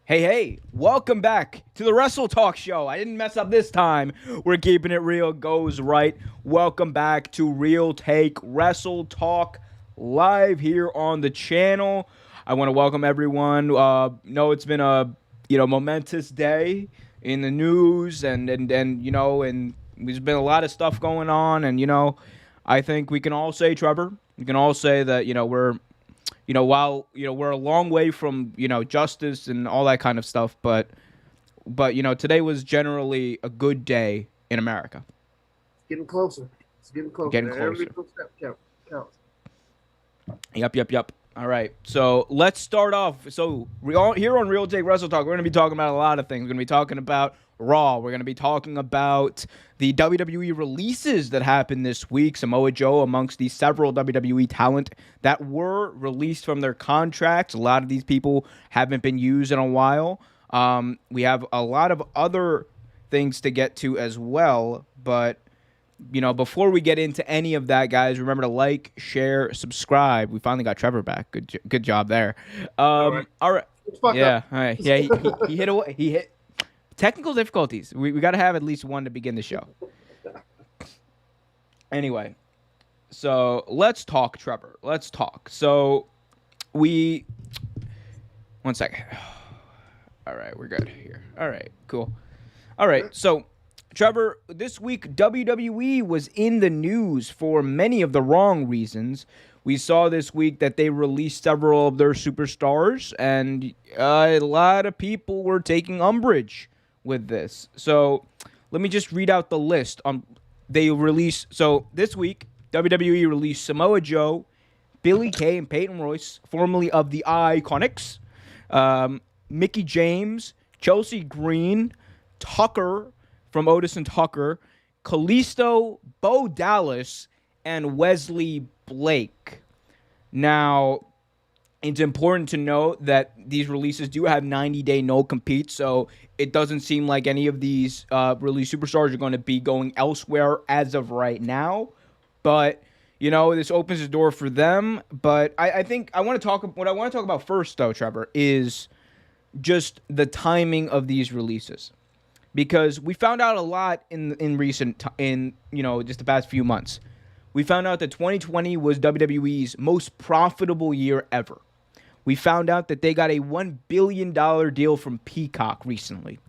Hey, welcome back to the Wrestle Talk Show. I didn't mess up this time. We're keeping it real, goes right. Welcome back to Real Take Wrestle Talk live here on the channel. I want to welcome everyone. Know it's been a momentous day in the news, and there's been a lot of stuff going on, and I think we can all say, Trevor, we can all say that while we're a long way from justice and all that kind of stuff, but today was generally a good day in America. It's getting closer. It's getting closer. Getting closer. Every little step counts. Yep. All right, so let's start off. So here on Real Take Wrestle Talk, we're going to be talking about a lot of things. We're going to be talking about Raw. We're going to be talking about the WWE releases that happened this week. Samoa Joe amongst the several WWE talent that were released from their contracts. A lot of these people haven't been used in a while. We have a lot of other things to get to as well, but before we get into any of that, guys, remember to like, share, subscribe. We finally got Trevor back. Good job there. All right. Yeah. All right. Yeah. He hit away. He hit technical difficulties. We got to have at least one to begin the show. Anyway, so let's talk, Trevor. Let's talk. So one second. All right, we're good here. All right, cool. All right, so Trevor, this week WWE was in the news for many of the wrong reasons. We saw this week that they released several of their superstars, and a lot of people were taking umbrage with this. So let me just read out the list. So this week, WWE released Samoa Joe, Billie Kay, and Peyton Royce, formerly of the Iconics, Mickie James, Chelsea Green, Tucker from Otis and Tucker, Kalisto, Bo Dallas, and Wesley Blake. Now, it's important to note that these releases do have 90-day no-compete, so it doesn't seem like any of these release superstars are going to be going elsewhere as of right now. But, this opens the door for them. But I think what I want to talk about first, though, Trevor, is just the timing of these releases. Because we found out a lot in just the past few months. We found out that 2020 was WWE's most profitable year ever. We found out that they got a $1 billion deal from Peacock recently.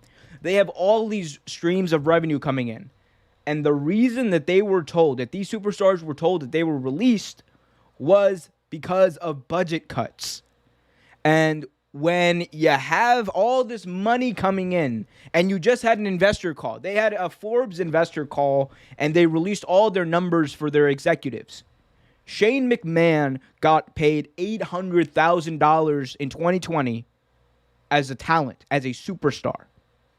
They have all these streams of revenue coming in. And the reason that these superstars were told that they were released was because of budget cuts. And when you have all this money coming in and you just had an investor call, they had a Forbes investor call and they released all their numbers for their executives. Shane McMahon got paid $800,000 in 2020 as a talent, as a superstar,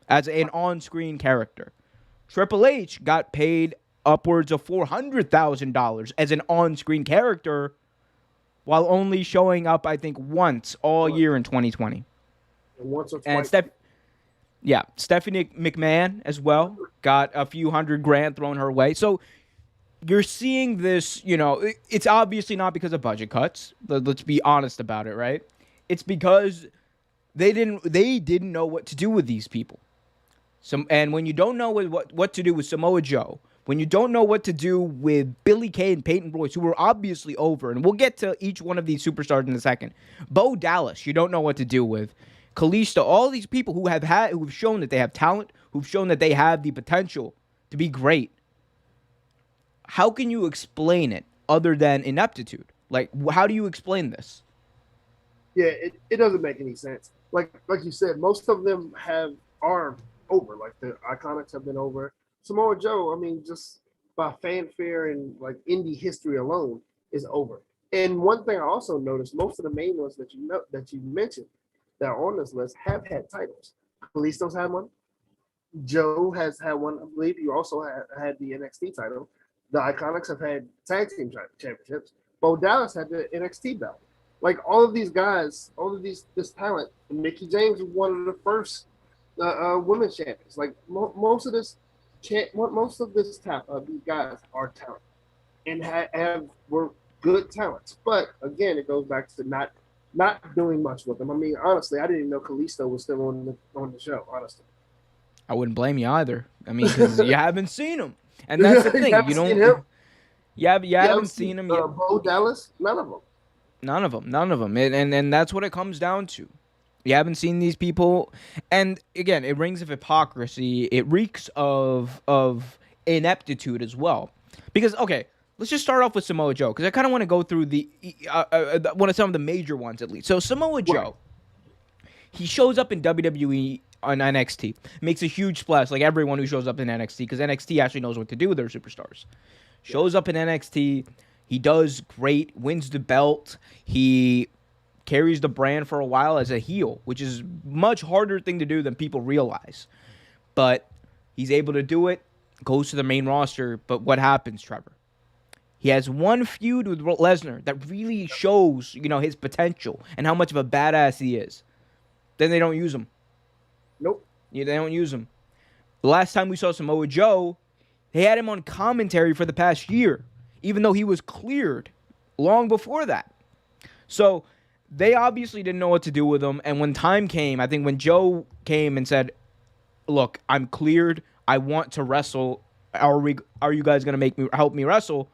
as an on-screen character. Triple H got paid upwards of $400,000 as an on-screen character, while only showing up, I think, once all year in 2020. Once or twice. And Stephanie McMahon as well got a few $100,000 thrown her way. So you're seeing this, it's obviously not because of budget cuts. Let's be honest about it, right? It's because they didn't know what to do with these people. And when you don't know what to do with Samoa Joe, when you don't know what to do with Billie Kay and Peyton Royce, who were obviously over, and we'll get to each one of these superstars in a second. Bo Dallas, you don't know what to do with. Kalisto, all these people who've shown that they have talent, who've shown that they have the potential to be great. How can you explain it other than ineptitude? Like, how do you explain this? Yeah, it doesn't make any sense. Like you said, most of them are over. Like the Iconics have been over. Samoa Joe, I mean, just by fanfare and like indie history alone, is over. And one thing I also noticed, most of the main ones that you mentioned that are on this list have had titles. Kalisto's had one. Joe has had one. I believe you also had the NXT title. The Iconics have had tag team championships. Bo Dallas had the NXT belt. Like all of these guys, this talent. Mickie James was one of the first women's champions. Like most of these guys are talent and were good talents. But again, it goes back to not not doing much with them. I mean, honestly, I didn't even know Kalisto was still on the show. Honestly, I wouldn't blame you either. I mean, because you haven't seen him, and that's the you thing. You haven't seen don't. him. You You haven't haven't seen seen him yet. Bo Dallas. None of them. None of them. None of them. And that's what it comes down to. You haven't seen these people, and again, it rings of hypocrisy. It reeks of ineptitude as well. Because okay, let's just start off with Samoa Joe, because I kind of want to go through the one of some of the major ones at least. So Samoa Joe, he shows up in WWE on NXT, makes a huge splash, like everyone who shows up in NXT, because NXT actually knows what to do with their superstars. Shows up in NXT, he does great, wins the belt, he carries the brand for a while as a heel, which is much harder thing to do than people realize. But he's able to do it, goes to the main roster, but what happens, Trevor? He has one feud with Lesnar that really shows, his potential and how much of a badass he is. Then they don't use him. Nope. Yeah, they don't use him. The last time we saw Samoa Joe, they had him on commentary for the past year, even though he was cleared long before that. So they obviously didn't know what to do with him. And when time came, I think when Joe came and said, look, I'm cleared, I want to wrestle, are you guys going to help me wrestle?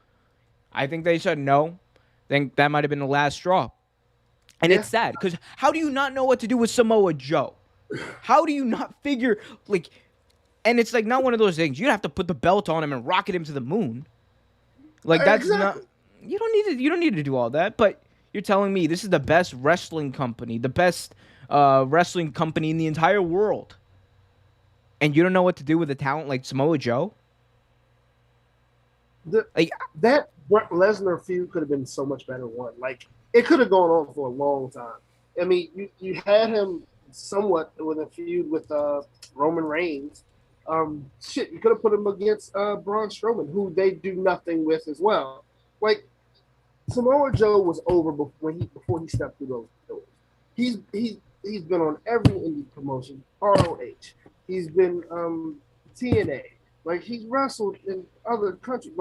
I think they said no. I think that might have been the last straw. And it's sad, because how do you not know what to do with Samoa Joe? How do you not figure, and it's not one of those things. You have to put the belt on him and rocket him to the moon. That's not, you don't need to do all that, but you're telling me this is the best wrestling company, the best wrestling company in the entire world, and you don't know what to do with a talent like Samoa Joe? That Lesnar feud could have been so much better won. It could have gone on for a long time. I mean, you had him somewhat with a feud with Roman Reigns. You could have put him against Braun Strowman, who they do nothing with as well. Samoa Joe was over before he stepped through those doors. He's been on every indie promotion, ROH. He's been TNA. He's wrestled in other countries.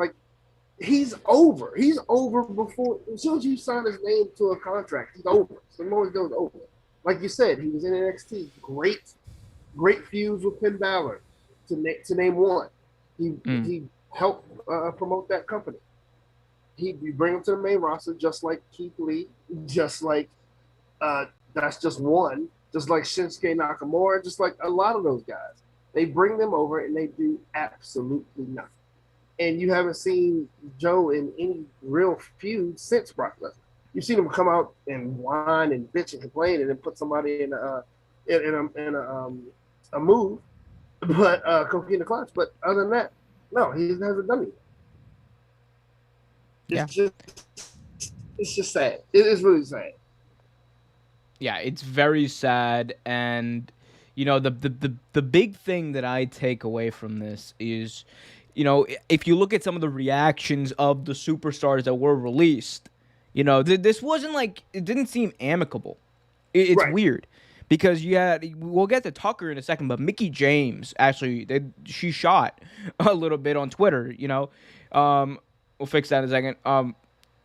He's over. He's over before. As soon as you sign his name to a contract, he's over. Samoa Joe's over. Like you said, he was in NXT. Great feuds with Finn Balor, to name one. He helped promote that company. You bring him to the main roster, just like Keith Lee, just like that's just one, just like Shinsuke Nakamura, just like a lot of those guys. They bring them over and they do absolutely nothing. And you haven't seen Joe in any real feud since Brock Lesnar. You've seen him come out and whine and bitch and complain and then put somebody in a move, but Coquina Clutch. But other than that, no, he hasn't done anything. It's just sad. It is really sad. Yeah, it's very sad, and the big thing that I take away from this is, if you look at some of the reactions of the superstars that were released, this wasn't it didn't seem amicable. It's right. Weird, because we'll get to Tucker in a second, but Mickie James actually, she shot a little bit on Twitter. We'll fix that in a second.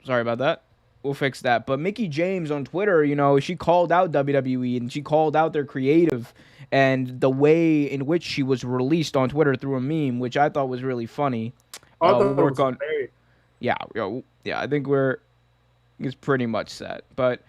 Sorry about that. We'll fix that. But Mickie James on Twitter, she called out WWE and she called out their creative and the way in which she was released on Twitter through a meme, which I thought was really funny. We'll work on. Yeah. I think it's pretty much set. But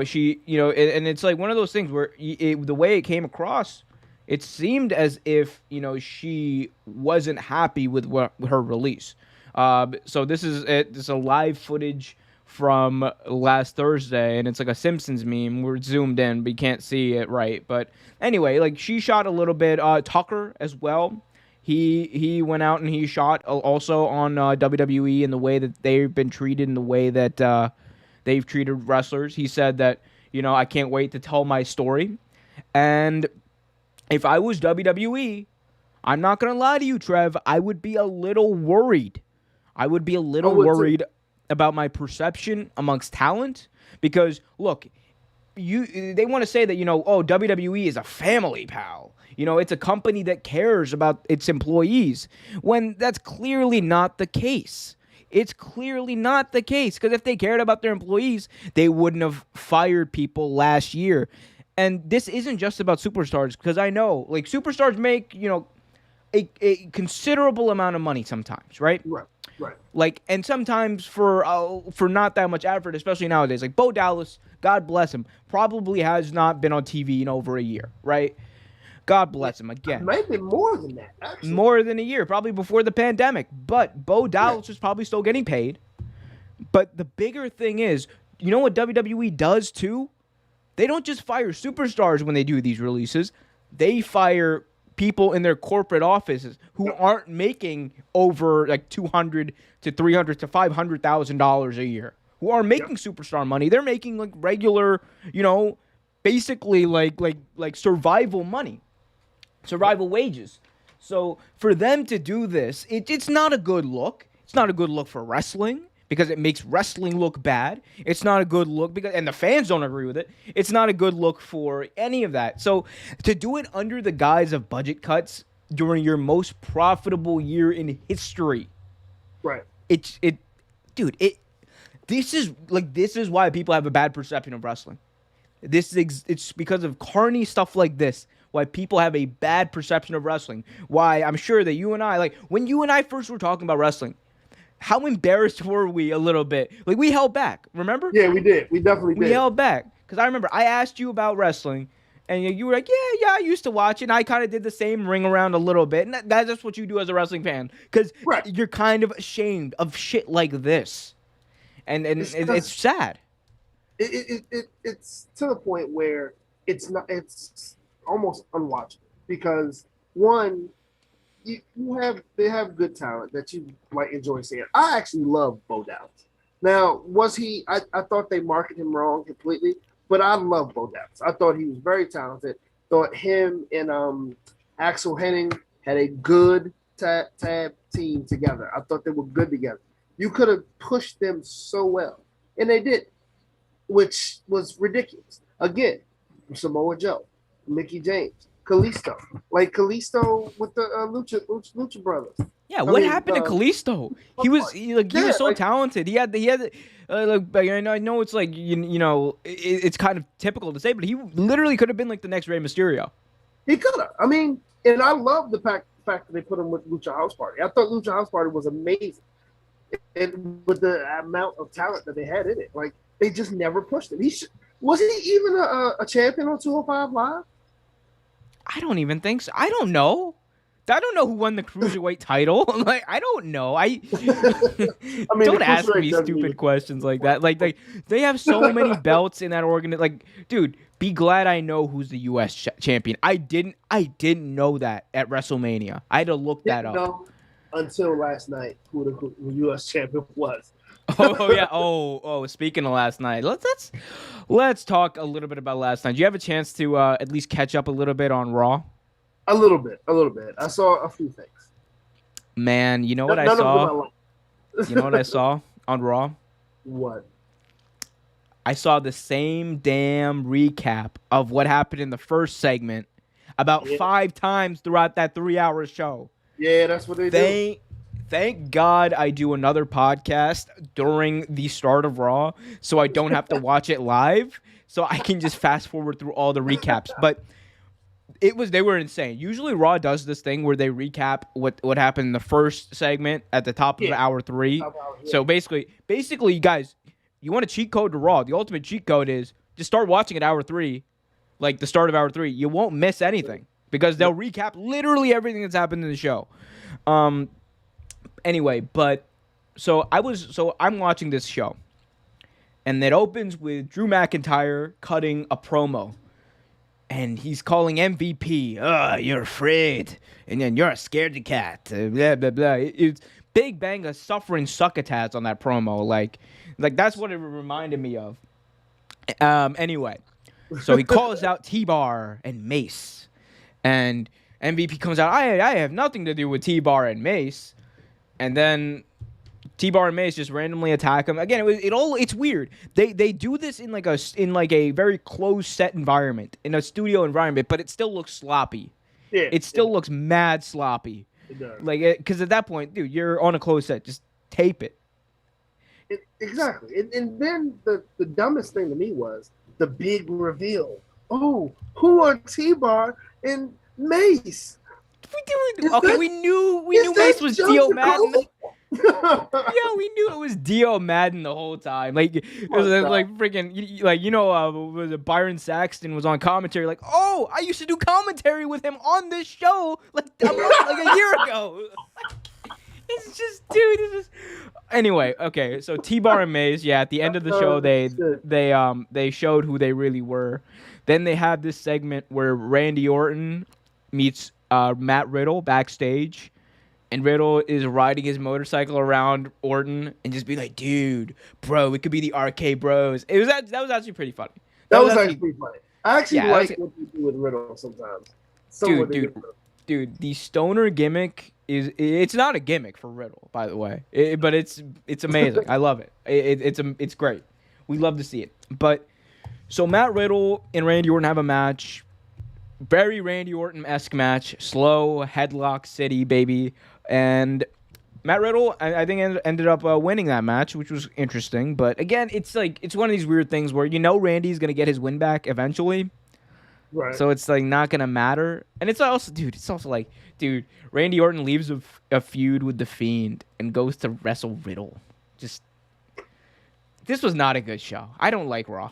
she, and it's like one of those things where the way it came across, it seemed as if she wasn't happy with her release. So this is it. This is a live footage from last Thursday, and it's like a Simpsons meme. We're zoomed in, but you can't see it right. But anyway, she shot a little bit. Tucker as well. He went out and he shot also on WWE in the way that they've been treated, in the way that they've treated wrestlers. He said that, I can't wait to tell my story. And if I was WWE, I'm not going to lie to you, Trev, I would be a little worried. I would be a little worried about my perception amongst talent, because look, they want to say that, WWE is a family, pal. It's a company that cares about its employees, when that's clearly not the case. It's clearly not the case, because if they cared about their employees, they wouldn't have fired people last year. And this isn't just about superstars, because I know, like, superstars make, a considerable amount of money sometimes, right? Right. Like, and sometimes for not that much effort, especially nowadays. Like Bo Dallas, God bless him, probably has not been on TV in over a year, right? God bless him again. Maybe more than that, actually. More than a year, probably before the pandemic. But Bo Dallas is probably still getting paid. But the bigger thing is, you know what WWE does too? They don't just fire superstars when they do these releases. They fire people in their corporate offices who aren't making over like $200,000 to $300,000 to $500,000 a year, who are making superstar money. They're making like regular, basically like survival money, survival wages. So for them to do this, it's not a good look. It's not a good look for wrestling, because it makes wrestling look bad. It's not a good look and the fans don't agree with it. It's not a good look for any of that. So to do it under the guise of budget cuts during your most profitable year in history, right? This is why people have a bad perception of wrestling. It's because of carny stuff like this why people have a bad perception of wrestling. Why I'm sure that you and I, like when you and I first were talking about wrestling, how embarrassed were we a little bit? Like, we held back, remember? Yeah, we did. We definitely did. We held back. Because I remember I asked you about wrestling, and you were like, yeah, I used to watch it. And I kind of did the same ring around a little bit. And that's just what you do as a wrestling fan. Because you're kind of ashamed of shit like this. And it's sad. It's to the point where it's almost unwatchable. Because, one, they have good talent that you might enjoy seeing. I actually love Bo Dallas. Now, I thought they marketed him wrong completely, but I love Bo Dallas. I thought he was very talented. Thought him and Axel Henning had a good tag team together. I thought they were good together. You could have pushed them so well, and they did, which was ridiculous. Again, Samoa Joe, Mickey James, Kalisto with the Lucha Brothers. Yeah, what happened to Kalisto? He was so talented. He had I know it's like it's kind of typical to say, but he literally could have been like the next Rey Mysterio. He could have. I mean, and I love the fact that they put him with Lucha House Party. I thought Lucha House Party was amazing, and with the amount of talent that they had in it, like they just never pushed him. Was he even a champion on 205 Live? I don't even think so. I don't know. I don't know who won the cruiserweight title. Like, I don't know. I mean, don't ask me stupid questions like that. Like they have so many belts in that organ. Like, dude, be glad I know who's the U.S. champion. I didn't know that at WrestleMania. I had to look that up. Know until last night who the U.S. champion was. Oh yeah. Oh. Speaking of last night, let's talk a little bit about last night. Do you have a chance to at least catch up a little bit on Raw? A little bit. I saw a few things. Man, you know what I saw? You know what I saw on Raw? What? I saw the same damn recap of what happened in the first segment about 5 times throughout that 3-hour show. Yeah, that's what they do. Thank God I do another podcast during the start of Raw, so I don't have to watch it live, so I can just fast forward through all the recaps. But they were insane. Usually Raw does this thing where they recap what happened in the first segment at the top of hour 3. So basically, you guys, you want a cheat code to Raw. The ultimate cheat code is just start watching at hour 3, like the start of hour 3. You won't miss anything because they'll recap literally everything that's happened in the show. Anyway, so I'm watching this show, and it opens with Drew McIntyre cutting a promo, and he's calling MVP, you're afraid, and then you're a scaredy cat, blah, blah, blah. It's Big Bang of suffering succotash on that promo, like that's what it reminded me of. Anyway, so he calls out T-Bar and Mace, and MVP comes out, I have nothing to do with T-Bar and Mace. And then T-Bar and Mace just randomly attack him. Again, it's weird. They do this in like a very closed set environment, in a studio environment, but it still looks sloppy. Yeah, it still looks mad sloppy. It does. Like, because at that point, dude, you're on a closed set. Just tape it. Exactly. And then the dumbest thing to me was the big reveal. Oh, who are T-Bar and Mace? Okay, we knew That Mace was Dio Joseph Madden. Cole? Yeah, we knew it was Dio Madden the whole time. Like it was like freaking like was it Byron Saxton was on commentary like, "Oh, I used to do commentary with him on this show like a year ago." It's just, dude, this is. Anyway, okay, so T-Bar and Maze, yeah, at the end of the show, they showed who they really were. Then they have this segment where Randy Orton meets Matt Riddle backstage, and Riddle is riding his motorcycle around Orton and just be like, "Dude, bro, we could be the RK Bros." That was actually pretty funny. That was actually pretty funny. I actually like what they do with Riddle sometimes. Dude, the stoner gimmick it's not a gimmick for Riddle, by the way, but it's amazing. I love it. It's great. We love to see it. But so Matt Riddle and Randy Orton have a match, very Randy Orton-esque match, slow headlock city, baby, and Matt Riddle I think ended up winning that match, which was interesting. But again, it's one of these weird things where Randy's gonna get his win back eventually. Right. So it's like not gonna matter, and it's also like, Randy Orton leaves a feud with the Fiend and goes to wrestle Riddle. Just this was not a good show. I don't like Raw.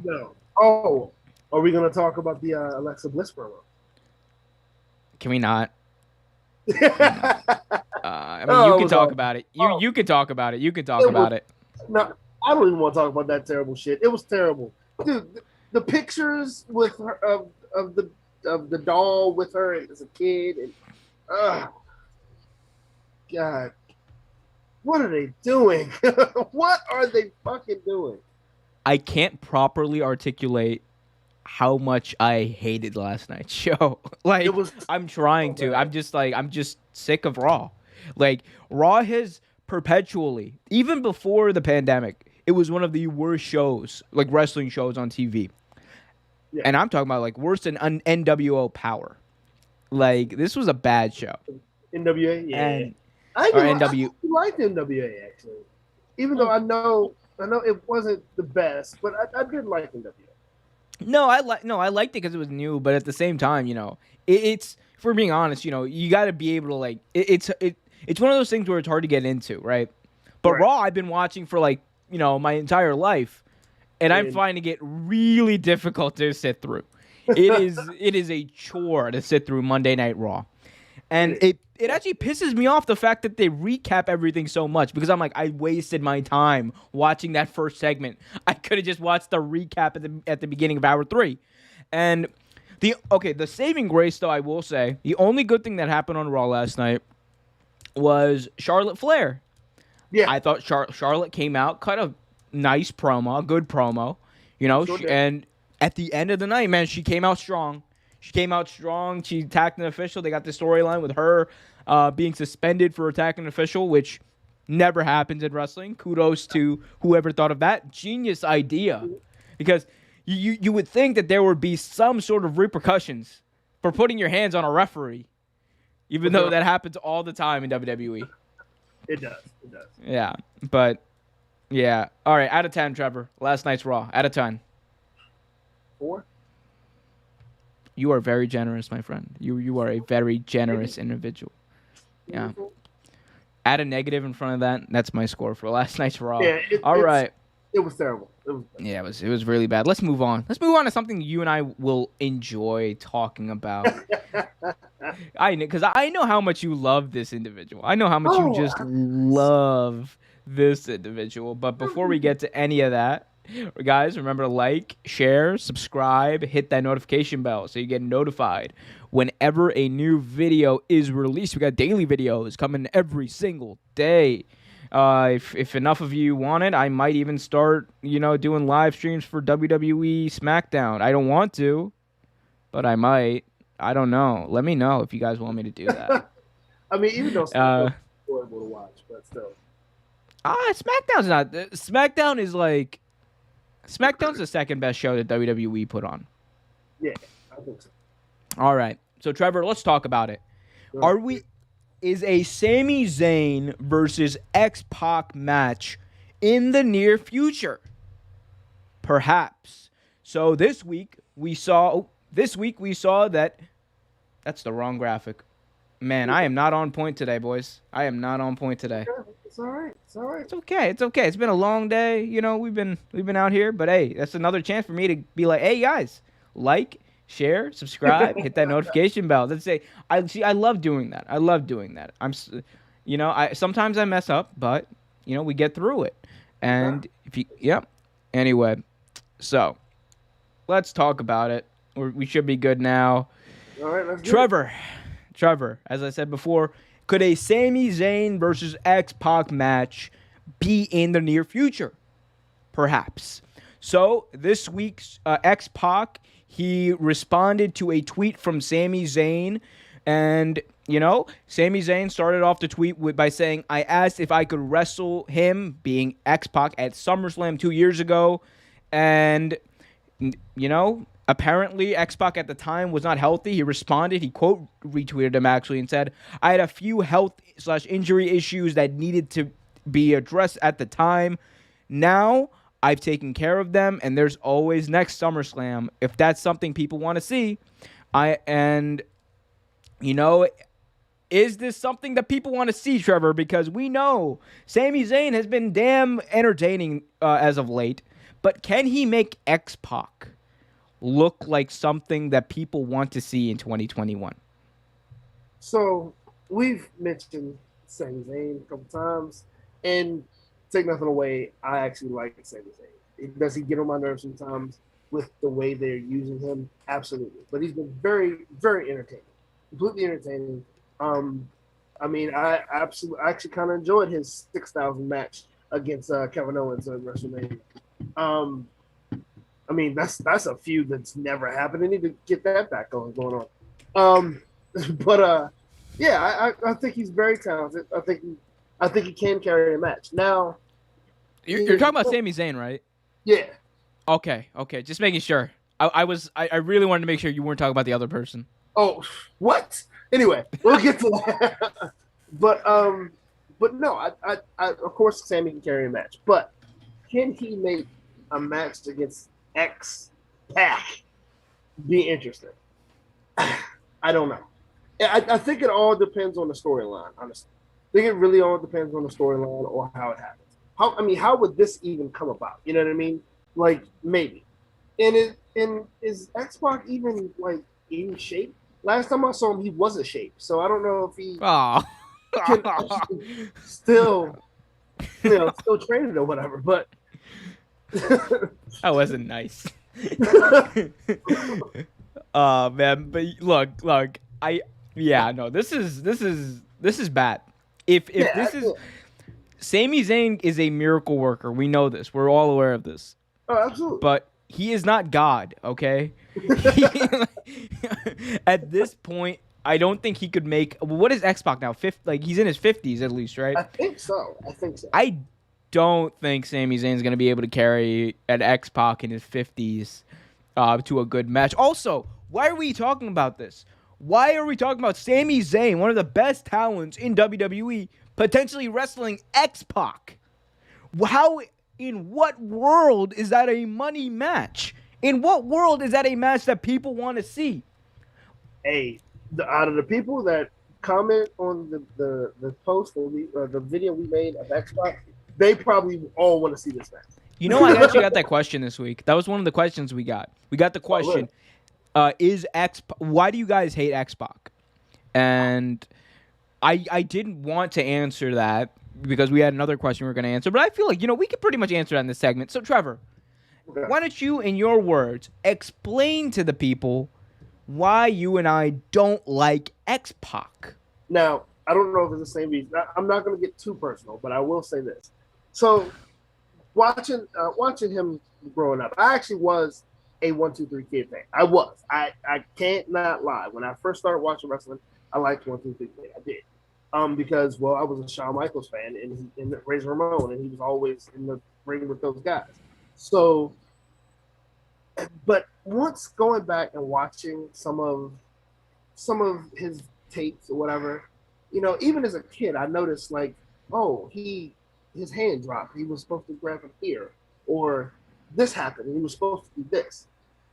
No. Oh, are we gonna talk about the Alexa Bliss promo? Can we not? I mean, you can talk about it. You can talk about it. You can talk about it. No, I don't even want to talk about that terrible shit. It was terrible, dude. The pictures with her of the doll with her as a kid, and God, what are they doing? What are they fucking doing? I can't properly articulate how much I hated last night's show. Like, I'm trying to. I'm just sick of Raw. Like, Raw has perpetually, even before the pandemic, it was one of the worst shows, like wrestling shows on TV. Yeah. And I'm talking about like worse than NWO Power. Like, this was a bad show. NWA, yeah. And, I liked NWA actually, even though I know it wasn't the best, but I did like NWA. No, I liked it because it was new, but at the same time, it's, if we're being honest, you got to be able to like it's one of those things where it's hard to get into, right? But right. Raw, I've been watching for like my entire life. And I'm finding it really difficult to sit through. It is a chore to sit through Monday Night Raw. And it actually pisses me off the fact that they recap everything so much, because I'm like, I wasted my time watching that first segment. I could have just watched the recap at the beginning of hour 3. And the saving grace, though, I will say, the only good thing that happened on Raw last night was Charlotte Flair. Yeah. I thought Charlotte came out, cut a nice promo, good promo, and at the end of the night, man, she came out strong. She attacked an official. They got the storyline with her being suspended for attacking an official, which never happens in wrestling. Kudos to whoever thought of that genius idea, because you would think that there would be some sort of repercussions for putting your hands on a referee, even though that happens all the time in WWE. It does. Yeah, but. Yeah. All right. Out of 10, Trevor. Last night's Raw. Out of 10. 4. You are very generous, my friend. You are a very generous individual. Yeah. Add a negative in front of that. That's my score for last night's Raw. Yeah, all right. It was terrible. Yeah, it was really bad. Let's move on. Let's move on to something you and I will enjoy talking about. Because I know how much you love this individual. I know how much you just love this individual. But before we get to any of that, guys, remember to like, share, subscribe, hit that notification bell so you get notified whenever a new video is released. We got daily videos coming every single day. If enough of you want it, I might even start, doing live streams for WWE SmackDown. I don't want to, but I might. I don't know. Let me know if you guys want me to do that. I mean, even though SmackDown is horrible to watch, but still. SmackDown's not. SmackDown is like. SmackDown's the second best show that WWE put on. Yeah, I think so. All right. So, Trevor, let's talk about it. Are we. is a Sami Zayn versus X-Pac match in the near future? Perhaps. So this week we saw that that's the wrong graphic. Man, I am not on point today, boys. I am not on point today. It's all right. It's all right. It's okay. It's okay. It's been a long day. You know, we've been out here, but hey, that's another chance for me to be like, hey guys, like, share, subscribe, hit that notification bell. Let's say I love doing that. I love doing that. Sometimes I mess up, but we get through it. And Anyway, so let's talk about it. We should be good now. All right, let's Trevor, as I said before, could a Sami Zayn versus X-Pac match be in the near future? Perhaps. So this week's X-Pac, he responded to a tweet from Sami Zayn, and Sami Zayn started off the tweet by saying, "I asked if I could wrestle him," being X-Pac, at SummerSlam 2 years ago, and apparently X-Pac at the time was not healthy. He responded, he quote retweeted him actually, and said, "I had a few health/injury issues that needed to be addressed at the time. Now I've taken care of them, and there's always next SummerSlam if that's something people want to see." Is this something that people want to see, Trevor? Because we know Sami Zayn has been damn entertaining as of late, but can he make X-Pac look like something that people want to see in 2021? So we've mentioned Sami Zayn a couple times, and take nothing away, I actually like Sami Zayn. Does he get on my nerves sometimes with the way they're using him? Absolutely. But he's been very, very entertaining, completely entertaining. I actually kind of enjoyed his 6,000 match against Kevin Owens at WrestleMania. That's a feud that's never happened. They need to get that back going on. I think he's very talented. I think he can carry a match. Now, you're talking about Sami Zayn, right? Yeah. Okay. Just making sure. I really wanted to make sure you weren't talking about the other person. Oh, what? Anyway, we'll get to that. But no, I of course Sami can carry a match, but can he make a match against X-Pac be interesting? I don't know. I think it all depends on the storyline, honestly. I think it really all depends on the storyline or how it happens. How would this even come about? You know what I mean? Like, maybe. And is X-Pac even, like, in shape? Last time I saw him, he was in shape. So I don't know if he can still train it or whatever. But that wasn't nice. Man, but look, this is bad. Sami Zayn is a miracle worker. We know this. We're all aware of this. Oh, absolutely. But he is not God, okay? At this point, I don't think he could make. What is X-Pac now? He's in his 50s at least, right? I think so. I don't think Sami Zayn's going to be able to carry an X-Pac in his 50s to a good match. Also, why are we talking about this? Why are we talking about Sami Zayn, one of the best talents in WWE, potentially wrestling X-Pac? In what world is that a money match? In what world is that a match that people want to see? Hey, out of the people that comment on the post or the video we made of X-Pac, they probably all want to see this match. I actually got that question this week. That was one of the questions we got. We got the question, why do you guys hate X-Pac? And I didn't want to answer that because we had another question we were going to answer, but I feel like, we could pretty much answer that in this segment. So, Trevor, why don't you, in your words, explain to the people why you and I don't like X-Pac? Now, I don't know if it's the same reason. I'm not going to get too personal, but I will say this. So, watching him growing up, I actually was a 1-2-3 Kid fan. I was. I can't not lie. When I first started watching wrestling, I liked 1-2-3 Kid. I did. Because I was a Shawn Michaels fan and Razor Ramon, and he was always in the ring with those guys. So, but once going back and watching some of his tapes or whatever, even as a kid, I noticed like, oh, his hand dropped. He was supposed to grab him here, or this happened. And he was supposed to do this.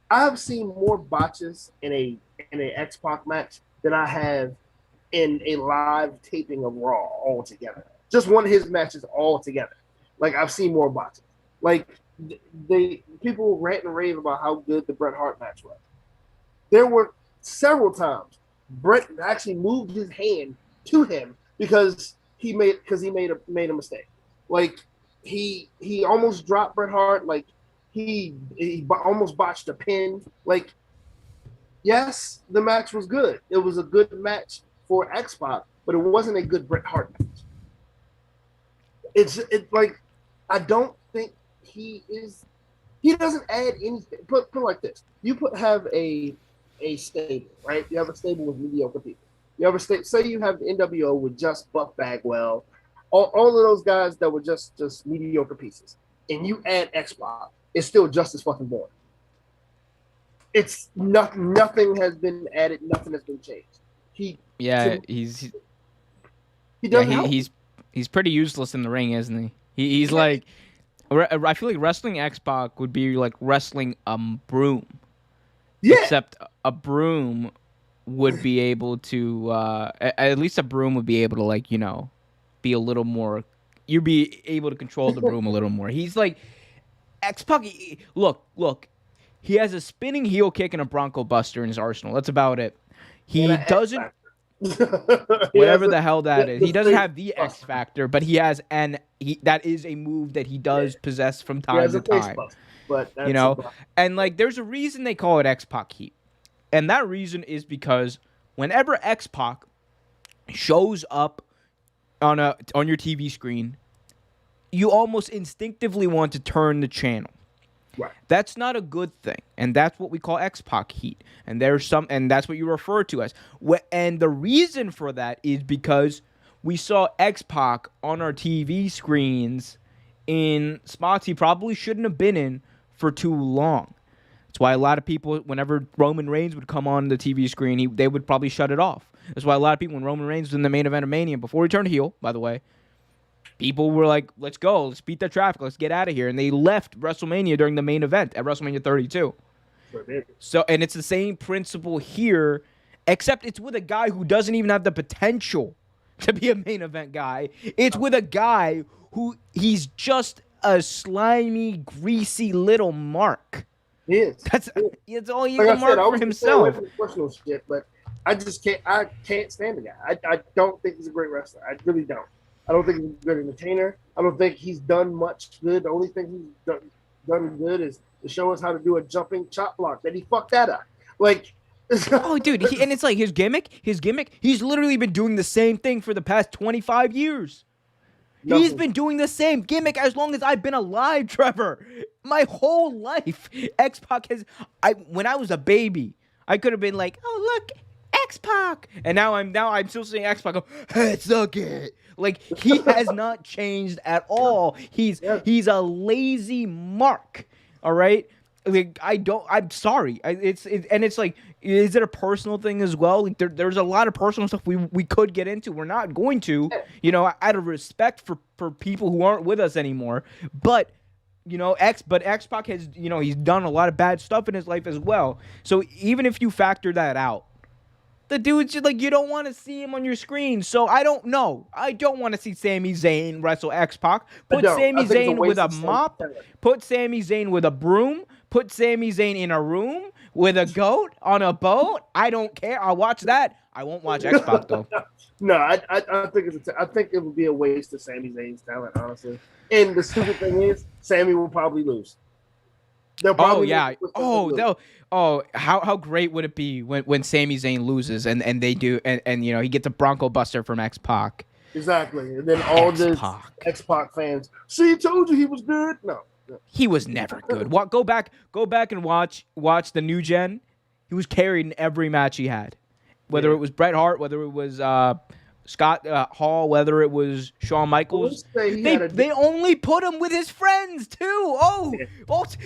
I've seen more botches in a X-Pac match than I have in a live taping of Raw altogether. Just one of his matches altogether. Like I've seen more botches. Like people rant and rave about how good the Bret Hart match was. There were several times Bret actually moved his hand to him because he made a mistake. Like he almost dropped Bret Hart. Like he almost botched a pin. Like yes, the match was good. It was a good match for X-Pac, but it wasn't a good Bret Hart match. It's like I don't think he doesn't add anything. Put it like this: have a stable, right? You have a stable with mediocre people. You have say you have the NWO with just Buff Bagwell, all of those guys that were just mediocre pieces, and you add X-Pac, it's still just as fucking boring. It's nothing has been added, nothing has been changed. He's pretty useless in the ring, isn't he? He's like, I feel like wrestling X-Pac would be like wrestling a broom. Yeah. Except a broom would be able to, at least a broom would be able to, like, be a little more, you'd be able to control the broom a little more. He's like, X-Pac, look, he has a spinning heel kick and a Bronco Buster in his arsenal. That's about it. He doesn't, whatever the hell that is. He doesn't have the X Factor, but he has that is a move that he does possess from time to time. But and like there's a reason they call it X-Pac heat. And that reason is because whenever X-Pac shows up on your TV screen, you almost instinctively want to turn the channel. Right. That's not a good thing, and that's what we call X-Pac heat, and that's what you refer to as. And the reason for that is because we saw X-Pac on our TV screens in spots he probably shouldn't have been in for too long. That's why a lot of people, whenever Roman Reigns would come on the TV screen, they would probably shut it off. That's why a lot of people, when Roman Reigns was in the main event of Mania, before he turned heel, by the way, people were like, let's go. Let's beat the traffic. Let's get out of here. And they left WrestleMania during the main event at WrestleMania 32. So, and it's the same principle here, except it's with a guy who doesn't even have the potential to be a main event guy. It's with a guy who he's just a slimy, greasy little mark. He is. It's all he can mark for himself. Personal shit, but I can't stand the guy. I don't think he's a great wrestler. I really don't. I don't think he's a good entertainer. I don't think he's done much good. The only thing he's done good is to show us how to do a jumping chop block. That he fucked that up. Like, oh, dude, and it's like his gimmick. He's literally been doing the same thing for the past 25 years. Nothing. He's been doing the same gimmick as long as I've been alive, Trevor. My whole life, X-Pac when I was a baby, I could have been like, oh look, X-Pac, and now I'm still saying X-Pac. Go, hey, suck it. Like he has not changed at all. He's a lazy mark. All right. Like I'm sorry. It's like, is it a personal thing as well? Like there's a lot of personal stuff we could get into. We're not going to, out of respect for people who aren't with us anymore. But X-Pac has, he's done a lot of bad stuff in his life as well. So even if you factor that out, the dude's just like, you don't want to see him on your screen. So I don't know. I don't want to see Sami Zayn wrestle X-Pac. Put Sami Zayn with a mop. Put Sami Zayn with a broom. Put Sami Zayn in a room with a goat on a boat. I don't care. I'll watch that. I won't watch X-Pac though. No, I think it would be a waste of Sami Zayn's talent, honestly. And the stupid thing is, Sami will probably lose. How great would it be when Sami Zayn loses and they do and he gets a Bronco Buster from X-Pac. Exactly. And then all the X-Pac fans, see, told you he was good. No. He was never good. Go back and watch the New Gen. He was carried in every match he had. Whether it was Bret Hart, whether it was Scott Hall, whether it was Shawn Michaels. They only put him with his friends, too. Oh,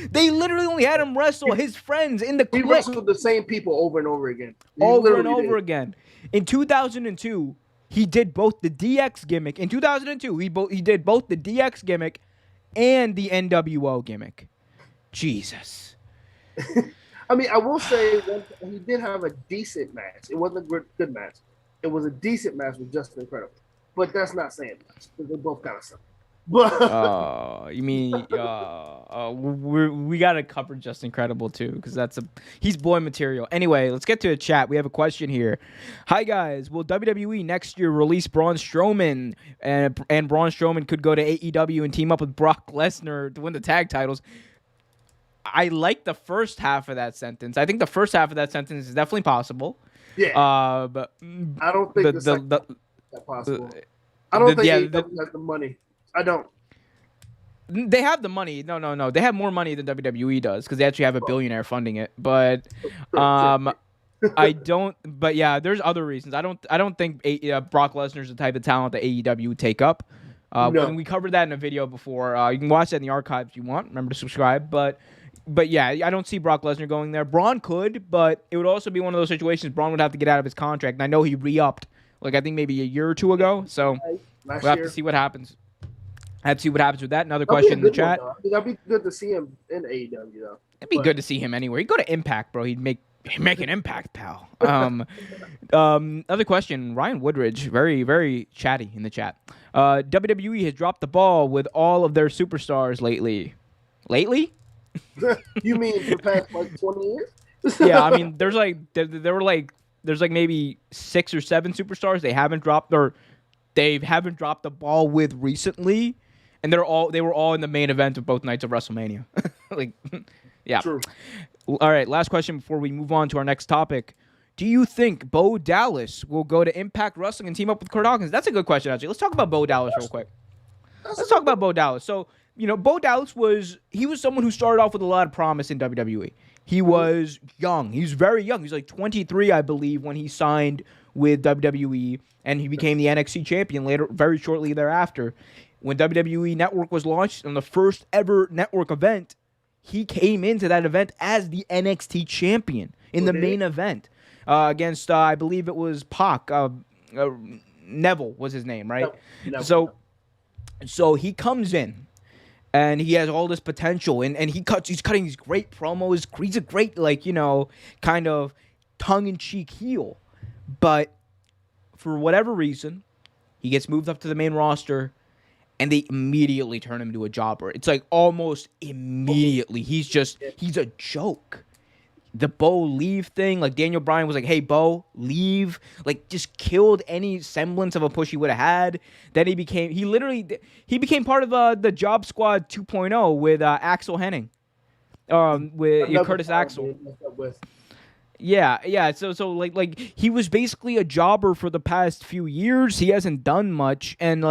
they literally only had him wrestle his friends in the clique. He wrestled the same people over and over again. Over and over again. In 2002, he did both the DX gimmick in 2002. He did both the DX gimmick and the NWO gimmick. Jesus. I mean, I will say he did have a decent match. It wasn't a good match. It was a decent match with Justin Incredible. But that's not saying much because they both kind of suck. But you mean we gotta cover Just Incredible too because he's boy material. Anyway, let's get to the chat. We have a question here. Hi guys, will WWE next year release Braun Strowman and Braun Strowman could go to AEW and team up with Brock Lesnar to win the tag titles? I like the first half of that sentence. I think the first half of that sentence is definitely possible. Yeah. But I don't think that's possible. I don't think AEW has the money. I don't. They have the money. No. They have more money than WWE does because they actually have a billionaire funding it. But I don't. But yeah, there's other reasons. I don't think Brock Lesnar's the type of talent that AEW would take up. No. When we covered that in a video before, you can watch that in the archives if you want. Remember to subscribe. But yeah, I don't see Brock Lesnar going there. Braun could, but it would also be one of those situations Braun would have to get out of his contract. And I know he re-upped, I think maybe a year or two ago. So we'll have to see what happens. Let's see what happens with that. Another question in the chat. That'd be good to see him in AEW, though. It'd be good to see him anywhere. He'd go to Impact, bro. He'd make an impact, pal. Other question. Ryan Woodridge, very, very chatty in the chat. WWE has dropped the ball with all of their superstars lately. Lately? You mean for the past 20 years? Yeah, I mean, there's maybe 6 or 7 superstars they haven't dropped the ball with recently. And they were all in the main event of both nights of WrestleMania. Yeah. True. All right, last question before we move on to our next topic. Do you think Bo Dallas will go to Impact Wrestling and team up with Kurt Hawkins? That's a good question, actually. Let's talk about Bo Dallas real quick. Let's talk about Bo Dallas. So, Bo Dallas was someone who started off with a lot of promise in WWE. He was young. He was very young. He was like 23, I believe, when he signed with WWE, and he became the NXT champion very shortly thereafter. When WWE Network was launched on the first ever network event, he came into that event as the NXT champion in the main event against, I believe it was Pac. Neville was his name, right? Neville. So he comes in, and he has all this potential, and he's cutting these great promos. He's a great, kind of tongue-in-cheek heel. But for whatever reason, he gets moved up to the main roster, and they immediately turn him into a jobber. It's like almost immediately. He's a joke. The Bo leave thing, Daniel Bryan was like, hey, Bo, leave. Just killed any semblance of a push he would have had. Then he became part of the Job Squad 2.0 with Axel Henning. With Curtis Axel. Yeah. So he was basically a jobber for the past few years. He hasn't done much, and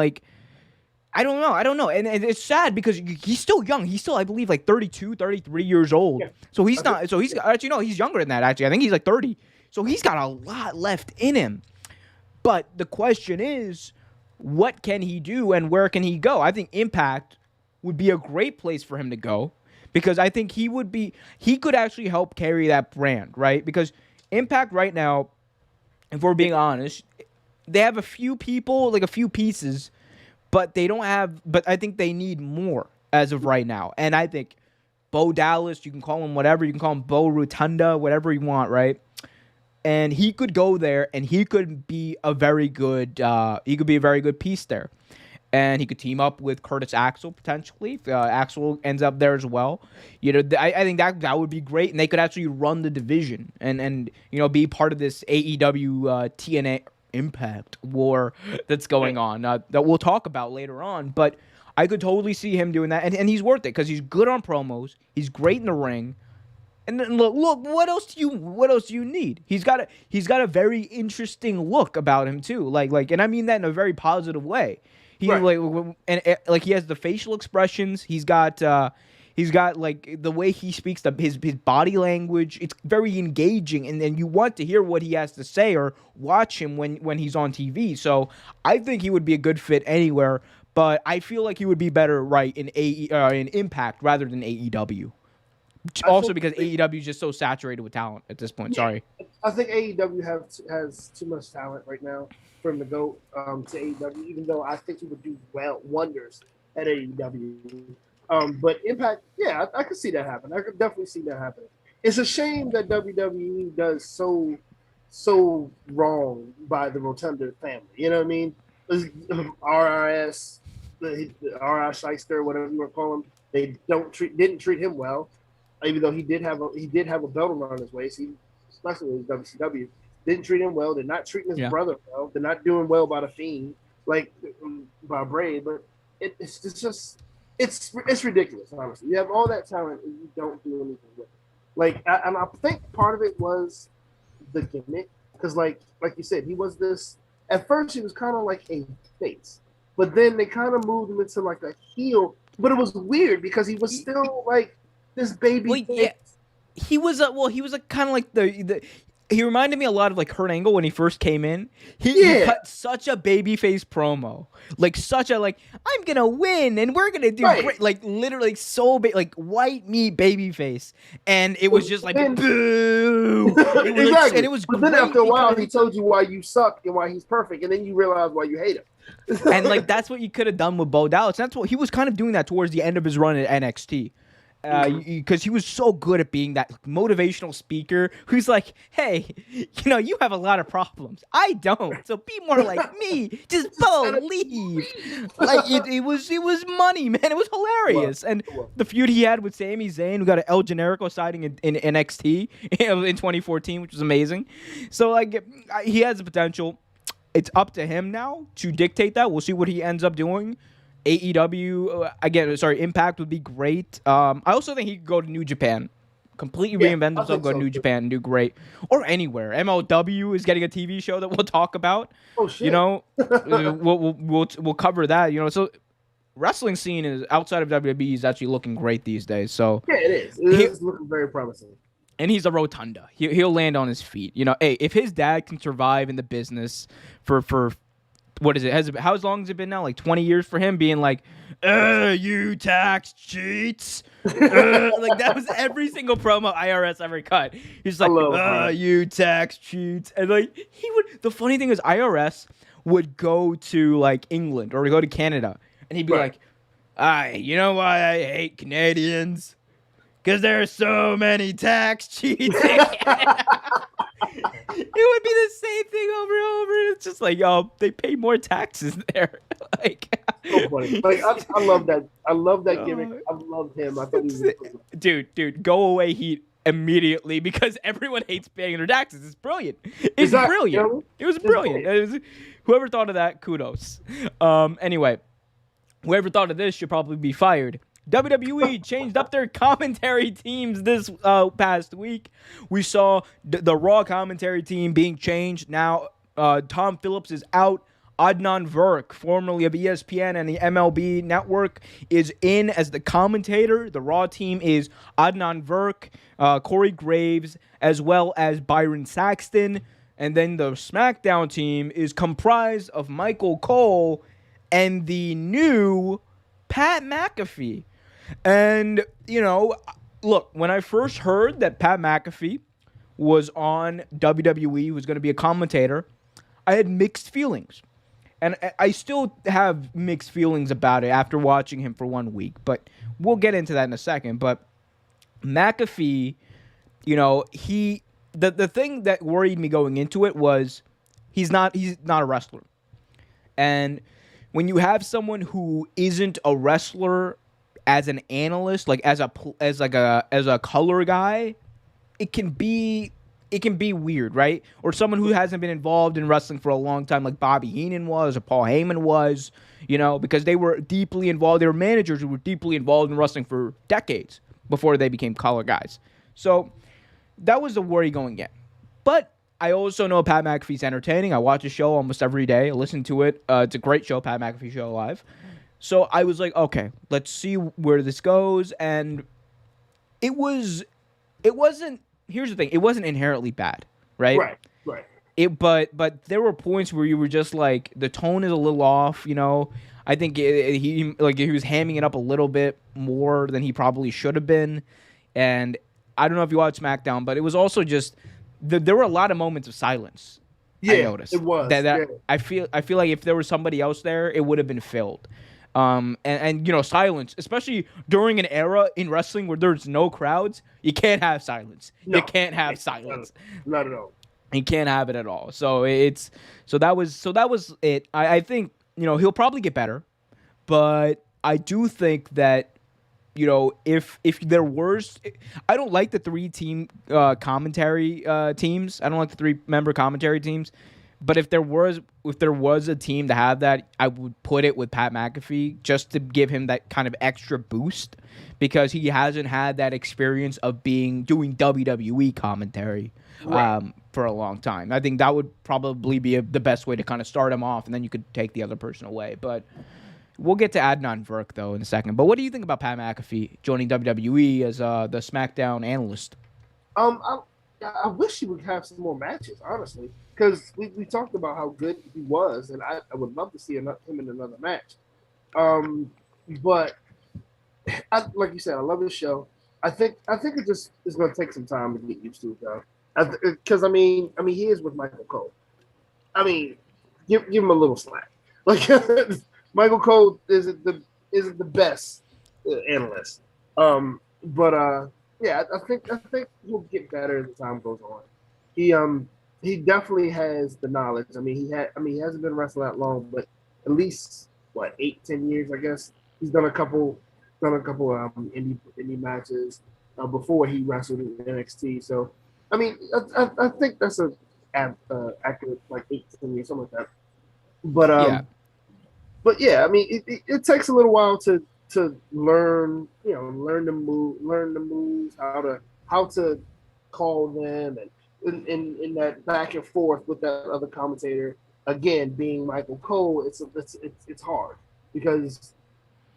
I don't know. And it's sad because he's still young. He's still, I believe, 32, 33 years old. Yeah. So he's not. So he's actually, no, he's younger than that, actually. I think he's 30. So he's got a lot left in him. But the question is, what can he do and where can he go? I think Impact would be a great place for him to go because I think he could actually help carry that brand, right? Because Impact right now, if we're being honest, they have a few people, a few pieces, but I think they need more as of right now. And I think Bo Dallas, you can call him whatever. You can call him Bo Rotunda, whatever you want, right? And he could go there, and he could be a very good piece there. And he could team up with Curtis Axel, potentially, if Axel ends up there as well. I think that would be great, and they could actually run the division and be part of this AEW TNA Impact war that's going on that we'll talk about later on. But I could totally see him doing that, and he's worth it because he's good on promos, he's great in the ring, and then look what else do you need? He's got a very interesting look about him too, and I mean that in a very positive way. He he has the facial expressions. He's got the way he speaks, his body language. It's very engaging, and you want to hear what he has to say or watch him when he's on TV. So I think he would be a good fit anywhere, but I feel like he would be better in Impact rather than AEW. Also because AEW is just so saturated with talent at this point. Sorry. I think AEW has too much talent right now for him to go to AEW, even though I think he would do wonders at AEW. But Impact, yeah, I could see that happen. I could definitely see that happen. It's a shame that WWE does so wrong by the Rotunda family. You know what I mean? RRS, the RR Shyster, whatever you want to call him, they didn't treat him well, even though he did have a belt around his waist. Especially with WCW, didn't treat him well. They're not treating his brother well. They're not doing well by the Fiend, like by Bray. But it's ridiculous. Honestly, you have all that talent and you don't do anything with it. Like, and I think part of it was the gimmick, because like you said, he was this. At first, he was kind of like a face, but then they kind of moved him into like a heel. But it was weird because he was still like this baby. Well, yeah. He was a kind of like the. He reminded me a lot of like Kurt Angle when he first came in. He cut such a babyface promo, like such a I'm gonna win and we're gonna do great, like literally so like white meat babyface, and it was just like boo. Exactly. And it was. But then after a while, he told you why you suck and why he's perfect, and then you realize why you hate him. And like that's what you could have done with Bo Dallas. That's what he was kind of doing that towards the end of his run at NXT. Because he was so good at being that motivational speaker who's like, hey, you have a lot of problems. I don't. So be more like me. Just believe. Like it was money, man. It was hilarious. And the feud he had with Sami Zayn, who got an El Generico sighting in NXT in 2014, which was amazing. So like he has the potential. It's up to him now to dictate that. We'll see what he ends up doing. AEW, Impact would be great. I also think he could go to New Japan. Completely reinvent himself, go to New Japan and do great. Or anywhere. MLW is getting a TV show that we'll talk about. Oh, shit. We'll cover that. So wrestling scene is outside of WWE is actually looking great these days. So yeah, it is. It is looking very promising. And he's a rotunda. He'll land on his feet. Hey, if his dad can survive in the business for what is it? How long has it been now? Like 20 years for him being like, you tax cheats. Like that was every single promo IRS ever cut. He's like, you tax cheats. And like the funny thing is IRS would go to like England or go to Canada and he'd be like, you know why I hate Canadians? Because there are so many tax cheats. It would be the same thing over and over. It's just like, they pay more taxes there. So funny. Like I love that. I love that gimmick. I love him. I thought he was dude, go away Heat immediately because everyone hates paying their taxes. It's brilliant. It's brilliant. It was brilliant. Whoever thought of that, kudos. Anyway, whoever thought of this should probably be fired. WWE changed up their commentary teams this past week. We saw the Raw commentary team being changed. Now, Tom Phillips is out. Adnan Virk, formerly of ESPN and the MLB Network, is in as the commentator. The Raw team is Adnan Virk, Corey Graves, as well as Byron Saxton. And then the SmackDown team is comprised of Michael Cole and the new Pat McAfee. And, look, when I first heard that Pat McAfee was on WWE, was going to be a commentator, I had mixed feelings. And I still have mixed feelings about it after watching him for 1 week. But we'll get into that in a second. But McAfee, the thing that worried me going into it was he's not a wrestler. And when you have someone who isn't a wrestler as an analyst, like as a color guy, it can be weird, right? Or someone who hasn't been involved in wrestling for a long time, like Bobby Heenan was, or Paul Heyman was, because they were deeply involved. They were managers who were deeply involved in wrestling for decades before they became color guys. So that was the worry going in. But I also know Pat McAfee's entertaining. I watch his show almost every day. I listen to it. It's a great show, Pat McAfee Show Live. So I was like, okay, let's see where this goes. And it wasn't, here's the thing, it wasn't inherently bad, right? Right. But there were points where you were just like, the tone is a little off, I think he was hamming it up a little bit more than he probably should have been. And I don't know if you watched SmackDown, but it was also just there were a lot of moments of silence. Yeah, I noticed it was. that I feel like if there was somebody else there, it would have been filled. And silence, especially during an era in wrestling where there's no crowds, you can't have silence. No, you can't have silence. Not at all. You can't have it at all. So that was it. I think he'll probably get better, but I do think that if there was, I don't like the 3-team commentary teams. I don't like the 3-member commentary teams. But if there was a team to have that, I would put it with Pat McAfee just to give him that kind of extra boost because he hasn't had that experience of doing WWE commentary for a long time. I think that would probably be the best way to kind of start him off, and then you could take the other person away. But we'll get to Adnan Virk, though, in a second. But what do you think about Pat McAfee joining WWE as the SmackDown analyst? I wish he would have some more matches, honestly, because we talked about how good he was, and I would love to see him in another match. But like you said, I love his show. I think it just is going to take some time to get used to it, though. Because I mean, he is with Michael Cole. I mean, give him a little slack. Like Michael Cole isn't the best analyst. Yeah, I think he'll get better as the time goes on. He definitely has the knowledge. I mean, he hasn't been wrestling that long, but at least 8-10 years, I guess. He's done a couple indie matches before he wrestled in NXT. So, I mean, I think that's accurate 8-10 years, something like that. But I mean, it takes a little while to learn the moves, how to call them, and in that back and forth with that other commentator. Again, being Michael Cole, it's hard because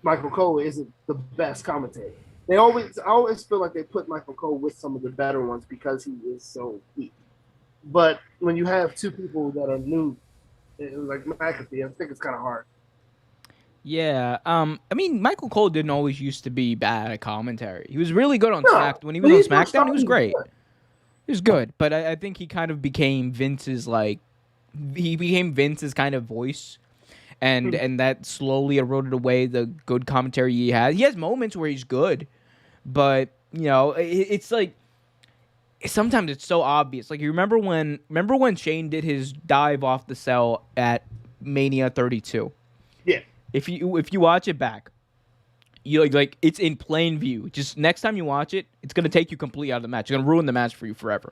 Michael Cole isn't the best commentator. I always feel like they put Michael Cole with some of the better ones because he is so weak. But when you have two people that are new, like McAfee, I think it's kind of hard. Yeah, I mean, Michael Cole didn't always used to be bad at commentary. He was really good on SmackDown. When he was on SmackDown, he was great. He was good, but I think he kind of became Vince's kind of voice, and that slowly eroded away the good commentary he had. He has moments where he's good, but it's like sometimes it's so obvious. Like you remember when Shane did his dive off the cell at Mania 32. Yeah. If you watch it back, you like it's in plain view. Just next time you watch it, it's gonna take you completely out of the match. It's gonna ruin the match for you forever.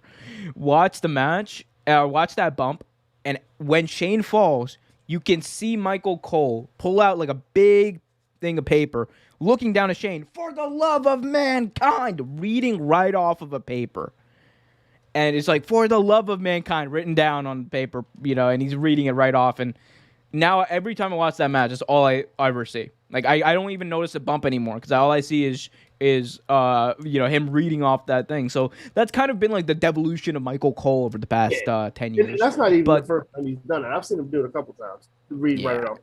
Watch the match, watch that bump, and when Shane falls, you can see Michael Cole pull out like a big thing of paper, looking down at Shane, for the love of mankind, reading right off of a paper. And it's like, for the love of mankind, written down on paper, and he's reading it right off. And now every time I watch that match, that's all I ever see. Like I don't even notice a bump anymore because all I see is him reading off that thing. So that's kind of been like the devolution of Michael Cole over the past 10 years. And that's not even the first time he's done it. I've seen him do it a couple times. Read right off.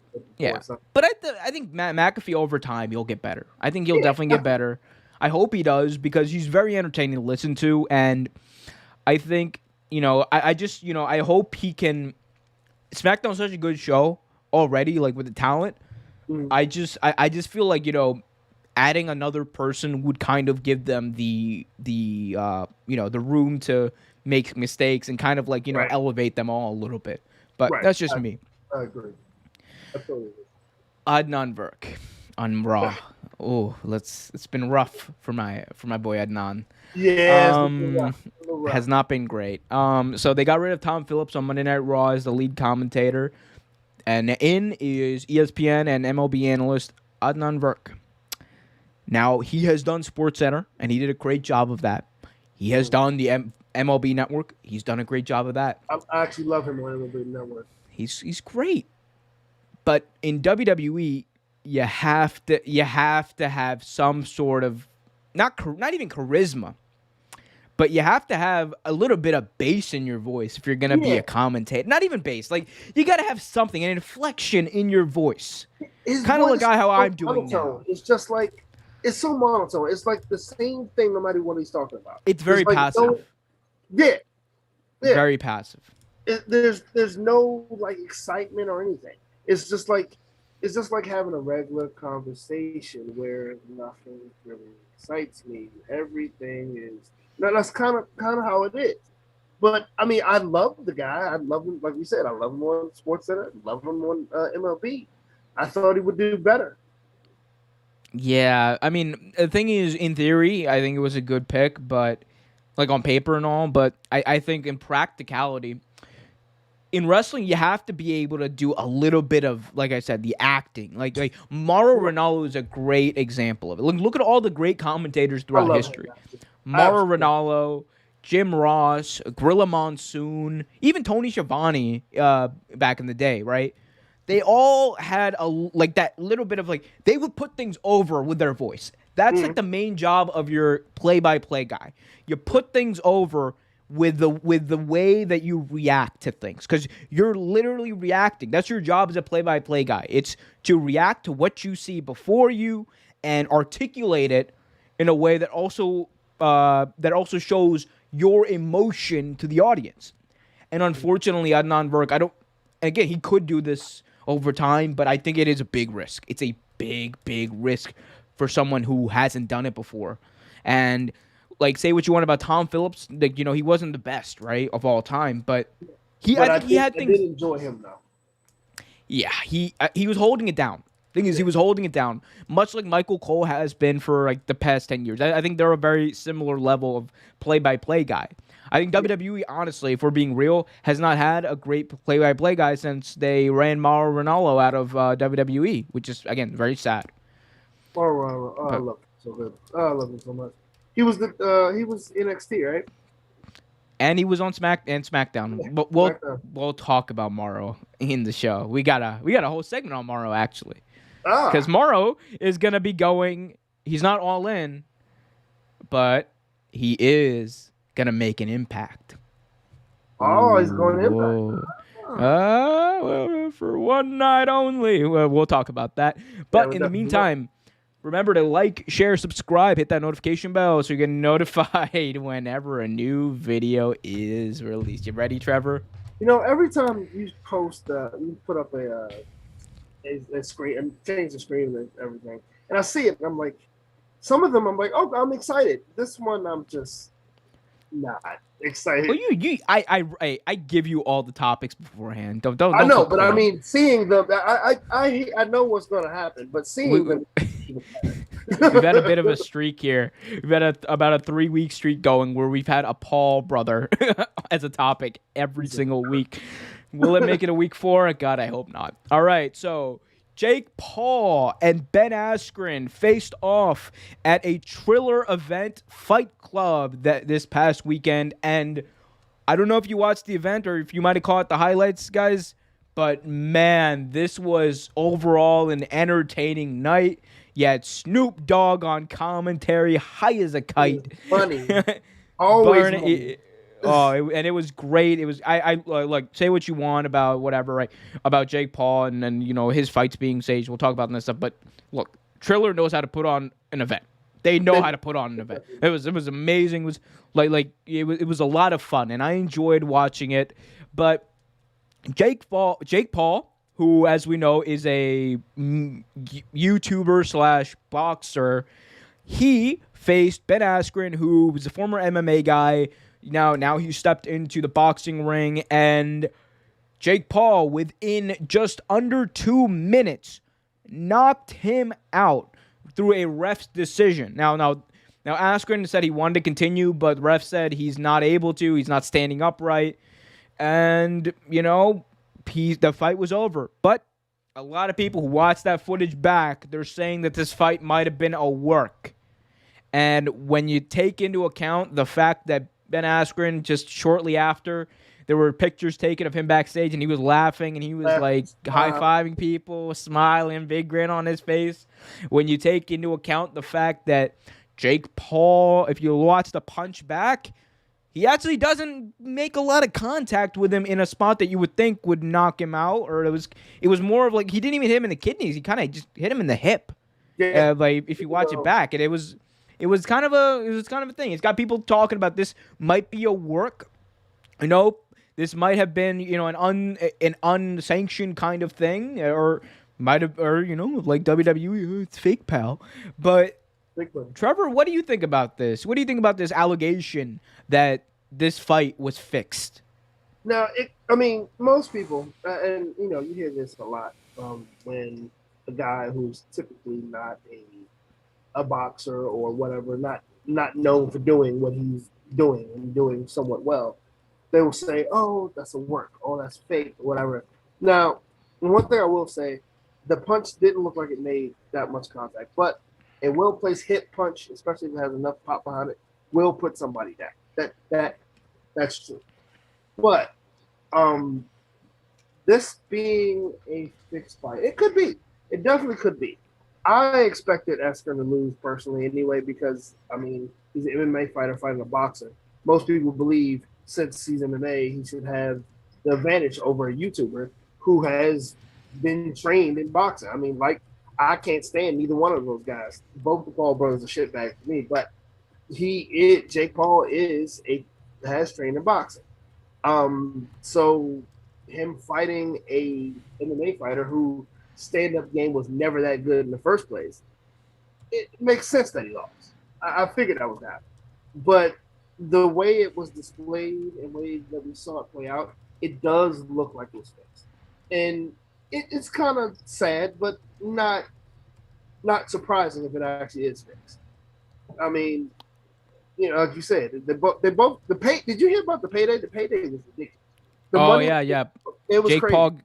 So. But I think McAfee over time he'll get better. I think he'll definitely get better. I hope he does because he's very entertaining to listen to, and I think I hope he can. SmackDown's such a good show already, like with the talent. I just feel like adding another person would kind of give them the room to make mistakes and kind of elevate them all a little bit. But that's just me. I agree. Absolutely. Adnan Virk on Raw. Oh, it's been rough for my boy Adnan. Yeah, has not been great. So they got rid of Tom Phillips on Monday Night Raw as the lead commentator. And in is ESPN and MLB analyst Adnan Virk. Now, he has done SportsCenter, and he did a great job of that. He has done the MLB Network. He's done a great job of that. I actually love him on MLB Network. He's great. But in WWE, you have to have some sort of not even charisma, but you have to have a little bit of bass in your voice if you're going to be a commentator. Not even bass. Like, you got to have something, an inflection in your voice. Kind of like how I'm doing now. It's just like it's so monotone. It's like the same thing no matter what he's talking about. It's very like passive. Yeah. Very passive. There's no like excitement or anything. It's just like having a regular conversation where nothing really excites me. Everything is that's kind of how it is. But I mean, I love the guy. I love him, like we said. I love him on SportsCenter. Love him on MLB. I thought he would do better. Yeah, I mean, the thing is, in theory, I think it was a good pick, but like on paper and all. But I think in practicality, in wrestling, you have to be able to do a little bit of, like I said, the acting. Like Mauro Ranallo is a great example of it. Look at all the great commentators throughout history. Mauro Ranallo, Jim Ross, Gorilla Monsoon, even Tony Schiavone back in the day, right? They all had that little bit of they would put things over with their voice. That's like the main job of your play-by-play guy. You put things over with the way that you react to things, because you're literally reacting. That's your job as a play-by-play guy. It's to react to what you see before you and articulate it in a way that also shows your emotion to the audience. And unfortunately, Adnan Virk, again, he could do this over time, but I think it is a big risk. It's a big risk for someone who hasn't done it before. And say what you want about Tom Phillips, he wasn't the best, right, of all time, but I think he had things. I did enjoy him though. Yeah, he was holding it down. Thing is, he was holding it down, much like Michael Cole has been for the past 10 years. I think they're a very similar level of play-by-play guy. I think WWE, honestly, if we're being real, has not had a great play-by-play guy since they ran Mauro Ranallo out of WWE, which is, again, very sad. Mauro Ranallo, I love him so good. I love him so much. He was NXT, right? And he was on SmackDown. Yeah, but we'll talk about Mauro in the show. We got a whole segment on Mauro, actually. Because Mauro is going to be going, he's not all in, but he is going to make an impact. Oh, he's going to Impact. Well, for one night only. We'll talk about that. But in the meantime, remember to like, share, subscribe, hit that notification bell so you get notified whenever a new video is released. You ready, Trevor? Every time you post, you put up a screen and change the screen and everything, and I see it, and I'm like, some of them I'm like, oh, I'm excited. This one I'm just not excited. Well, I give you all the topics beforehand. Don't I know, but I mean, seeing them, I know what's going to happen, but seeing them. We've had a bit of a streak here. We've had about a 3-week streak going where we've had a Paul brother as a topic every single week. Will it make it a week 4? God, I hope not. All right, so Jake Paul and Ben Askren faced off at a Triller event Fight Club this past weekend. And I don't know if you watched the event or if you might have caught the highlights, guys, but man, this was overall an entertaining night. You had Snoop Dogg on commentary, high as a kite. Funny. Always funny. And it was great. It was I like, say what you want about whatever, right? About Jake Paul and his fights being staged. We'll talk about that stuff. But look, Triller knows how to put on an event. They know how to put on an event. It was amazing. It was it was a lot of fun, and I enjoyed watching it. But Jake Paul, who, as we know, is a YouTuber / boxer, he faced Ben Askren, who was a former MMA guy. Now he stepped into the boxing ring, and Jake Paul, within just under 2 minutes, knocked him out through a ref's decision. Now Askren said he wanted to continue, but the ref said he's not able to. He's not standing upright, and the fight was over. But a lot of people who watched that footage back, they're saying that this fight might have been a work. And when you take into account the fact that Ben Askren, just shortly after, there were pictures taken of him backstage, and he was laughing, and he was high-fiving people, smiling, big grin on his face. When you take into account the fact that Jake Paul, if you watch the punch back, he actually doesn't make a lot of contact with him in a spot that you would think would knock him out, or it was more of he didn't even hit him in the kidneys. He kind of just hit him in the hip. Yeah. Like if you watch it back, and it was kind of a thing. It's got people talking about this might be a work. This might have been an unsanctioned kind of thing, or might have, or like WWE, it's fake, pal. But Trevor, what do you think about this? What do you think about this allegation that this fight was fixed? Now, I mean, most people, and you hear this a lot when a guy who's typically not a boxer or whatever, not known for doing what he's doing and doing somewhat well, they will say, "Oh, that's a work. Oh, that's fake, or whatever." Now, one thing I will say, the punch didn't look like it made that much contact, but a well placed hit punch, especially if it has enough pop behind it, will put somebody down. That's true. But this being a fixed fight, it could be. It definitely could be. I expected Esker to lose personally anyway because, I mean, he's an MMA fighter fighting a boxer. Most people believe since he's MMA, he should have the advantage over a YouTuber who has been trained in boxing. I mean, like, I can't stand neither one of those guys. Both the Paul brothers are shitbags to me, but Jake Paul has trained in boxing. So him fighting a MMA fighter who stand-up game was never that good in the first place, it makes sense that he lost. I figured that was happening. But the way it was displayed and the way that we saw it play out, it does look like it was fixed. And it's kind of sad, but not surprising if it actually is fixed. I mean, like you said, they both the pay. Did you hear about the payday? The payday was ridiculous. Yeah. It was crazy.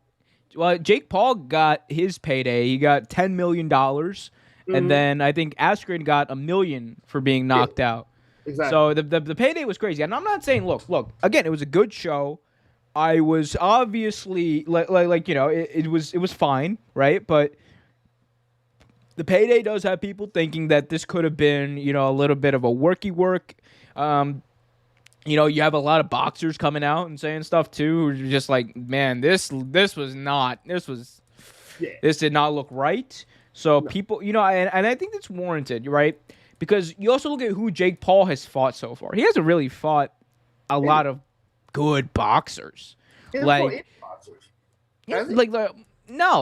Jake Paul got his payday. He got $10 million, and then I think Askren got $1 million for being knocked out. Exactly. So the payday was crazy, and I'm not saying look again. It was a good show. I was obviously it was fine, right? But the payday does have people thinking that this could have been a little bit of a worky work. You have a lot of boxers coming out and saying stuff too, who are just like, man, this did not look right. So people, and I think that's warranted, right? Because you also look at who Jake Paul has fought so far. He hasn't really fought a lot of good boxers. No,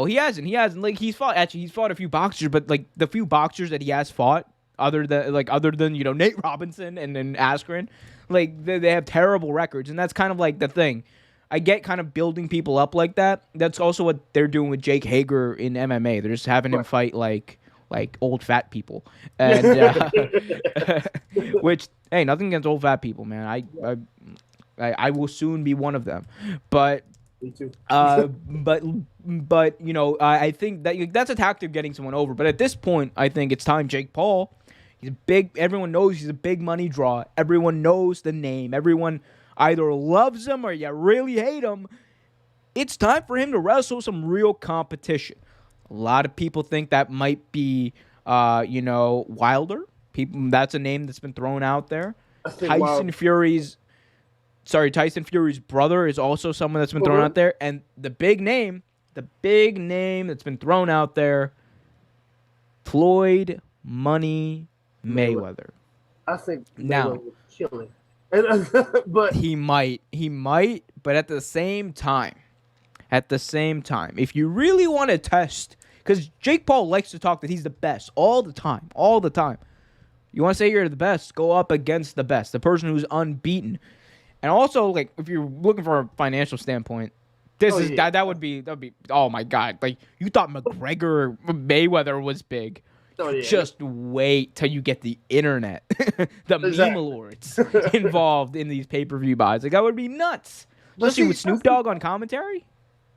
he hasn't. He hasn't. Like he's fought a few boxers, but like the few boxers that he has fought, other than Nate Robinson and then Askren, like they have terrible records, and that's kind of like the thing. I get kind of building people up like that. That's also what they're doing with Jake Hager in MMA. They're just having him fight like old fat people, and which, hey, nothing against old fat people, man. I will soon be one of them, but me too. I think that's a tactic of getting someone over. But at this point, I think it's time. Jake Paul, he's big. Everyone knows he's a big money draw. Everyone knows the name. Everyone either loves him or you really hate him. It's time for him to wrestle some real competition. A lot of people think that might be, Wilder. That's a name that's been thrown out there. Tyson Fury's brother is also someone that's been thrown out there. And the big name that's been thrown out there, Floyd Money Mayweather. I think now would kill him. But he might. But at the same time, if you really want to test, because Jake Paul likes to talk that he's the best all the time. You want to say you're the best, go up against the best, the person who's unbeaten. And also, like, if you're looking for a financial standpoint, that would be oh my god, like you thought McGregor Mayweather was big. Just wait till you get the internet, the meme lords involved in these pay-per-view buys. Like that would be nuts. Especially with Snoop Dogg on commentary.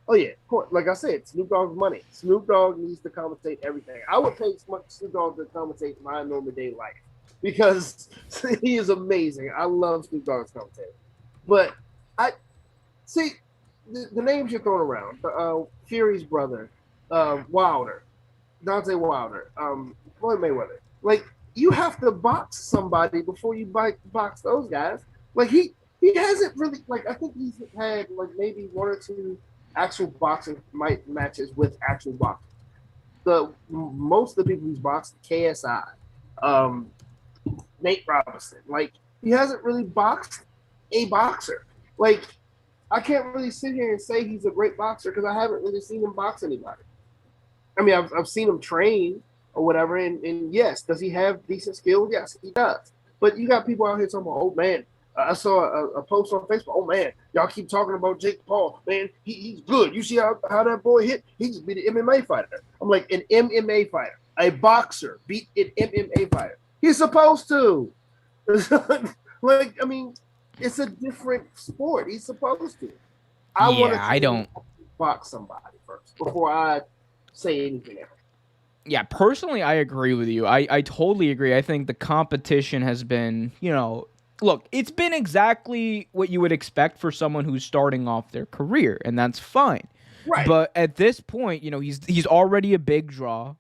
Oh yeah, of course. Like I said, Snoop Dogg's money. Snoop Dogg needs to commentate everything. I would pay Snoop Dogg to commentate my normal day life because he is amazing. I love Snoop Dogg's commentating. But I see the names you're throwing around. Fury's brother, Wilder, Deontay Wilder, Floyd Mayweather. Like you have to box somebody before you box those guys. Like he hasn't really, like, I think he's had like maybe one or two actual boxing matches with actual boxers. most of the people he's boxed, KSI, Nate Robinson, like he hasn't really boxed a boxer. Like I can't really sit here and say he's a great boxer because I haven't really seen him box anybody. I mean, I've seen him train or whatever, and yes, does he have decent skills? Yes, he does. But you got people out here talking about, oh man, I saw a post on Facebook. Oh man, y'all keep talking about Jake Paul. Man, he's good. You see how that boy hit? He just beat an MMA fighter. I'm like, an MMA fighter, a boxer beat an MMA fighter. He's supposed to. Like, I mean, it's a different sport. He's supposed to. I don't box somebody first before I say anything else. Yeah, personally, I agree with you. I totally agree. I think the competition has been, look, it's been exactly what you would expect for someone who's starting off their career, and that's fine. Right. But at this point, he's already a big draw,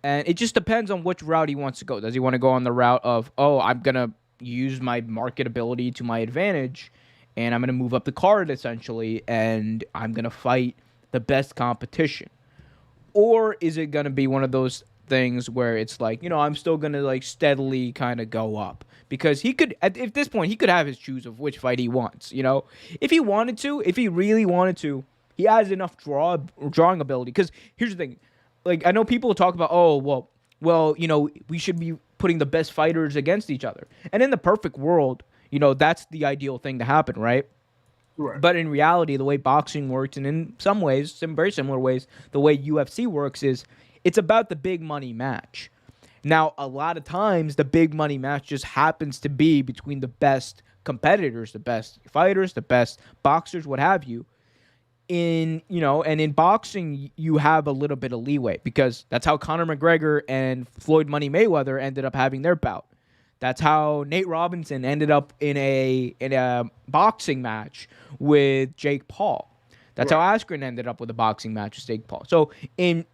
and it just depends on which route he wants to go. Does he want to go on the route of, I'm going to use my marketability to my advantage, and I'm going to move up the card, essentially, and I'm going to fight the best competition? Or is it going to be one of those things where it's like, I'm still going to like steadily kind of go up? Because he could, at this point, he could have his choose of which fight he wants, If he wanted to, if he really wanted to, he has enough drawing ability. Because here's the thing. Like, I know people talk about, we should be putting the best fighters against each other. And in the perfect world, that's the ideal thing to happen, right? Right. But in reality, the way boxing works, and in some ways, some very similar ways, the way UFC works is it's about the big money match. Now, a lot of times, the big money match just happens to be between the best competitors, the best fighters, the best boxers, what have you. And in boxing, you have a little bit of leeway because that's how Conor McGregor and Floyd Money Mayweather ended up having their bout. That's how Nate Robinson ended up in a boxing match with Jake Paul. That's how Askren ended up with a boxing match with Jake Paul. So in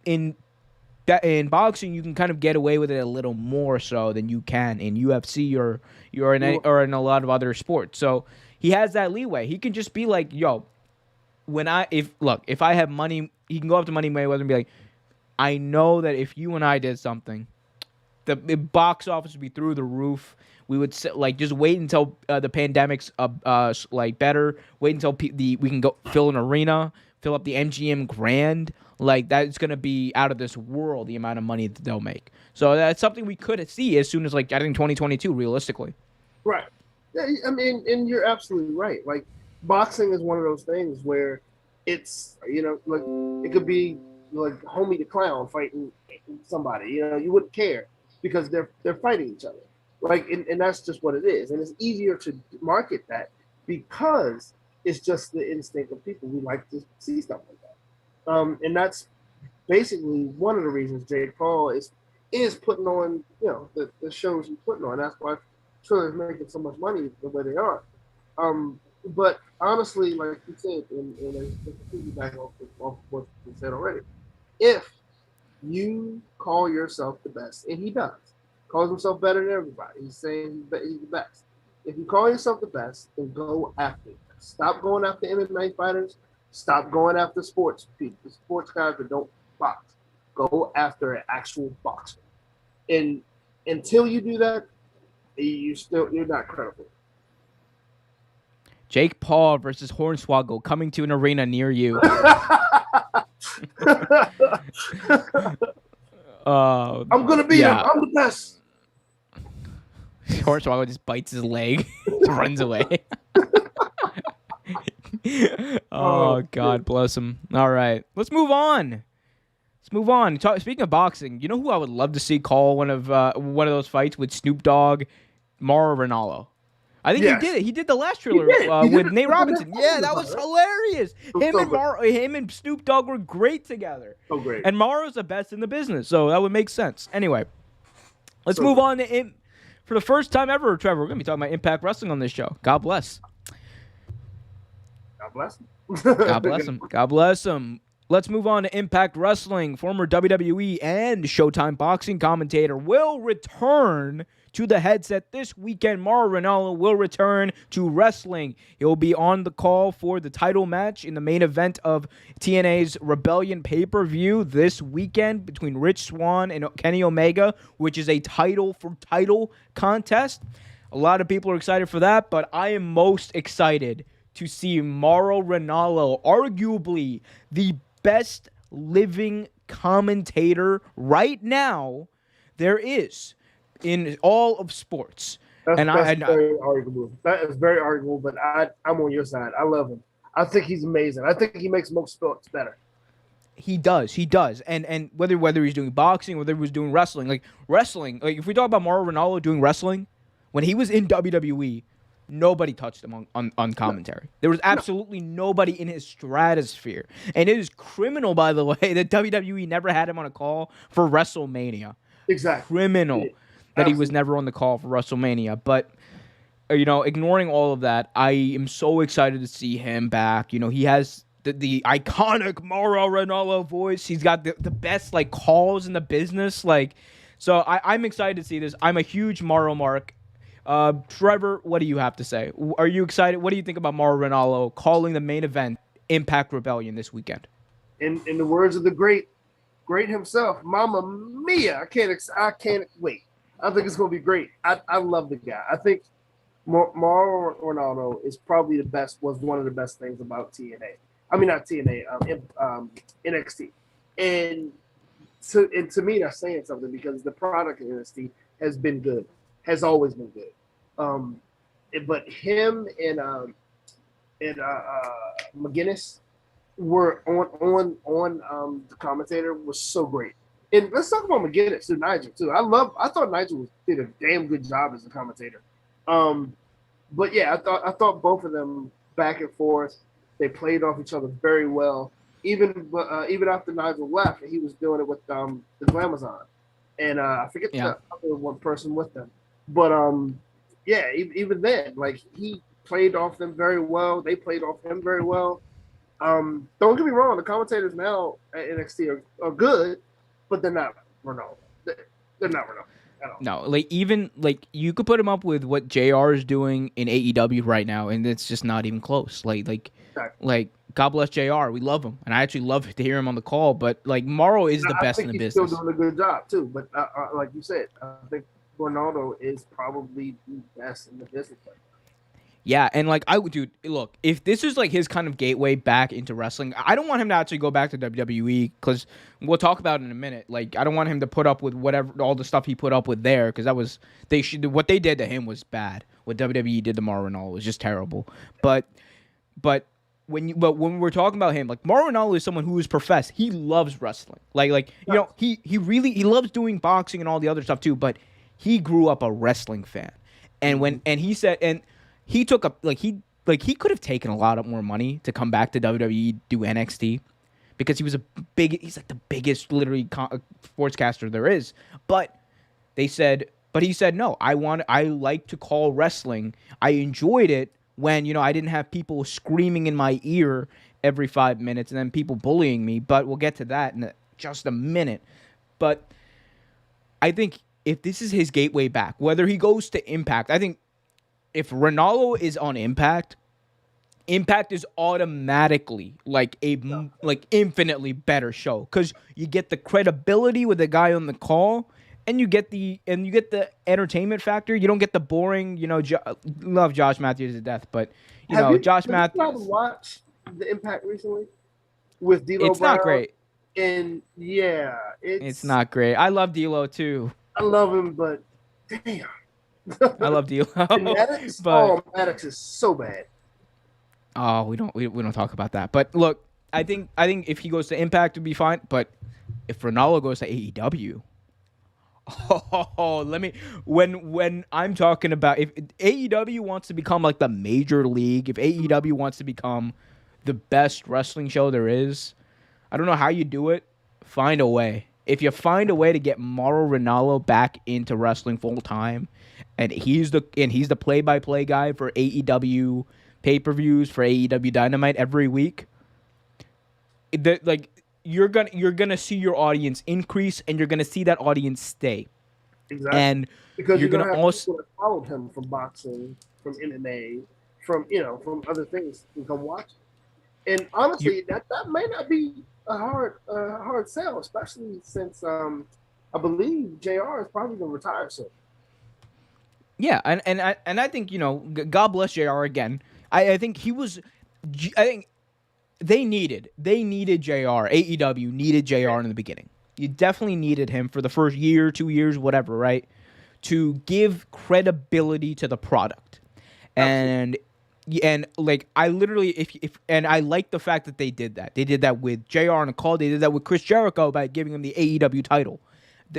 boxing, you can kind of get away with it a little more so than you can in UFC or in a lot of other sports. So he has that leeway. He can just be like, if I have money, he can go up to Money Mayweather and be like, I know that if you and I did something, the box office would be through the roof. We would just wait until the pandemic's better. Wait until we can go fill an arena, fill up the MGM Grand. Like, that's gonna be out of this world, the amount of money that they'll make. So that's something we could see as soon as I think 2022, realistically. Right. Yeah, I mean, and you're absolutely right. Like, boxing is one of those things where it's like it could be like Homie the Clown fighting somebody. You wouldn't care. Because they're fighting each other, like, and that's just what it is, and it's easier to market that because it's just the instinct of people. We like to see stuff like that, and that's basically one of the reasons Jake Paul is putting on the shows he's putting on. That's why Triller's making so much money the way they are. But honestly, like you said, and completely back off what you said already, if you call yourself the best, and he does. Calls himself better than everybody. He's saying he's the best. If you call yourself the best, then go after it. Stop going after MMA fighters. Stop going after sports people, the sports guys that don't box. Go after an actual boxer. And until you do that, you're not credible. Jake Paul versus Hornswoggle coming to an arena near you. I'm gonna beat him. I'm the best. Hornswoggle just bites his leg, runs away. Oh, God bless him. All right, let's move on. Speaking of boxing, you know who I would love to see call one of those fights with Snoop Dogg, Mauro Ranallo. I think he did it. He did the last Triller with Nate Robinson. Yeah, that was hilarious. Him and Snoop Dogg were great together. So great. And Mauro's the best in the business, so that would make sense. Anyway, let's move on to for the first time ever, Trevor. We're gonna be talking about Impact Wrestling on this show. God bless. God bless him. God bless him. God bless him. Let's move on to Impact Wrestling. Former WWE and Showtime boxing commentator will return to the headset this weekend. Mauro Ranallo will return to wrestling. He'll be on the call for the title match in the main event of TNA's Rebellion pay-per-view this weekend between Rich Swann and Kenny Omega, which is a title-for-title contest. A lot of people are excited for that, but I am most excited to see Mauro Ranallo, arguably the best living commentator right now there is in all of sports. That's very arguable. That is very arguable, but I'm on your side. I love him. I think he's amazing. I think he makes most sports better. He does. And whether he's doing boxing, whether he was doing wrestling, like if we talk about Mauro Ranallo doing wrestling, when he was in WWE, nobody touched him on commentary. There was absolutely nobody in his stratosphere. And it is criminal, by the way, that WWE never had him on a call for WrestleMania. Exactly. Criminal that he was never on the call for WrestleMania. But, ignoring all of that, I am so excited to see him back. He has the iconic Mauro Ranallo voice. He's got the best, calls in the business. So I'm excited to see this. I'm a huge Mauro mark. Trevor, what do you have to say? Are you excited? What do you think about Mauro Ranallo calling the main event Impact Rebellion this weekend? In the words of the great himself, Mamma Mia! I can't wait. I think it's going to be great. I love the guy. I think Mauro Ranallo was one of the best things about TNA. I mean, not TNA, NXT. And to me, that's saying something because the product in NXT has been good. Has always been good. But him and McGuinness were on the commentator was so great. And let's talk about McGuinness too, Nigel too. I thought Nigel did a damn good job as a commentator. But yeah, I thought both of them back and forth, they played off each other very well. Even after Nigel left, he was doing it with the Glamazon, and I forget the other one person with them. But even then, he played off them very well. They played off him very well. Don't get me wrong, the commentators now at NXT are good, but they're not Ronaldo. They're not Ronaldo at all. No, you could put him up with what JR is doing in AEW right now, and it's just not even close. Exactly. God bless JR. We love him, and I actually love to hear him on the call. But Mauro is the best in the business. Still doing a good job too. But like you said, I think Ronaldo is probably the best in the business. Yeah, and look, if this is his kind of gateway back into wrestling, I don't want him to actually go back to WWE because we'll talk about it in a minute. I don't want him to put up with all the stuff he put up with there because what they did to him was bad. What WWE did to Mauro Ranallo was just terrible. But when we're talking about him, Mauro Ranallo is someone who is professed. He loves wrestling. He loves doing boxing and all the other stuff too. But he grew up a wrestling fan, and he said, and he took he could have taken a lot more money to come back to WWE, do NXT, because he's the biggest literally sportscaster there is. But he said no. I like to call wrestling. I enjoyed it when I didn't have people screaming in my ear every 5 minutes and then people bullying me. But we'll get to that in just a minute. But I think if this is his gateway back, whether he goes to Impact, I think if Ranallo is on Impact is automatically infinitely better show because you get the credibility with the guy on the call, and you get the entertainment factor. You don't get the boring. Love Josh Matthews to death, but Josh Matthews. Have you watched the Impact recently with D'Lo? It's Brown? Not great. And yeah, it's not great. I love D'Lo too. I love him, but damn. I love D'Lo. Maddox is so bad. Oh, we don't talk about that. But look, I think if he goes to Impact, it'd be fine. But if Ranallo goes to AEW, when I'm talking about if AEW wants to become the major league, if AEW wants to become the best wrestling show there is, I don't know how you do it. Find a way. If you find a way to get Mauro Ranallo back into wrestling full time, and he's the play-by-play guy for AEW pay-per-views, for AEW Dynamite every week, like you're gonna see your audience increase, and you're gonna see that audience stay. Exactly. And because you're gonna gonna have also people that followed him from boxing, from MMA, from other things to come watch. And honestly, that may not be a hard sell, especially since I believe JR is probably gonna retire soon. yeah, and I think God bless Jr. again. I think he was. I think they needed JR. AEW needed JR in the beginning. You definitely needed him for the first year, 2 years, whatever, right? To give credibility to the product. And like I literally if and I like the fact that they did that. They did that with JR on a call. They did that with Chris Jericho by giving him the AEW title.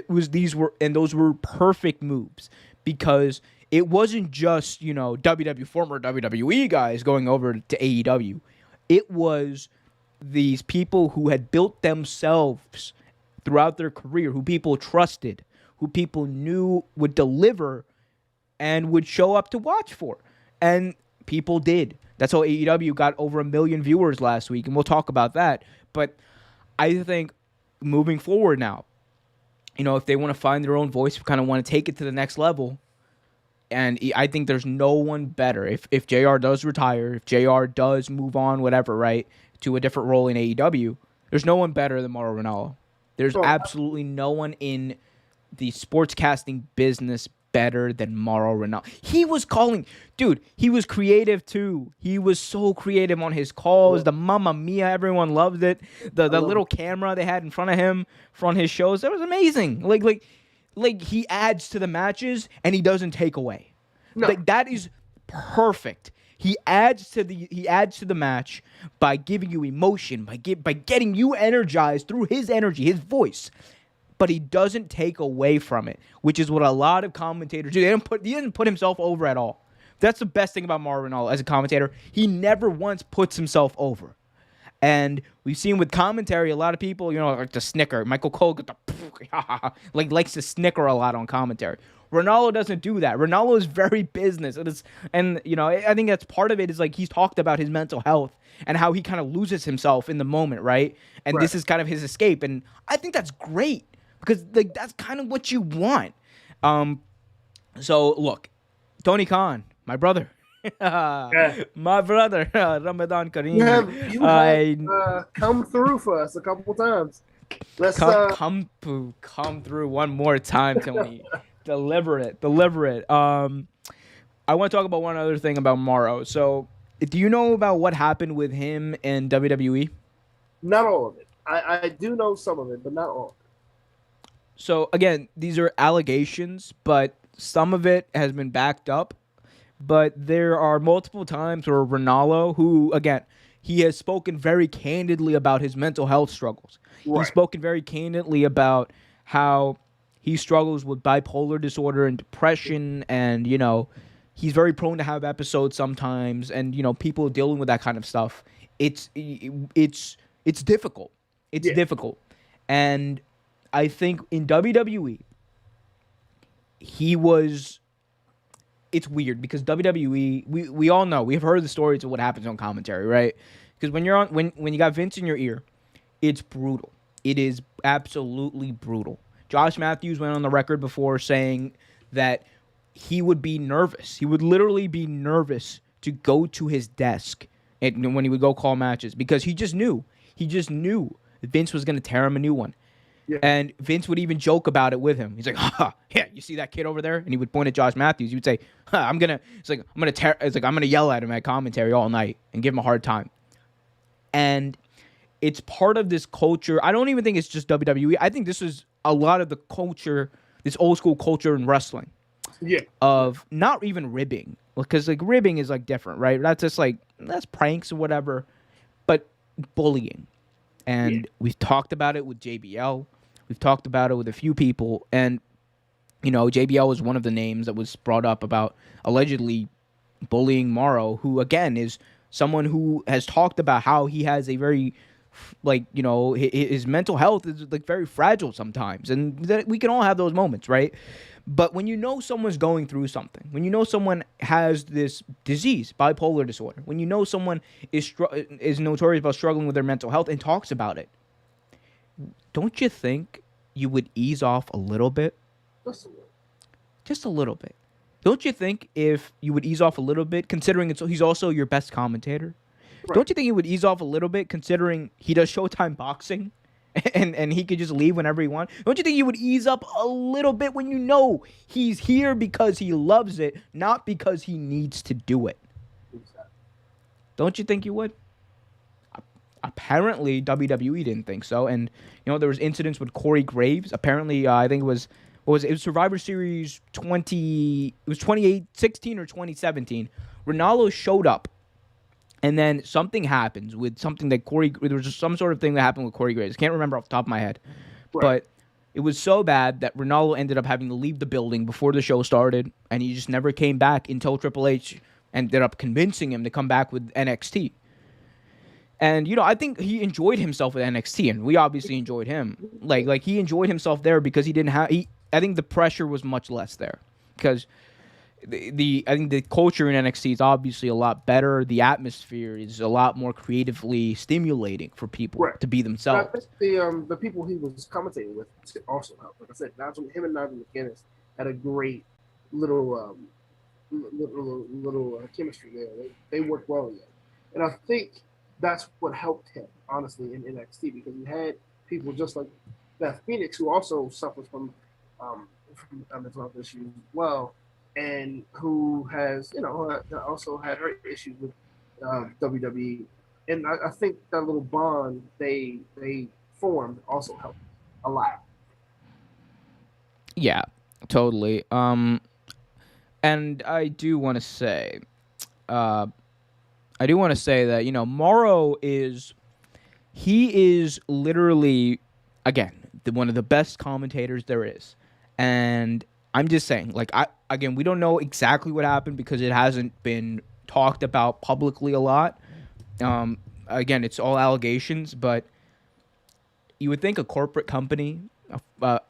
Those were perfect moves because it wasn't just, former WWE guys going over to AEW. It was these people who had built themselves throughout their career, who people trusted, who people knew would deliver and would show up to watch for. And people did. That's how AEW got over 1 million viewers last week, and we'll talk about that. But I think moving forward now, if they want to find their own voice, kind of want to take it to the next level, and I think there's no one better. If JR does retire, if JR does move on, whatever, right, to a different role in AEW, there's no one better than Mauro Ranallo. There's absolutely no one in the sportscasting business better than Mauro Ranallo. He was calling, dude, he was creative too. He was so creative on his calls. The Mamma Mia, everyone loved it. The little camera they had in front of him from his shows, that was amazing. Like he adds to the matches and he doesn't take away. No. Like that is perfect. He adds to the match by giving you emotion, by getting you energized through his energy, his voice. But he doesn't take away from it, which is what a lot of commentators do. He doesn't put himself over at all. That's the best thing about Mauro Ranallo as a commentator. He never once puts himself over. And we've seen with commentary, a lot of people, like to snicker. Michael Cole likes to snicker a lot on commentary. Ranallo doesn't do that. Ranallo is very business. And I think that's part of it is like he's talked about his mental health and how he kind of loses himself in the moment, right? And This is kind of his escape. And I think that's great because that's kind of what you want. So look, Tony Khan, my brother. My brother, Ramadan Kareem. You have come through for us a couple times. Let's come through one more time, Tony. Deliver it. I want to talk about one other thing about Mauro. So, do you know about what happened with him in WWE? Not all of it. I do know some of it, but not all. So again, these are allegations, but some of it has been backed up. But there are multiple times where Ranallo, who, again, he has spoken very candidly about his mental health struggles. Right. He's spoken very candidly about how he struggles with bipolar disorder and depression, and, he's very prone to have episodes sometimes, and, people dealing with that kind of stuff. It's difficult. It's difficult. And I think in WWE, it's weird because WWE, we all know, we've heard the stories of what happens on commentary, right? Because when you got Vince in your ear, it's brutal. It is absolutely brutal. Josh Matthews went on the record before saying that he would be nervous. He would literally be nervous to go to his desk when he would go call matches because he just knew Vince was going to tear him a new one. Yeah. And Vince would even joke about it with him. He's like, yeah, you see that kid over there? And he would point at Josh Matthews. He would say, I'm gonna yell at him at commentary all night and give him a hard time. And it's part of this culture. I don't even think it's just WWE. I think this is a lot of the culture, this old school culture in wrestling. Yeah. Of not even ribbing. Because ribbing is different, right? That's just that's pranks or whatever. But bullying. And we've talked about it with JBL. We've talked about it with a few people. And, JBL was one of the names that was brought up about allegedly bullying Mauro, who, again, is someone who has talked about how he has a very like, you know, his mental health is like very fragile sometimes, and that we can all have those moments, right? But when you know someone's going through something, when you know someone has this disease, bipolar disorder, when you know someone is notorious about struggling with their mental health and talks about it, don't you think you would ease off a little bit? Just a little bit. Don't you think if you would ease off a little bit, considering he's also your best commentator? Right. Don't you think he would ease off a little bit, considering he does Showtime boxing, and he could just leave whenever he wants? Don't you think he would ease up a little bit when you know he's here because he loves it, not because he needs to do it? Exactly. Don't you think you would? Apparently, WWE didn't think so, and you know there was incidents with Corey Graves. Apparently, I think it was. What was it? It was Survivor Series 2016 or 2017. Ranallo showed up, and then something happens with something that there was just some sort of thing that happened with Corey Graves. I can't remember off the top of my head. Right. But it was so bad that Ranallo ended up having to leave the building before the show started, and he just never came back until Triple H ended up convincing him to come back with NXT. And, you know, I think he enjoyed himself with NXT, and we obviously enjoyed him. Like he enjoyed himself there because he didn't have... I think the pressure was much less there because I think the culture in NXT is obviously a lot better. The atmosphere is a lot more creatively stimulating for people to be themselves. I think the people he was commentating with also helped. Like I said, him and Nigel McGuinness had a great little chemistry there. They worked well together, and I think that's what helped him honestly in NXT because you had people just like Beth Phoenix who also suffers from mental health issues as well, and who has, you know, also had her issues with WWE. And I think that little bond they formed also helped a lot. Yeah, totally. And I do want to say, that, you know, Mauro is literally, again, one of the best commentators there is. And I'm just saying, like, we don't know exactly what happened because it hasn't been talked about publicly a lot. Again, it's all allegations, but you would think a corporate company, that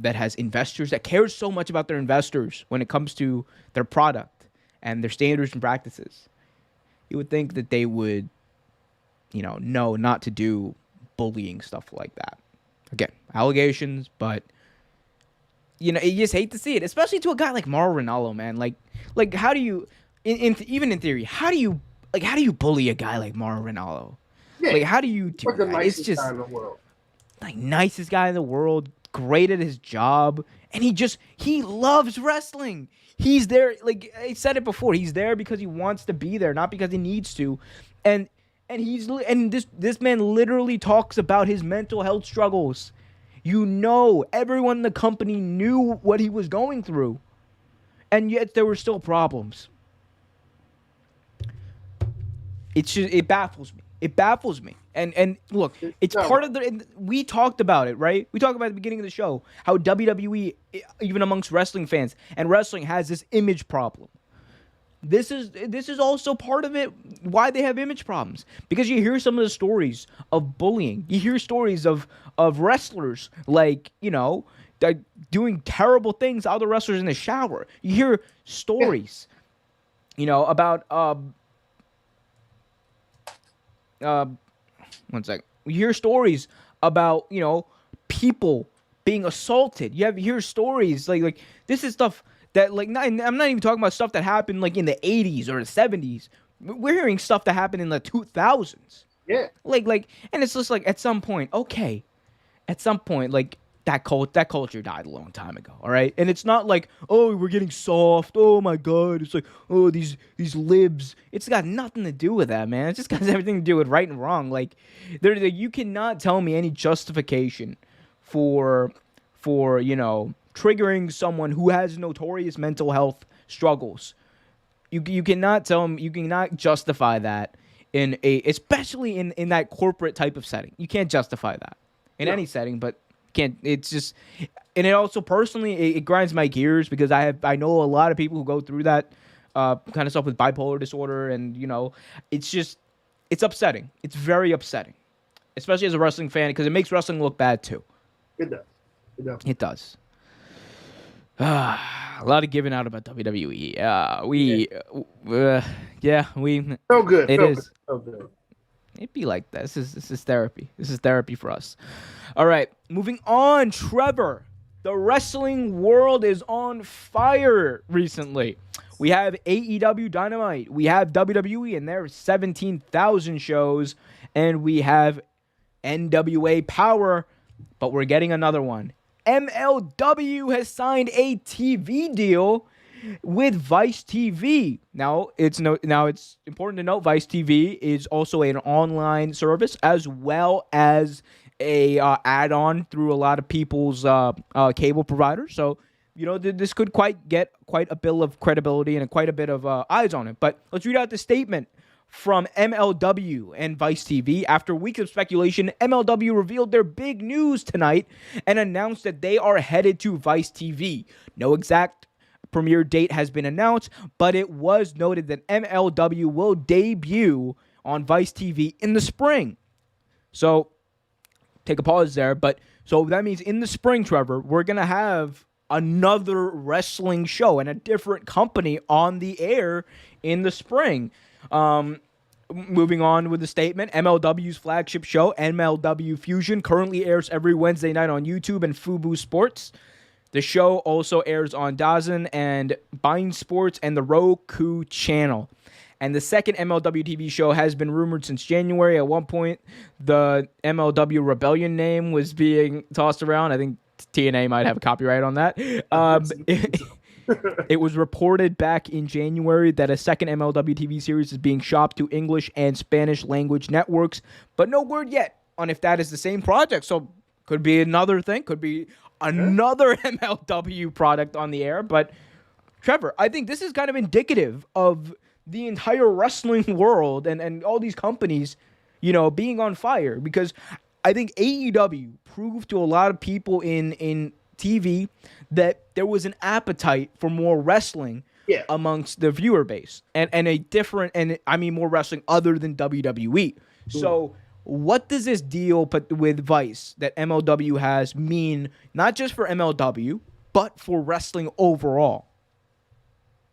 has investors, that cares so much about their investors when it comes to their product and their standards and practices, you would think that they would, you know not to do bullying stuff like that. Again, allegations, but you know, you just hate to see it, especially to a guy like Mauro Ranallo, man. Like how do you, even in theory, how do you bully a guy like Mauro Ranallo? Yeah, like, how do you do that? It's just guy in the world. Like, nicest guy in the world, great at his job, and he loves wrestling. He's there, like I said it before, he's there because he wants to be there, not because he needs to. And this man literally talks about his mental health struggles. You know, everyone in the company knew what he was going through, and yet there were still problems. It baffles me. It baffles me. And look, it's part of we talked about it, right? We talked about at the beginning of the show how WWE, even amongst wrestling fans, and wrestling has this image problem. This is also part of it, why they have image problems. Because you hear some of the stories of bullying. You hear stories of wrestlers, like, you know, doing terrible things to other wrestlers in the shower. You hear stories, you know, about, one second. You hear stories about, you know, people being assaulted. You hear stories, like this is stuff that, like, I'm not even talking about stuff that happened, like, in the 80s or the 70s. We're hearing stuff that happened in the 2000s. Yeah. Like, and it's just like, at some point, like, that culture died a long time ago, all right? And it's not like, oh, we're getting soft. Oh, my God. It's like, oh, these libs. It's got nothing to do with that, man. It just got everything to do with right and wrong. Like, you cannot tell me any justification for, you know, triggering someone who has notorious mental health struggles. You cannot tell them, you cannot justify that especially in that corporate type of setting. You can't justify that in any setting, but can't. It's just, and it also personally, it grinds my gears because I know a lot of people who go through that kind of stuff with bipolar disorder, and you know, it's upsetting. It's very upsetting. especially as a wrestling fan, because it makes wrestling look bad too. It does. It does. A lot of giving out about WWE. We. So good. It is. So good. It'd be like that. This is therapy. This is therapy for us. All right, moving on. Trevor, the wrestling world is on fire recently. We have AEW Dynamite. We have WWE and their 17,000 shows, and we have NWA Power, but we're getting another one. MLW has signed a TV deal with Vice TV. Now it's important to note Vice TV is also an online service as well as a add-on through a lot of people's cable providers. So this could get quite a bit of credibility and quite a bit of eyes on it. But let's read out the statement from MLW and Vice TV. After weeks of speculation, MLW revealed their big news tonight and announced that they are headed to Vice TV. No exact premiere date has been announced, but it was noted that MLW will debut on Vice TV in the spring. So, take a pause there. But so that means in the spring, Trevor, we're going to have another wrestling show and a different company on the air in the spring. Moving on with the statement, MLW's flagship show, MLW Fusion, currently airs every Wednesday night on YouTube and Fubo Sports. The show also airs on DAZN and Bein Sports and the Roku channel. And the second MLW TV show has been rumored since January. At one point, the MLW Rebellion name was being tossed around. I think TNA might have a copyright on that. It was reported back in January that a second MLW TV series is being shopped to English and Spanish language networks, but no word yet on if that is the same project. So could be another thing, could be another MLW product on the air. But Trevor, I think this is kind of indicative of the entire wrestling world and all these companies, being on fire, because I think AEW proved to a lot of people in TV that there was an appetite for more wrestling amongst the viewer base and more wrestling other than WWE. So what does this deal with Vice that MLW has mean, not just for MLW, but for wrestling overall?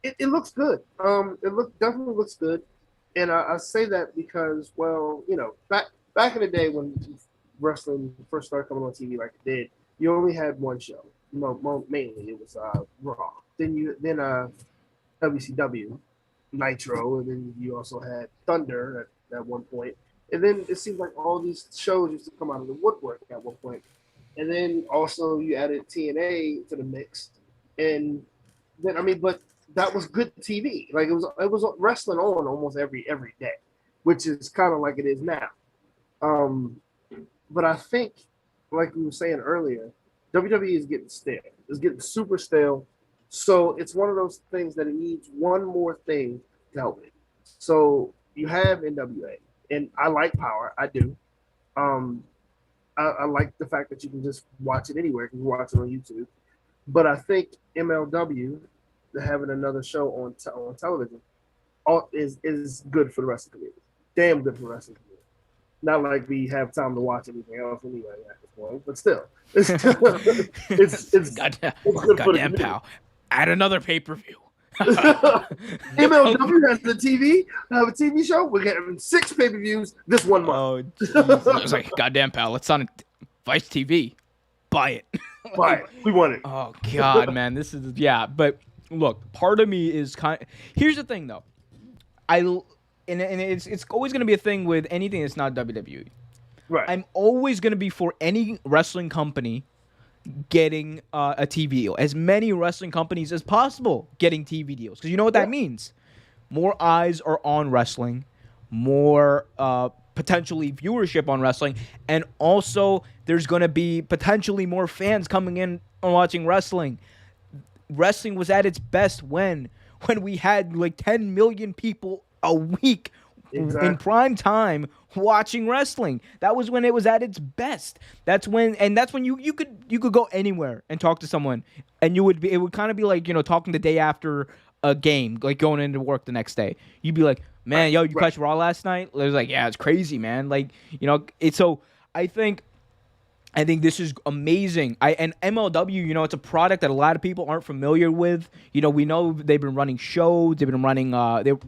It looks good. Definitely looks good. And I say that because, back in the day when wrestling first started coming on TV like it did, you only had one show. Mainly it was Raw. Then WCW, Nitro, and then you also had Thunder at one point. And then it seemed like all these shows used to come out of the woodwork at one point. And then also you added TNA to the mix. And then but that was good TV. Like it was wrestling on almost every day, which is kind of like it is now. But I think, like we were saying earlier, WWE is getting stale. It's getting super stale. So it's one of those things that it needs one more thing to help it. So you have NWA, and I like Power. I do. I like the fact that you can just watch it anywhere. You can watch it on YouTube. But I think MLW, having another show on television, is good for the wrestling community. Damn good for the wrestling community. Not like we have time to watch anything else anyway at this point, but still, it's goddamn pal. Add another pay-per-view. MLW has the TV, have a TV show. We're getting 6 pay-per-views this one month. Oh, Jesus. I was like, goddamn pal, it's on Vice TV. Buy it. Buy it. We want it. Oh God, man, this is But look, part of me is Here's the thing, though. And it's always going to be a thing with anything that's not WWE. Right. I'm always going to be for any wrestling company getting a TV deal. As many wrestling companies as possible getting TV deals. Because you know what that means? More eyes are on wrestling. More potentially viewership on wrestling. And also, there's going to be potentially more fans coming in and watching wrestling. Wrestling was at its best when we had like 10 million people a week in prime time watching wrestling. That was when it was at its best. That's when you could go anywhere and talk to someone, and it would kind of be like talking the day after a game, like going into work the next day. You'd be like, man, yo, you catch Raw last night? It was like, yeah, it's crazy, man. Like, you know, it's so I think this is amazing. And MLW, you know, it's a product that a lot of people aren't familiar with. You know, we know they've been running shows. They've been running,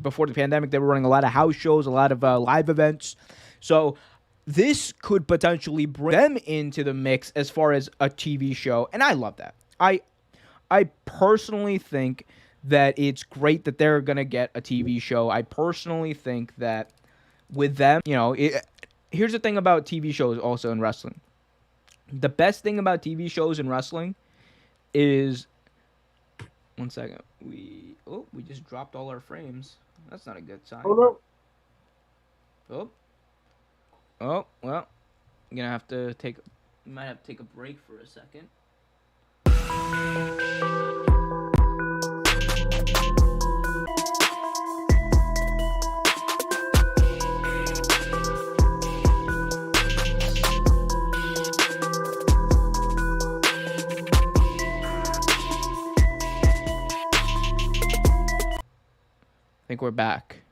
before the pandemic, they were running a lot of house shows, a lot of live events. So this could potentially bring them into the mix as far as a TV show. And I love that. I personally think that it's great that they're going to get a TV show. I personally think that with them, you know, here's the thing about TV shows also in wrestling. The best thing about TV shows in wrestling is, one second, we just dropped all our frames. That's not a good sign. Oh no. Oh, well, I'm gonna have to might have to take a break for a second. I think we're back.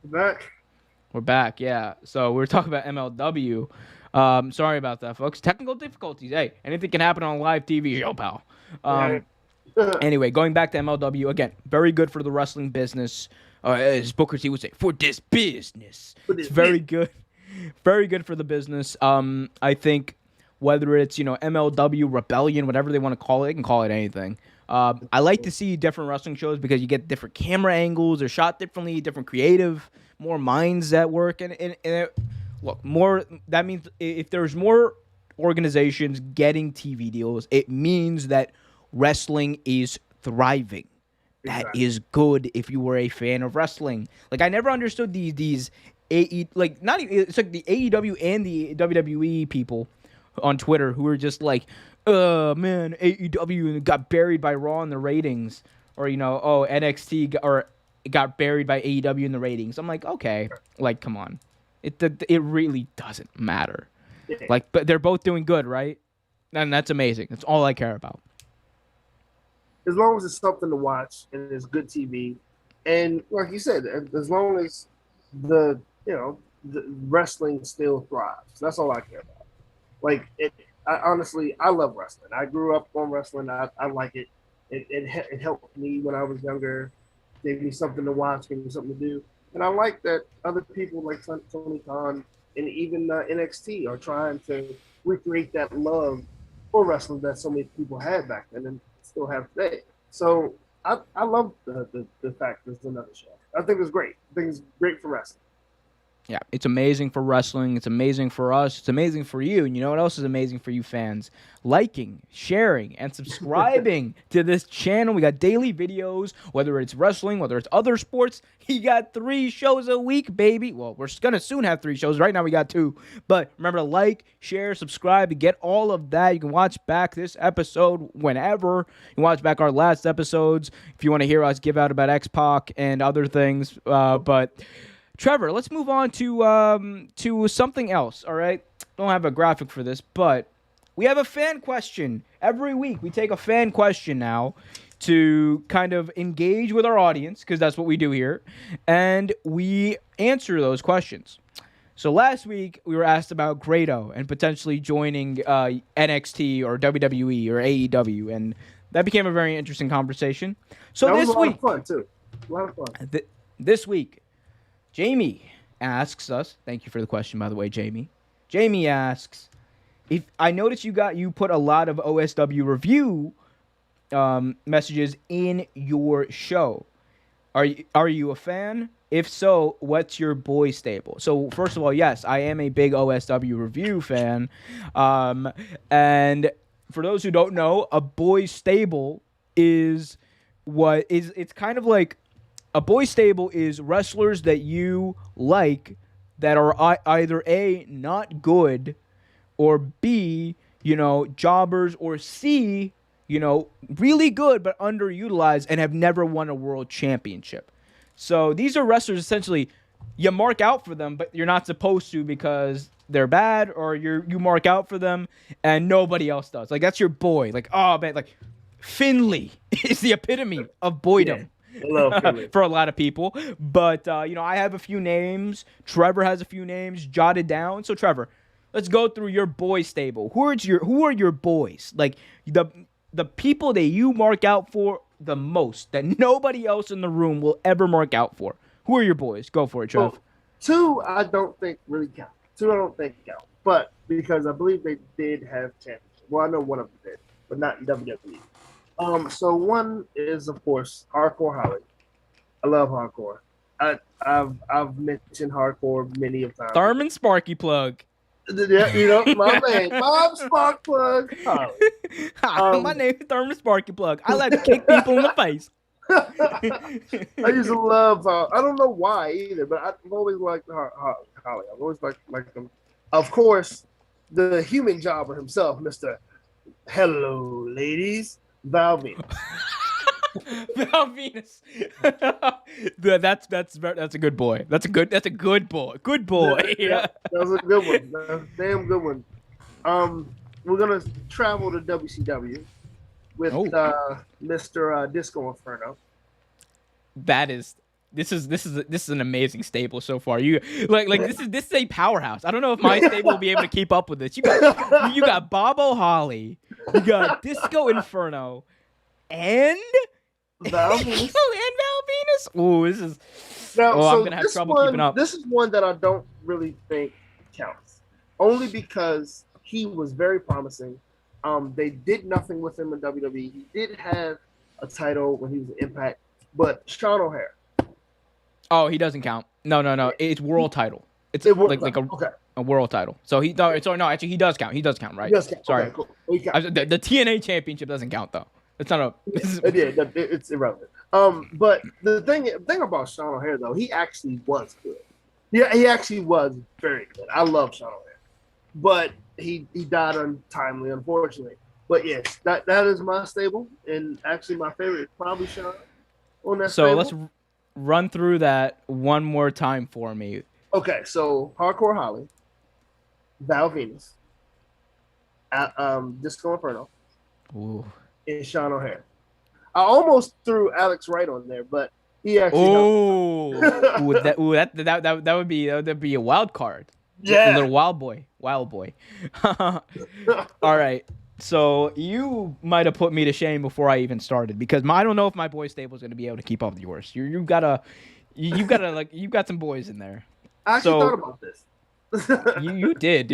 We're back, yeah. So we were talking about MLW. Sorry about that, folks. Technical difficulties. Hey, anything can happen on a live TV show, pal. Anyway, going back to MLW, again, very good for the wrestling business. As Booker T would say, for this business. It's very good. Very good for the business. I think whether it's, you know, MLW, Rebellion, whatever they want to call it, they can call it anything. I like to see different wrestling shows because you get different camera angles. They're shot differently, different creative, more minds at work. And look, more, that means if there's more organizations getting TV deals, it means that wrestling is thriving. That is good if you were a fan of wrestling. Like, I never understood these not even, it's like the AEW and the WWE people on Twitter who were just like, man, AEW got buried by Raw in the ratings, or, you know, NXT got buried by AEW in the ratings. I'm like, okay, like, come on, it really doesn't matter. Like, but they're both doing good, right? And that's amazing. That's all I care about. As long as it's something to watch and it's good TV, and like you said, as long as the wrestling still thrives, that's all I care about. Like, I love wrestling. I grew up on wrestling. I like it. It helped me when I was younger. Gave me something to watch, gave me something to do. And I like that other people like Tony Khan and even NXT are trying to recreate that love for wrestling that so many people had back then and still have today. So I love the fact there's another show. I think it's great. I think it's great for wrestling. Yeah, it's amazing for wrestling. It's amazing for us. It's amazing for you. And you know what else is amazing for you fans? Liking, sharing, and subscribing to this channel. We got daily videos, whether it's wrestling, whether it's other sports. You got 3 shows a week, baby. Well, we're going to soon have 3 shows. Right now we got 2. But remember to like, share, subscribe to get all of that. You can watch back this episode whenever. You can watch back our last episodes if you want to hear us give out about X-Pac and other things. But Trevor, let's move on to something else, all right? Don't have a graphic for this, but we have a fan question. Every week we take a fan question now to kind of engage with our audience, because that's what we do here, and we answer those questions. So last week we were asked about Grado and potentially joining NXT or WWE or AEW, and that became a very interesting conversation. So this week, a lot of fun, too. A lot of fun. This week, Jamie asks us, thank you for the question, by the way, Jamie. Jamie asks, if I noticed you put a lot of OSW review messages in your show. Are you a fan? If so, what's your boy stable? So first of all, yes, I am a big OSW review fan. And for those who don't know, a boy stable is it's kind of like, a boy stable is wrestlers that you like that are either A, not good, or B, jobbers, or C, really good but underutilized and have never won a world championship. So these are wrestlers essentially, you mark out for them, but you're not supposed to because they're bad, or you mark out for them and nobody else does. Like, that's your boy. Like, oh man, like Finley is the epitome of boydom. I love Philly. for a lot of people. But I have a few names. Trevor has a few names jotted down. So Trevor, let's go through your boy stable. Who are your boys? Like the people that you mark out for the most, that nobody else in the room will ever mark out for. Who are your boys? Go for it, Trev. Well, two, I don't think really count. Two, I don't think count. But because I believe they did have championships. Well, I know one of them did, but not in WWE. So one is, of course, Hardcore Holly. I love Hardcore. I've mentioned Hardcore many of times. Thurman Sparky Plug. Yeah, my man, Bob Sparkplug Holly. My name is Thurman Sparky Plug. I like to kick people in the face. I used to love. I don't know why either, but I've always liked Holly. I've always liked him. Of course, the human jobber himself, Mr. Hello, ladies, Val Venus. Val Venus. that's a good boy. That's a good boy. Good boy. Yeah, that was a good one. That was a damn good one. We're gonna travel to WCW with Mr. Disco Inferno. This is an amazing stable so far. You like this is a powerhouse. I don't know if my stable will be able to keep up with this. You got Bob O'Holly, you got Disco Inferno, and Val Venus. and Val Venus. Ooh, this is. Now, I'm gonna have trouble keeping up. This is one that I don't really think counts, only because he was very promising. They did nothing with him in WWE. He did have a title when he was in Impact, but Sean O'Hare. Oh, he doesn't count. No. It's world title. It's a world title. So he actually he does count. He does count, right? He does count. Sorry. Okay, cool. The TNA championship doesn't count though. It's not a. It's irrelevant. But the thing about Sean O'Hare though, he actually was good. Yeah, he actually was very good. I love Sean O'Hare, but he died untimely, unfortunately. But yes, that is my stable, and actually my favorite is probably Sean on that. So stable. let's run through that one more time for me. Okay, so Hardcore Holly, Val Venus, Disco Inferno, Ooh. and Sean O'Hare. I almost threw Alex Wright on there, but he actually. That would be a wild card. Yeah, a little wild boy. All right. So you might have put me to shame before I even started because I don't know if my boy stable is going to be able to keep up with yours. You've got some boys in there. I actually thought about this. you did.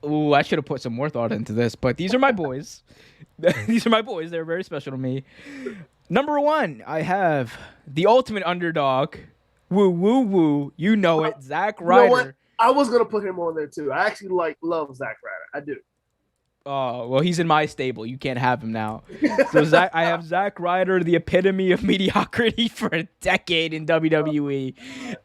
Ooh, I should have put some more thought into this, but these are my boys. These are my boys. They're very special to me. Number one, I have the ultimate underdog. Woo, woo, woo. You know it. Zack Ryder. You know what? I was going to put him on there, too. I actually love Zack Ryder. I do. Oh, well, he's in my stable. You can't have him now. So I have Zack Ryder, the epitome of mediocrity for a decade in WWE.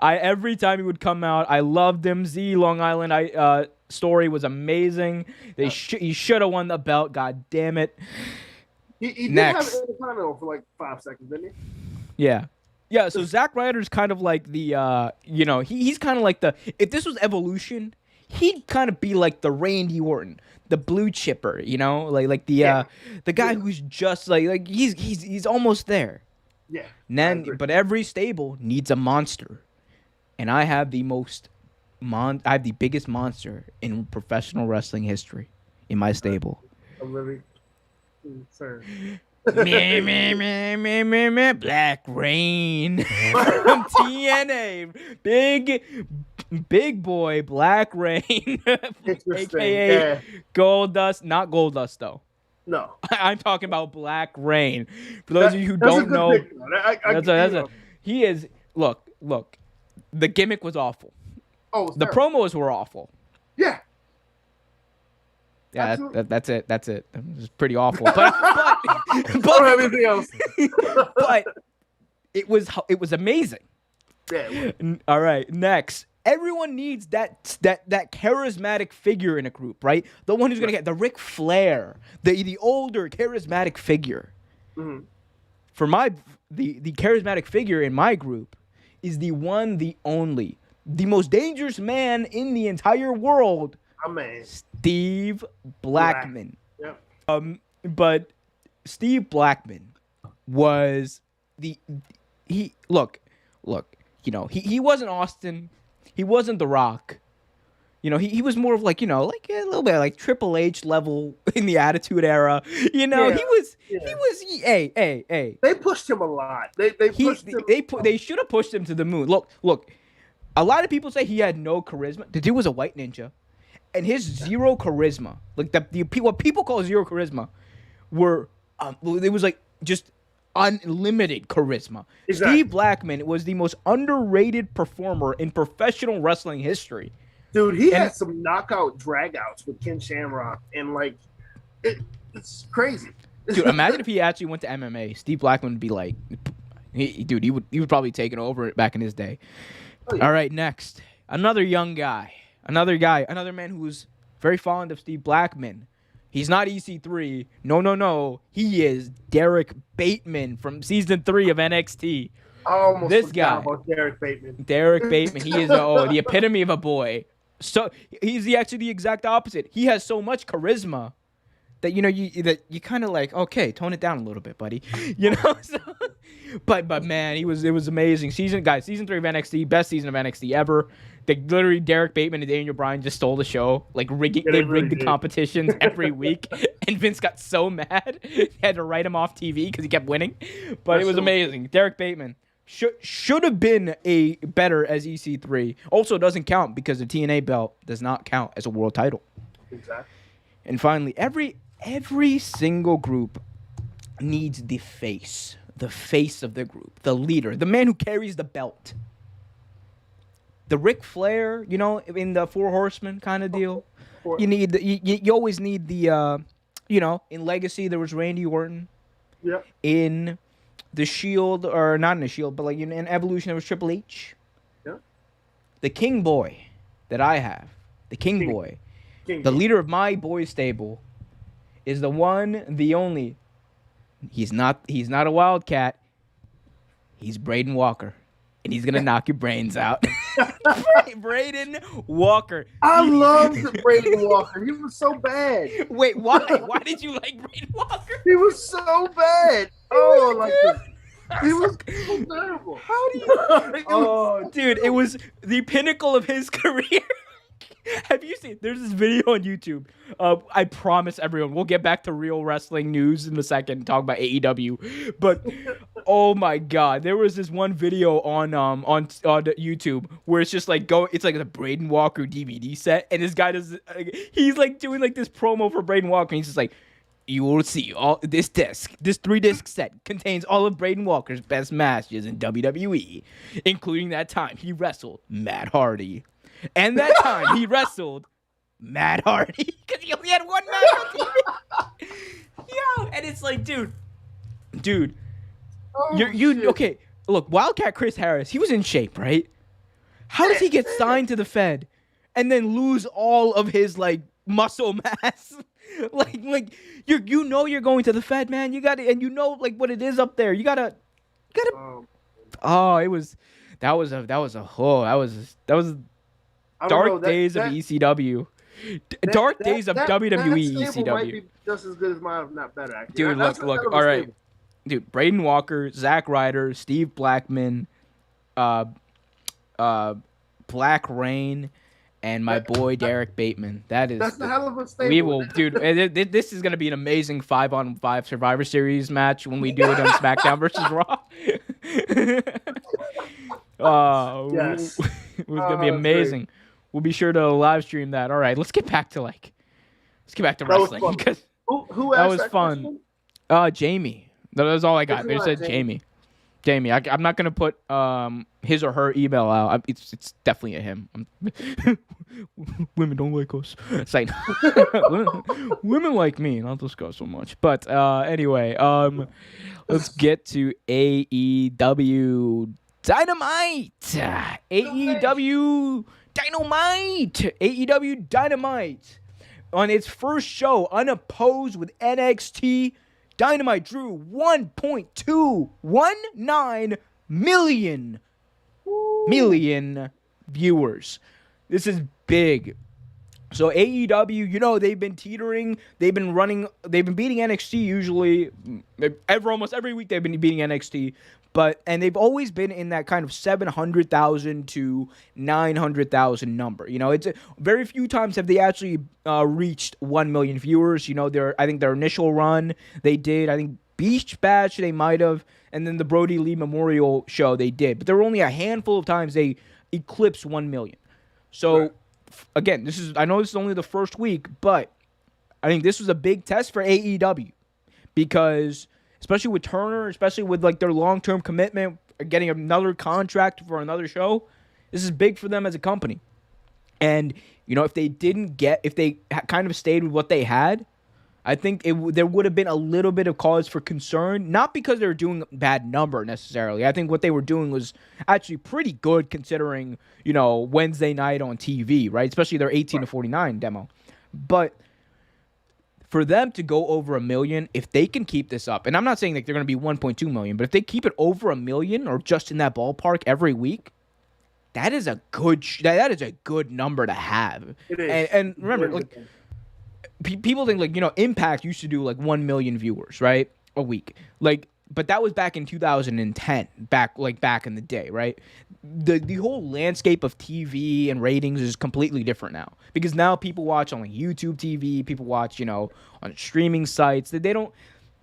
Every time he would come out, I loved him. Long Island story was amazing. He should have won the belt. God damn it. He did have an Intercontinental for like 5 seconds, didn't he? Yeah. Yeah, so Zack Ryder's kind of like the, he's kind of like if this was Evolution, he'd kind of be like the Randy Orton, the blue chipper, like the guy who's just like he's almost there. Yeah. But every stable needs a monster, and I have the biggest monster in professional wrestling history in my stable. I'm really concerned. Black Rain from TNA, big boy Black Rain, aka Goldust, not Goldust though. No, I'm talking about Black Rain. For those of you who don't know, he is. Look. The gimmick was awful. Oh, the promos were awful. Yeah. Yeah, that's it. It was pretty awful. But I don't have anything else. But it was amazing. Yeah. All right, next. Everyone needs that charismatic figure in a group, right? The one who's gonna get the Ric Flair, the older charismatic figure. Mm-hmm. For the charismatic figure in my group is the one, the only, the most dangerous man in the entire world. Oh, man. Steve Blackman. Yep. But Steve Blackman was look, you know, he wasn't Austin, he wasn't The Rock. You know, he was more of like, you know, like a little bit like Triple H level in the Attitude Era. You know, he was hey. They pushed him a lot. They should have pushed him to the moon. Look. A lot of people say he had no charisma. The dude was a white ninja, and his zero charisma, like what people call zero charisma, it was like just unlimited charisma. Exactly. Steve Blackman was the most underrated performer in professional wrestling history. Dude, he had some knockout dragouts with Ken Shamrock, and like, it's crazy. Dude, imagine if he actually went to MMA. Steve Blackman would be like, he would probably take it over back in his day. Oh, yeah. All right, next, another young guy, another man who's very fond of Steve Blackman. He's not EC3. No. He is Derek Bateman from season 3 of NXT. This guy, Derek Bateman. Derek Bateman. He is the epitome of a boy. So he's actually the exact opposite. He has so much charisma that you kind of like, okay, tone it down a little bit, buddy. You know. So, but man, it was amazing. Season 3 of NXT, best season of NXT ever. Literally, Derek Bateman and Daniel Bryan just stole the show, like rigged the competitions every week, and Vince got so mad he had to write him off TV because he kept winning. But it was amazing. Derek Bateman should have been a better as EC3. Also, doesn't count because the TNA belt does not count as a world title. Exactly. And finally, every single group needs the face of the group, the leader, the man who carries the belt. The Ric Flair, you know, in the Four Horsemen kind of deal. You always need the, in Legacy there was Randy Orton. Yeah. In the Shield, or not in the Shield, but like in Evolution there was Triple H. Yeah. The King Boy that I have, the King Boy, the leader of my boys stable, is the one, the only. He's not a Wildcat. He's Braden Walker. And he's going to knock your brains out. Braden Walker. I loved Braden Walker. He was so bad. Wait, why? Why did you like Braden Walker? He was so bad. Oh, like he was so terrible. How do you... dude, it was the pinnacle of his career. Have you seen? There's this video on YouTube. I promise everyone, we'll get back to real wrestling news in a second and talk about AEW. But oh my God, there was this one video on YouTube where it's just like it's like the Braden Walker DVD set, and this guy he's like doing like this promo for Braden Walker. And he's just like, you will see this 3-disc set contains all of Braden Walker's best matches in WWE, including that time he wrestled Matt Hardy. And that time he wrestled Matt Hardy because he only had one match on TV. Yeah, and it's like, dude, okay? Look, Wildcat Chris Harris, he was in shape, right? How does he get signed to the Fed and then lose all of his like muscle mass? like you're going to the Fed, man. You got to, and you know like what it is up there. You gotta. That was dark days of ECW. Dark days of WWE ECW. Might be just as good as mine, if not better. Actually. Dude, look. All right, dude. Braden Walker, Zack Ryder, Steve Blackman, Black Rain, and my boy Derek Bateman. That's a hell of a stable. We will, dude. This is gonna be an amazing 5-on-5 Survivor Series match when we do it on SmackDown versus Raw. Yes, it was gonna be amazing. Great. We'll be sure to live stream that. All right, let's get back to wrestling because who that was fun. Jamie. That was all I got. They said Jamie. I'm not gonna put his or her email out. It's definitely a him. Women don't like us. It's like women like me, not this guy so much. But anyway, let's get to AEW Dynamite. AEW Dynamite. On its first show, unopposed with NXT, Dynamite drew 1.219 million viewers. This is big. So AEW, they've been teetering. They've been beating NXT usually. Almost every week they've been beating NXT. And they've always been in that kind of 700,000 to 900,000 number. It's very few times have they actually reached 1 million viewers. I think their initial run they did. I think Beach Bash they might have, and then the Brody Lee Memorial Show they did. But there were only a handful of times they eclipsed 1 million. So Right. Again, I know this is only the first week, but I think this was a big test for AEW because, especially with Turner, especially with like their long-term commitment, getting another contract for another show, this is big for them as a company. And if they kind of stayed with what they had, I think there would have been a little bit of cause for concern, not because they were doing a bad number necessarily. I think what they were doing was actually pretty good considering, Wednesday night on TV, right? Especially their 18 to 49 demo. But for them to go over 1 million, if they can keep this up, and I'm not saying that they're going to be 1.2 million, but if they keep it over 1 million or just in that ballpark every week, that is a good number to have. It is. And remember, like, people think like Impact used to do like 1 million viewers, right, a week, but that was back in 2010, back in the day, right? The whole landscape of TV and ratings is completely different now because now people watch on like YouTube TV, people watch on streaming sites. They don't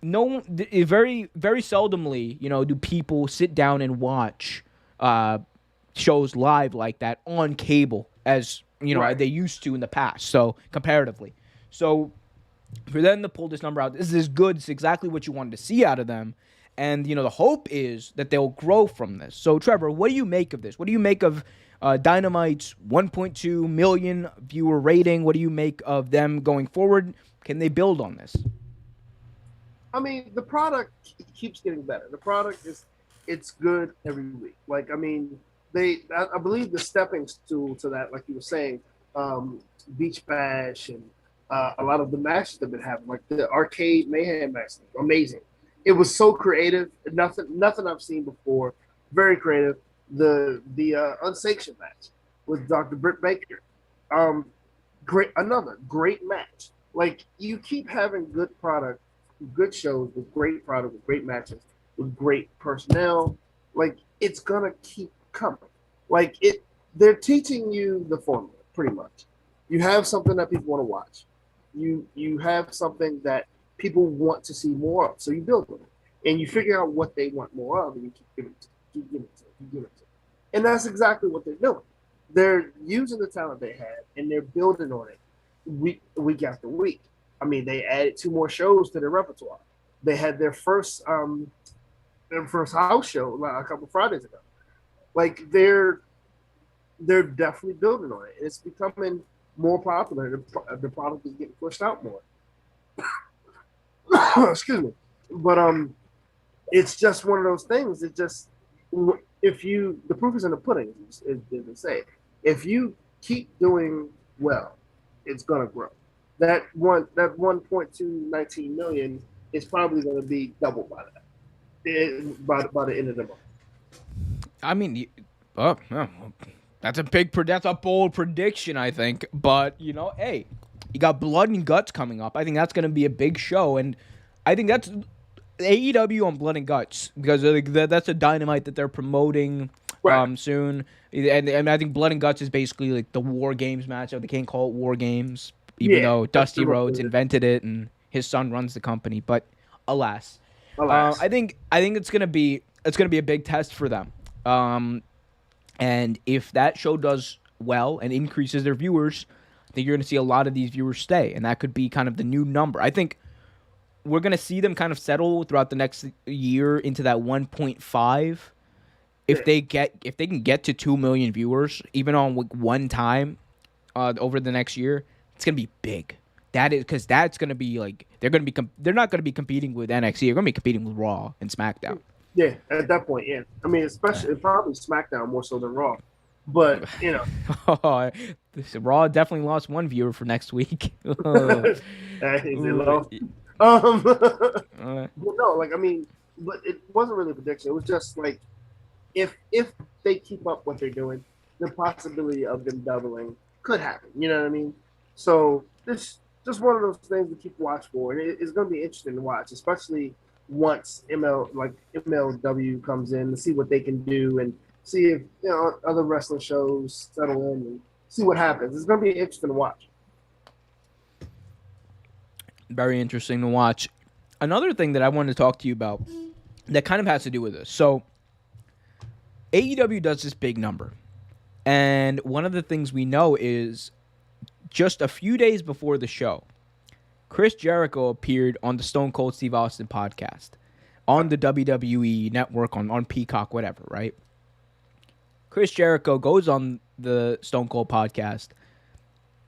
very very seldomly do people sit down and watch shows live like that on cable as Right. they used to in the past. So comparatively. So for them to pull this number out, this is good. It's exactly what you wanted to see out of them. And, the hope is that they'll grow from this. So, Trevor, what do you make of this? What do you make of Dynamite's 1.2 million viewer rating? What do you make of them going forward? Can they build on this? I mean, the product keeps getting better. The product it's good every week. Like, I mean, I believe the stepping stool to that, like you were saying, Beach Bash and a lot of the matches they've been having, like the Arcade Mayhem match, amazing. It was so creative, nothing I've seen before. Very creative. The Unsanctioned match with Dr. Britt Baker, another great match. Like you keep having good product, good shows with great product, with great matches, with great personnel. Like it's gonna keep coming. Like they're teaching you the formula pretty much. You have something that people want to watch. You have something that people want to see more of. So you build on it. And you figure out what they want more of and you keep giving it to them, keep giving it to them, keep giving it to them. And that's exactly what they're doing. They're using the talent they have and they're building on it week after week. I mean, they added 2 more shows to their repertoire. They had their first house show a couple Fridays ago. Like they're definitely building on it. It's becoming more popular. The product is getting pushed out more. Excuse me, but it's just one of those things. It just the proof is in the pudding, as they say. If you keep doing well, it's gonna grow. That 1.219 million is probably going to be double by that by the end of the month. I mean, that's a bold prediction, I think. But hey, you got Blood and Guts coming up. I think that's going to be a big show, and I think that's AEW on Blood and Guts because that's a Dynamite that they're promoting soon. And I think Blood and Guts is basically like the War Games matchup. They can't call it War Games, even though Dusty Rhodes invented it and his son runs the company. But alas. I think it's gonna be a big test for them. And if that show does well and increases their viewers, I think you're gonna see a lot of these viewers stay, and that could be kind of the new number. I think we're gonna see them kind of settle throughout the next year into that 1.5. If they can get to 2 million viewers, even on one time, over the next year, it's gonna be big. That is because that's gonna be like they're not gonna be competing with NXT. They're gonna be competing with Raw and SmackDown. Yeah, at that point, yeah. I mean, especially probably SmackDown more so than Raw, but Raw definitely lost one viewer for next week. Is it low? Well, no, like I mean, but it wasn't really a prediction. It was just like if they keep up what they're doing, the possibility of them doubling could happen. You know what I mean? So this just one of those things to keep watch for, and it's going to be interesting to watch, especially once MLW comes in to see what they can do and see if other wrestling shows settle in and see what happens. It's going to be interesting to watch. Very interesting to watch. Another thing that I wanted to talk to you about that kind of has to do with this. So AEW does this big number. And one of the things we know is just a few days before the show, Chris Jericho appeared on the Stone Cold Steve Austin podcast on the WWE network, on Peacock, whatever, right? Chris Jericho goes on the Stone Cold podcast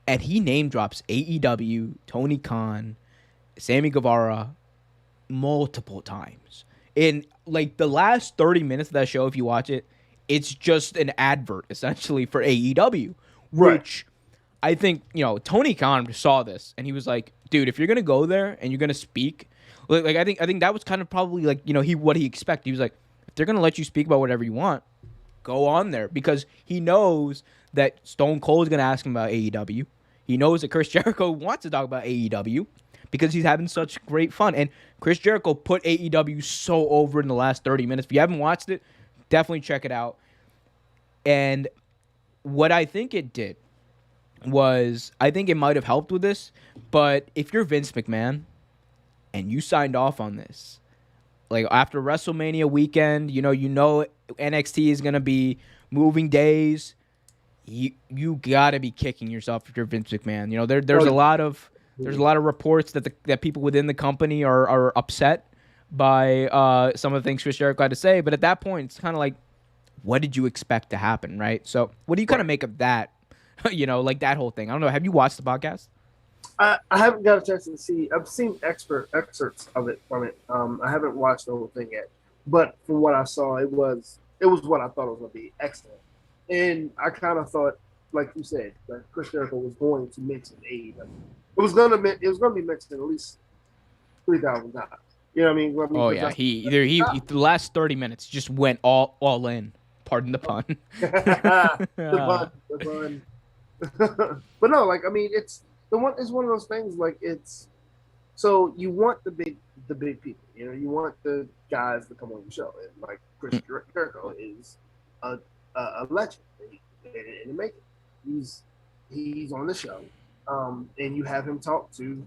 and he name drops AEW, Tony Khan, Sammy Guevara multiple times. In like the last 30 minutes of that show, if you watch it, it's just an advert essentially for AEW, which I think, Tony Khan saw this and he was like, dude, if you're going to go there and you're going to speak, like I think that was kind of probably like, what he expected. He was like, if they're going to let you speak about whatever you want, go on there, because he knows that Stone Cold is going to ask him about AEW. He knows that Chris Jericho wants to talk about AEW because he's having such great fun. And Chris Jericho put AEW so over in the last 30 minutes. If you haven't watched it, definitely check it out. And what I think it did was, I think it might have helped with this, but if you're Vince McMahon and you signed off on this, like after WrestleMania weekend, you know NXT is going to be moving days, you got to be kicking yourself if you're Vince McMahon. There's a lot of reports that people within the company are upset by some of the things Chris Jericho had to say, but at that point it's kind of like, what did you expect to happen, right? So what do you kind of make of that? Like that whole thing. I don't know. Have you watched the podcast? I haven't got a chance to see. I've seen excerpts of it from it. I haven't watched the whole thing yet, but from what I saw, it was what I thought it was going to be, excellent. And I kind of thought, like you said, that Chris Jericho was going to mention AEW. It was going to be mentioned at least 3,000 times. You know what I mean? Oh yeah, he the last 30 minutes just went all in. Pardon the pun. The pun. But no, it's one of those things. Like, it's so you want the big people. You want the guys to come on the show, and like Chris Jericho is a legend in the making. He's on the show, and you have him talk to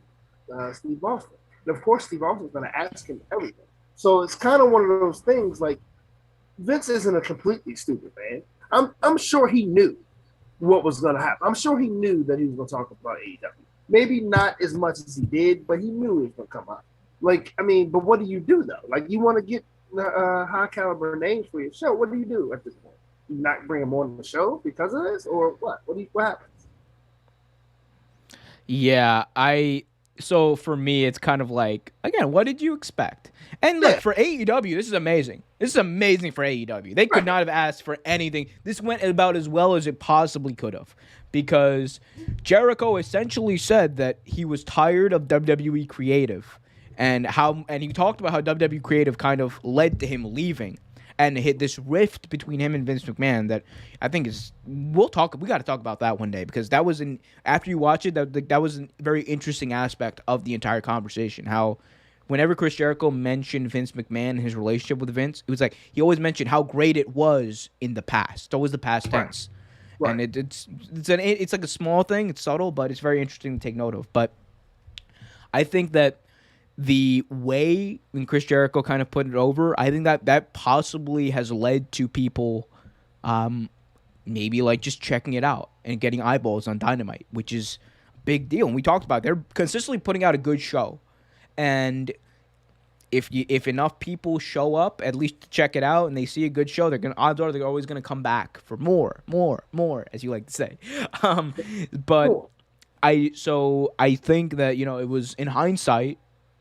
Steve Austin. And of course, Steve Austin's going to ask him everything. So it's kind of one of those things. Like, Vince isn't a completely stupid man. I'm sure he knew what was going to happen. I'm sure he knew that he was going to talk about AEW. Maybe not as much as he did, but he knew it was going to come up. But what do you do though? Like, you want to get high caliber names for your show. What do you do at this point? You not bring them on the show because of this, or what? What happens? Yeah, so for me, it's kind of like, again, what did you expect? And look, for AEW, this is amazing. This is amazing for AEW. They could not have asked for anything. This went about as well as it possibly could have, because Jericho essentially said that he was tired of WWE Creative, and he talked about how WWE Creative kind of led to him leaving, and hit this rift between him and Vince McMahon that I think is, we got to talk about that one day, because that was after you watch it, that was a very interesting aspect of the entire conversation. How whenever Chris Jericho mentioned Vince McMahon and his relationship with Vince, it was like he always mentioned how great it was in the past. It's always the past tense. Right. And it's like a small thing, it's subtle, but it's very interesting to take note of. But I think that the way when Chris Jericho kind of put it over, I think that possibly has led to people maybe like just checking it out and getting eyeballs on Dynamite, which is a big deal. And we talked about it. They're consistently putting out a good show. And if enough people show up at least to check it out and they see a good show, odds are they're always gonna come back for more, as you like to say. But cool. I think that it was, in hindsight,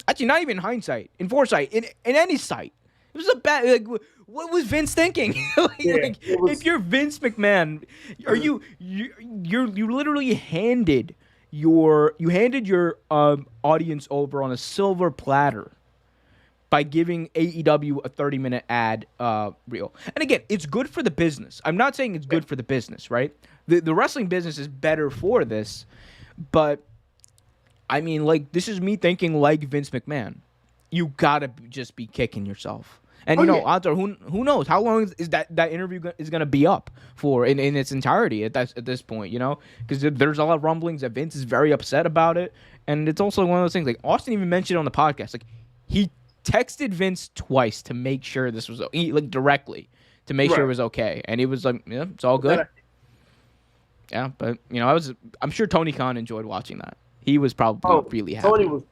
actually not even in hindsight, in foresight, in any sight, it was a bad. Like, what was Vince thinking? If you're Vince McMahon, you literally handed your audience over on a silver platter by giving AEW a 30-minute ad reel. And again, it's good for the business. I'm not saying it's good for the business, right? The wrestling business is better for this, but I mean, like, this is me thinking like Vince McMahon. you gotta just be kicking yourself. And Oh, you know, yeah. odds are, who knows how long is that interview is gonna be up for in its entirety at this point, you know? Because there's a lot of rumblings that Vince is very upset about it, and it's also one of those things like Austin even mentioned on the podcast, like he texted Vince twice to make sure this was like directly to make sure it Right. was okay, and he was like, yeah, it's all good. Yeah, but you know, I'm sure Tony Khan enjoyed watching that. He was probably really happy. Tony was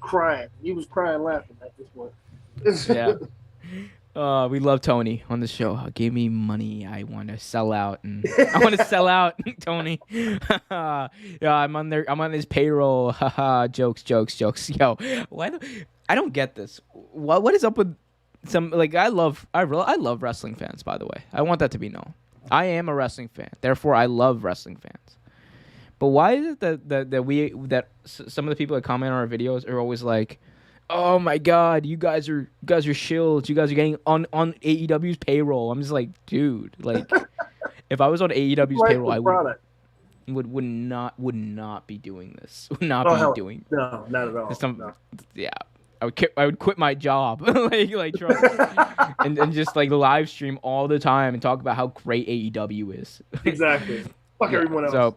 crying. He was crying laughing at this point. Yeah. We love Tony on the show. Give me money. I want to sell out, and I want to sell out, Tony. Yeah, I'm on his payroll. Jokes. Yo, I don't get this. What is up with some like I love wrestling fans. By the way, I want that to be known. I am a wrestling fan. Therefore, I love wrestling fans. But why is it that some of the people that comment on our videos are always like, "Oh my God, you guys are shills. You guys are getting on AEW's payroll." I'm just like, dude, like, if I was on AEW's payroll, I would not be doing this. Would not be doing. No, not at all. No. Yeah, I would quit my job, like trust me. and just like live stream all the time and talk about how great AEW is. Exactly. Fuck everyone else. So.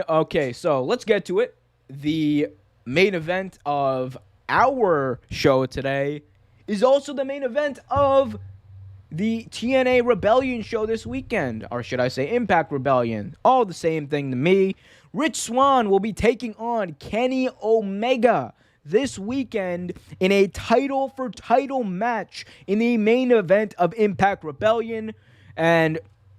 Okay, so let's get to it. The main event of our show today is also the main event of the TNA Rebellion show this weekend, or should I say Impact Rebellion. All the same thing to me. Rich Swann will be taking on Kenny Omega this weekend in a title-for-title match in the main event of Impact Rebellion, and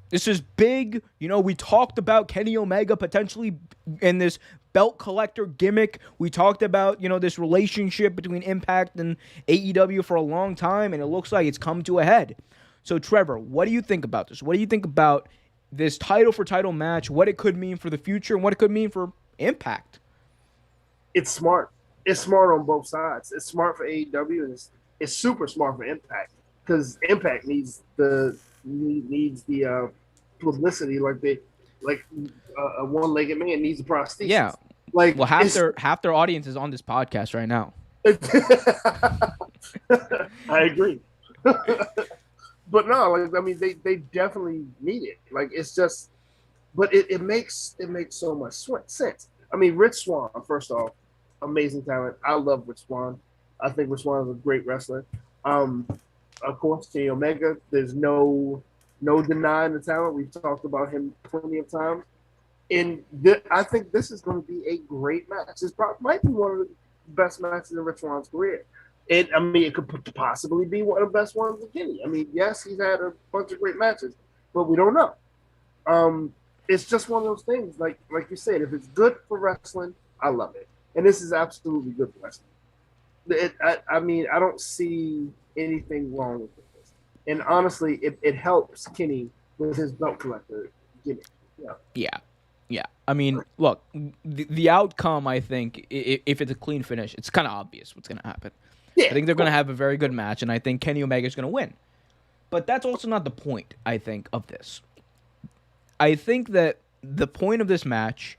this is big. You know, we talked about Kenny Omega potentially in this belt collector gimmick. We talked about, you know, this relationship between Impact and AEW for a long time, and it looks like it's come to a head. So, Trevor, what do you think about this? What do you think about this title-for-title match, what it could mean for the future, and what it could mean for Impact? It's smart. It's smart on both sides. It's smart for AEW, and it's super smart for Impact, because Impact needs the publicity like a one-legged man needs a prosthesis. Yeah. Like, well, half their audience is on this podcast right now. I agree. But no, like, I mean, they definitely need it. Like, it's just, but it makes so much sense. I mean, Rich Swann, first off, amazing talent. I love Rich Swann. I think Rich Swann is a great wrestler. Of course, Kenny Omega, there's no denying the talent. We've talked about him plenty of times. And I think this is going to be a great match. This might be one of the best matches in Rich Swann's career. And I mean, it could possibly be one of the best ones of Kenny. I mean, yes, he's had a bunch of great matches, but we don't know. It's just one of those things. Like you said, if it's good for wrestling, I love it. And this is absolutely good for wrestling. I mean, I don't see anything wrong with this. And honestly, it helps Kenny with his belt collector gimmick. Yeah. I mean, look, the outcome, I think, if it's a clean finish, it's kind of obvious what's going to happen. Yeah, I think they're going to have a very good match, and I think Kenny Omega is going to win. But that's also not the point, I think, of this. I think that the point of this match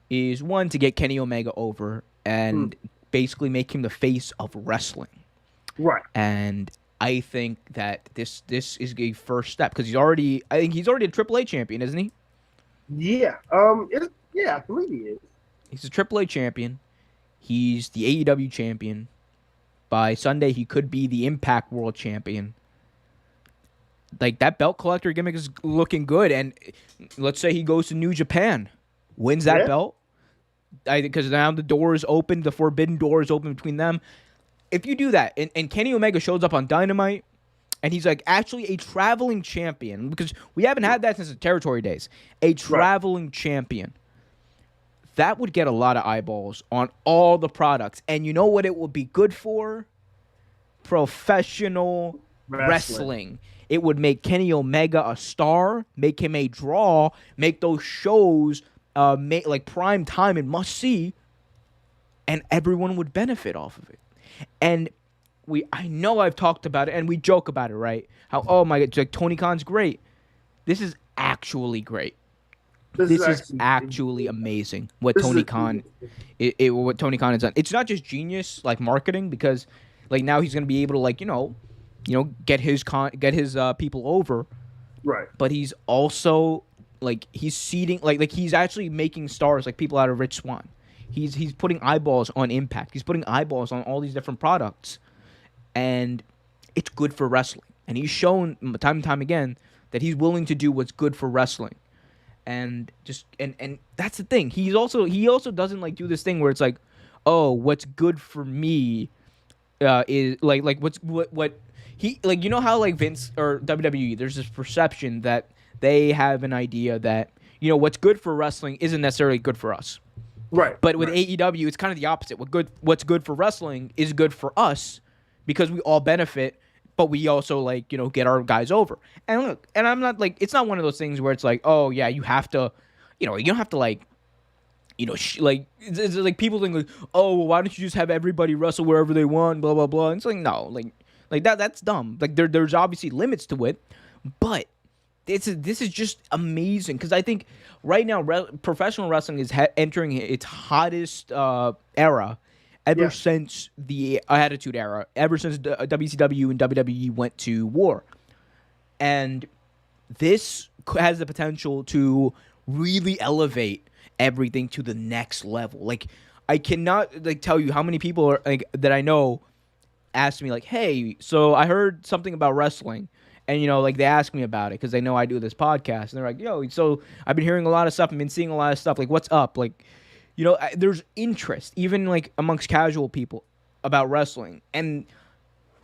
is, one, to get Kenny Omega over and basically make him the face of wrestling. Right. And I think that this is a first step, because he's already a AAA champion, isn't he? Yeah. I believe he is. He's a AAA champion. He's the AEW champion. By Sunday, he could be the Impact World Champion. Like, that belt collector gimmick is looking good. And let's say he goes to New Japan, wins that belt. Because now the door is open, the forbidden door is open between them. If you do that, and Kenny Omega shows up on Dynamite, and he's like actually a traveling champion, because we haven't had that since the territory days. A traveling champion. That would get a lot of eyeballs on all the products. And you know what it would be good for? Professional wrestling. It would make Kenny Omega a star, make him a draw, make those shows like prime time and must see, and everyone would benefit off of it. And I know I've talked about it, and we joke about it, right? How, oh my God, like, Tony Khan's great. This is actually great. This is actually amazing what This is Tony a Khan, genius. what Tony Khan has done. It's not just genius like marketing because, like now he's gonna be able to like get his people over, Right. but he's also like he's seeding like he's actually making stars like people out of Rich Swann. He's putting eyeballs on Impact. He's putting eyeballs on all these different products, and it's good for wrestling. And he's shown time and time again that he's willing to do what's good for wrestling. And and that's the thing. He also doesn't like do this thing where it's like, oh, what's good for me is like what he like how like Vince or WWE, there's this perception that they have an idea that what's good for wrestling isn't necessarily good for us. Right. But with AEW, it's kind of the opposite. What's good for wrestling is good for us because we all benefit. But we also get our guys over. And look, and I'm not like, it's not one of those things where it's like, oh yeah, you have to, you don't have to it's like people think like, oh, well, why don't you just have everybody wrestle wherever they want, blah blah blah. And it's like no, like that's dumb. Like there's obviously limits to it, but this is just amazing because I think right now professional wrestling is entering its hottest era. Ever since the Attitude Era, ever since the WCW and WWE went to war. And this has the potential to really elevate everything to the next level. Like, I cannot tell you how many people are that I know ask me hey, so I heard something about wrestling. And, they ask me about it because they know I do this podcast. And they're like, yo, so I've been hearing a lot of stuff. I've been seeing a lot of stuff. Like, what's up? There's interest, even amongst casual people, about wrestling. And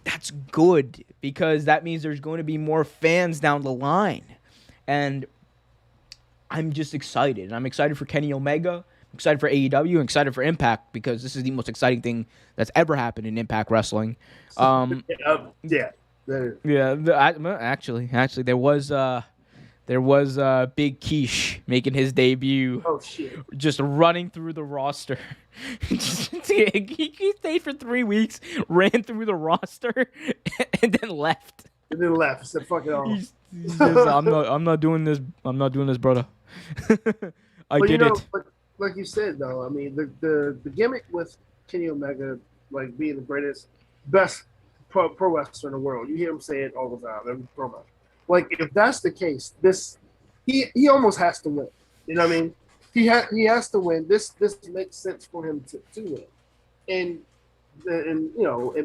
that's good because that means there's going to be more fans down the line. And I'm just excited. I'm excited for Kenny Omega. I'm excited for AEW. I'm excited for Impact because this is the most exciting thing that's ever happened in Impact Wrestling. Yeah. Actually, there was Big Quiche making his debut. Oh shit! Just running through the roster. He stayed for 3 weeks, ran through the roster, and then left. Said fuck it all. He's just, I'm not doing this. I'm not doing this, brother. I did it. Like you said though, I mean the gimmick with Kenny Omega being the best pro wrestler in the world. You hear him say it all the time. Every promo. If that's the case, he almost has to win. You know what I mean? He has to win. This makes sense for him to win, and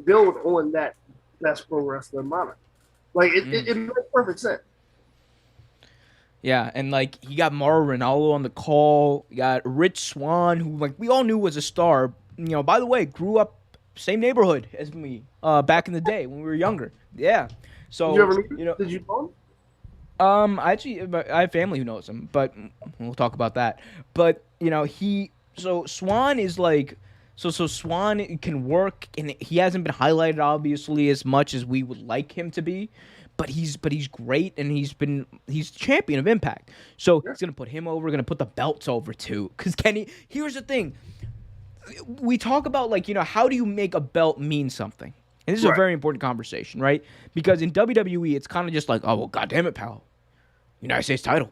build on that best pro wrestler moniker. It makes perfect sense. Yeah, and he got Mauro Ranallo on the call. You got Rich Swann, who we all knew was a star. By the way, grew up same neighborhood as me back in the day when we were younger. Yeah. So, did you ever meet him? Did you know him? I have family who knows him, but we'll talk about that. But Swann is so Swann can work, and he hasn't been highlighted obviously as much as we would like him to be, but he's great, and he's champion of Impact. So He's gonna put him over, gonna put the belts over too. Because Kenny, here's the thing, we talk about how do you make a belt mean something. And this is a very important conversation, right? Because in WWE, it's kind of just oh, well, goddamn it, pal. United States title.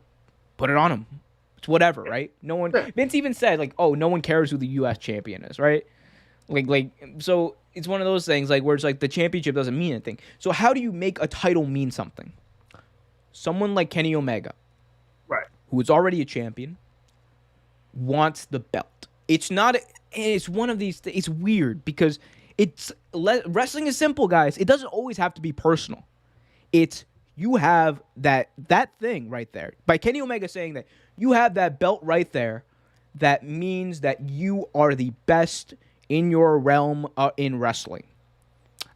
Put it on him. It's whatever, right? No one... Vince even said, oh, no one cares who the U.S. champion is, right? So it's one of those things, where it's the championship doesn't mean anything. So how do you make a title mean something? Someone like Kenny Omega, right, who is already a champion, wants the belt. It's not... It's one of these... It's weird because... Wrestling is simple, guys. It doesn't always have to be personal. It's you have that thing right there. By Kenny Omega saying that you have that belt right there, that means that you are the best in your realm in wrestling.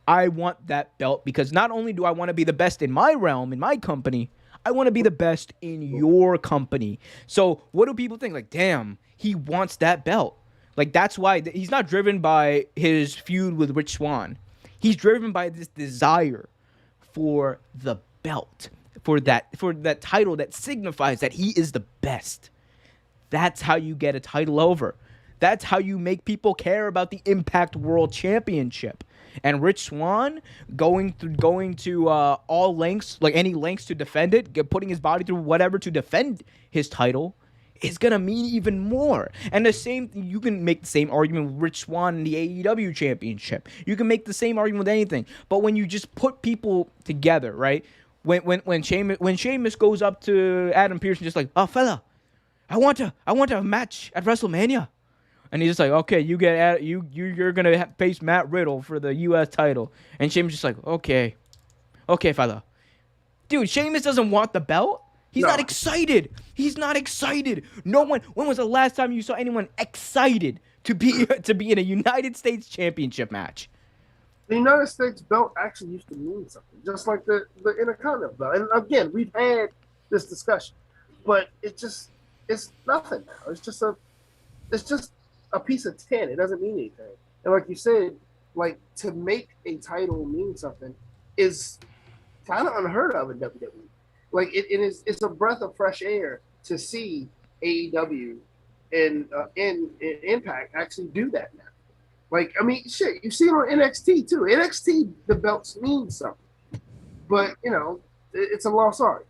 I want that belt because not only do I want to be the best in my realm, in my company, I want to be the best in your company. So what do people think? Damn, he wants that belt. That's why he's not driven by his feud with Rich Swann. He's driven by this desire for the belt, for that title that signifies that he is the best. That's how you get a title over. That's how you make people care about the Impact World Championship. And Rich Swann going to all lengths, any lengths to defend it, putting his body through whatever to defend his title, is gonna mean even more. And the same, you can make the same argument with Rich Swann and the AEW championship. You can make the same argument with anything. But when you just put people together, right? When Sheamus goes up to Adam Pearce and just like, oh fella, I want a match at WrestleMania. And he's just like, okay, you're gonna face Matt Riddle for the U.S. title. And Sheamus just like, okay, fella. Dude, Sheamus doesn't want the belt. He's not excited. He's not excited. No one. When was the last time you saw anyone excited to be in a United States Championship match? The United States belt actually used to mean something, just like the Intercontinental belt. And again, we've had this discussion, but it's nothing now. It's just a piece of tin. It doesn't mean anything. And like you said, like to make a title mean something is kind of unheard of in WWE. Like it's a breath of fresh air to see AEW and Impact actually do that now. Like, I mean, shit, you see it on NXT too. NXT, the belts mean something, but it's a lost art.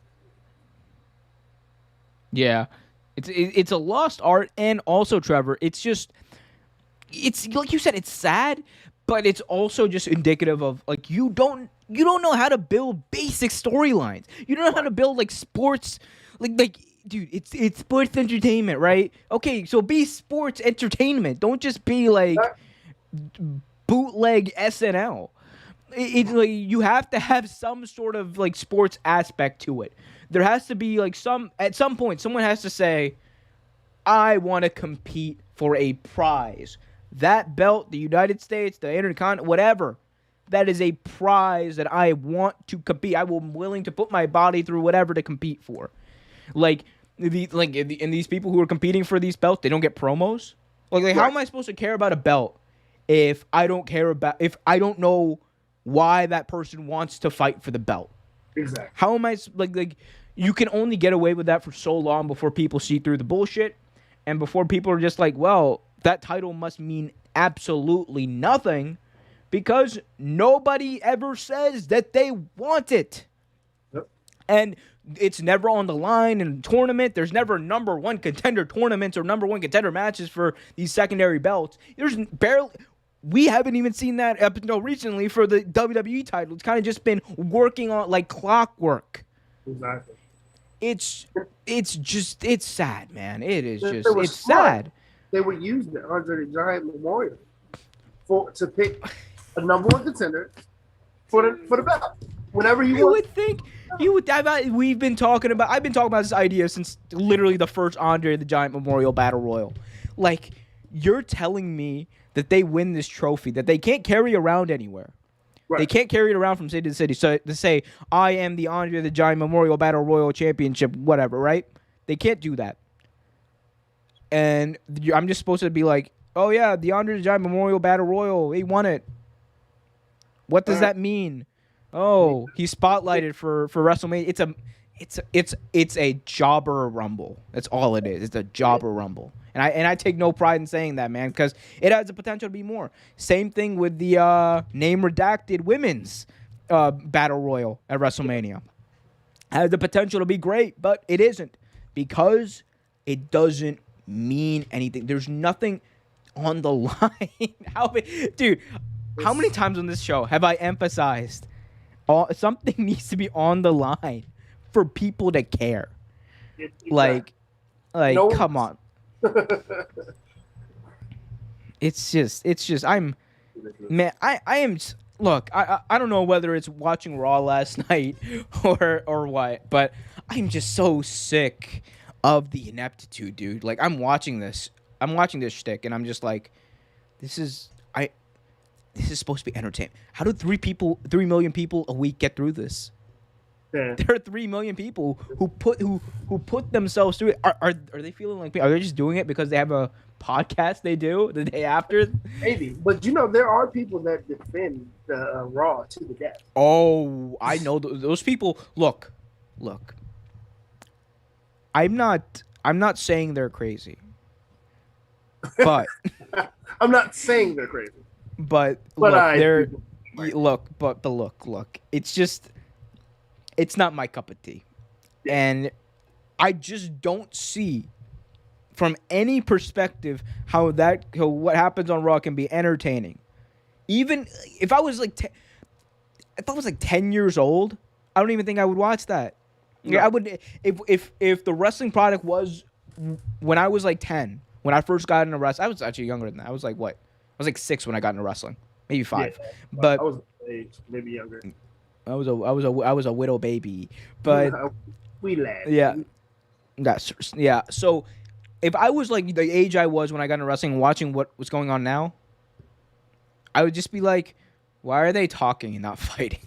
Yeah, it's a lost art, and also, Trevor, it's like you said, it's sad, but it's also just indicative of like you don't know how to build basic storylines. You don't know how to build like sports, like dude, it's sports entertainment, right? Okay, so be sports entertainment. Don't just be like bootleg SNL. It's like you have to have some sort of like sports aspect to it. There has to be like at some point someone has to say, I want to compete for a prize. That belt, the United States, the Intercontinental, whatever, that is a prize that I want to compete. I'm willing to put my body through whatever to compete for. And these people who are competing for these belts, they don't get promos. Like how am I supposed to care about a belt if I don't know why that person wants to fight for the belt? Exactly. How am I like you can only get away with that for so long before people see through the bullshit and before people are just like, well, that title must mean absolutely nothing because nobody ever says that they want it. Yep. And it's never on the line in a tournament. There's never number one contender tournaments or number one contender matches for these secondary belts. There's barely... We haven't even seen that up until recently for the WWE title. It's kind of just been working on like clockwork. Exactly. It's sad, man. It's sad. They would use the Andre the Giant Memorial to pick a number one contender for the belt. Whenever you would think I've been talking about this idea since literally the first Andre the Giant Memorial Battle Royal. Like, you're telling me that they win this trophy that they can't carry around anywhere. Right. They can't carry it around from city to city. So to say, I am the Andre the Giant Memorial Battle Royal Championship, whatever, right? They can't do that. And I'm just supposed to be like, oh yeah, the Andre the Giant Memorial Battle Royal, he won it. What does that mean? Oh, he's spotlighted for WrestleMania. It's a jobber rumble. That's all it is. It's a jobber rumble. And I take no pride in saying that, man, because it has the potential to be more. Same thing with the name redacted women's battle royal at WrestleMania. Has the potential to be great, but it isn't because it doesn't mean anything. There's nothing on the line. Dude, how many times on this show have I emphasized something needs to be on the line for people to care? Like, come on. It's just I don't know whether it's watching Raw last night or what, but I'm just so sick of the ineptitude, dude. Like, I'm watching this shtick and I'm just like, this is supposed to be entertainment. How do 3 million people a week get through this? Yeah. There are 3 million people who put themselves through it. Are they feeling like, are they just doing it because they have a podcast they do the day after? Maybe, but there are people that defend Raw to the death. Oh, I know those people. Look. I'm not saying they're crazy, but I'm not saying they're crazy. But look. It's just. It's not my cup of tea. And I just don't see from any perspective how what happens on Raw can be entertaining. Even if I was like 10 years old, I don't even think I would watch that. No. Yeah, I would if the wrestling product was when I was like 10, when I first got into wrestling. I was actually younger than that. I was like 6 when I got into wrestling, maybe 5. Yeah, but I was age, maybe younger. I was a widow baby, but we laughed. yeah. So if I was like the age I was when I got into wrestling, and watching what was going on now, I would just be like, why are they talking and not fighting?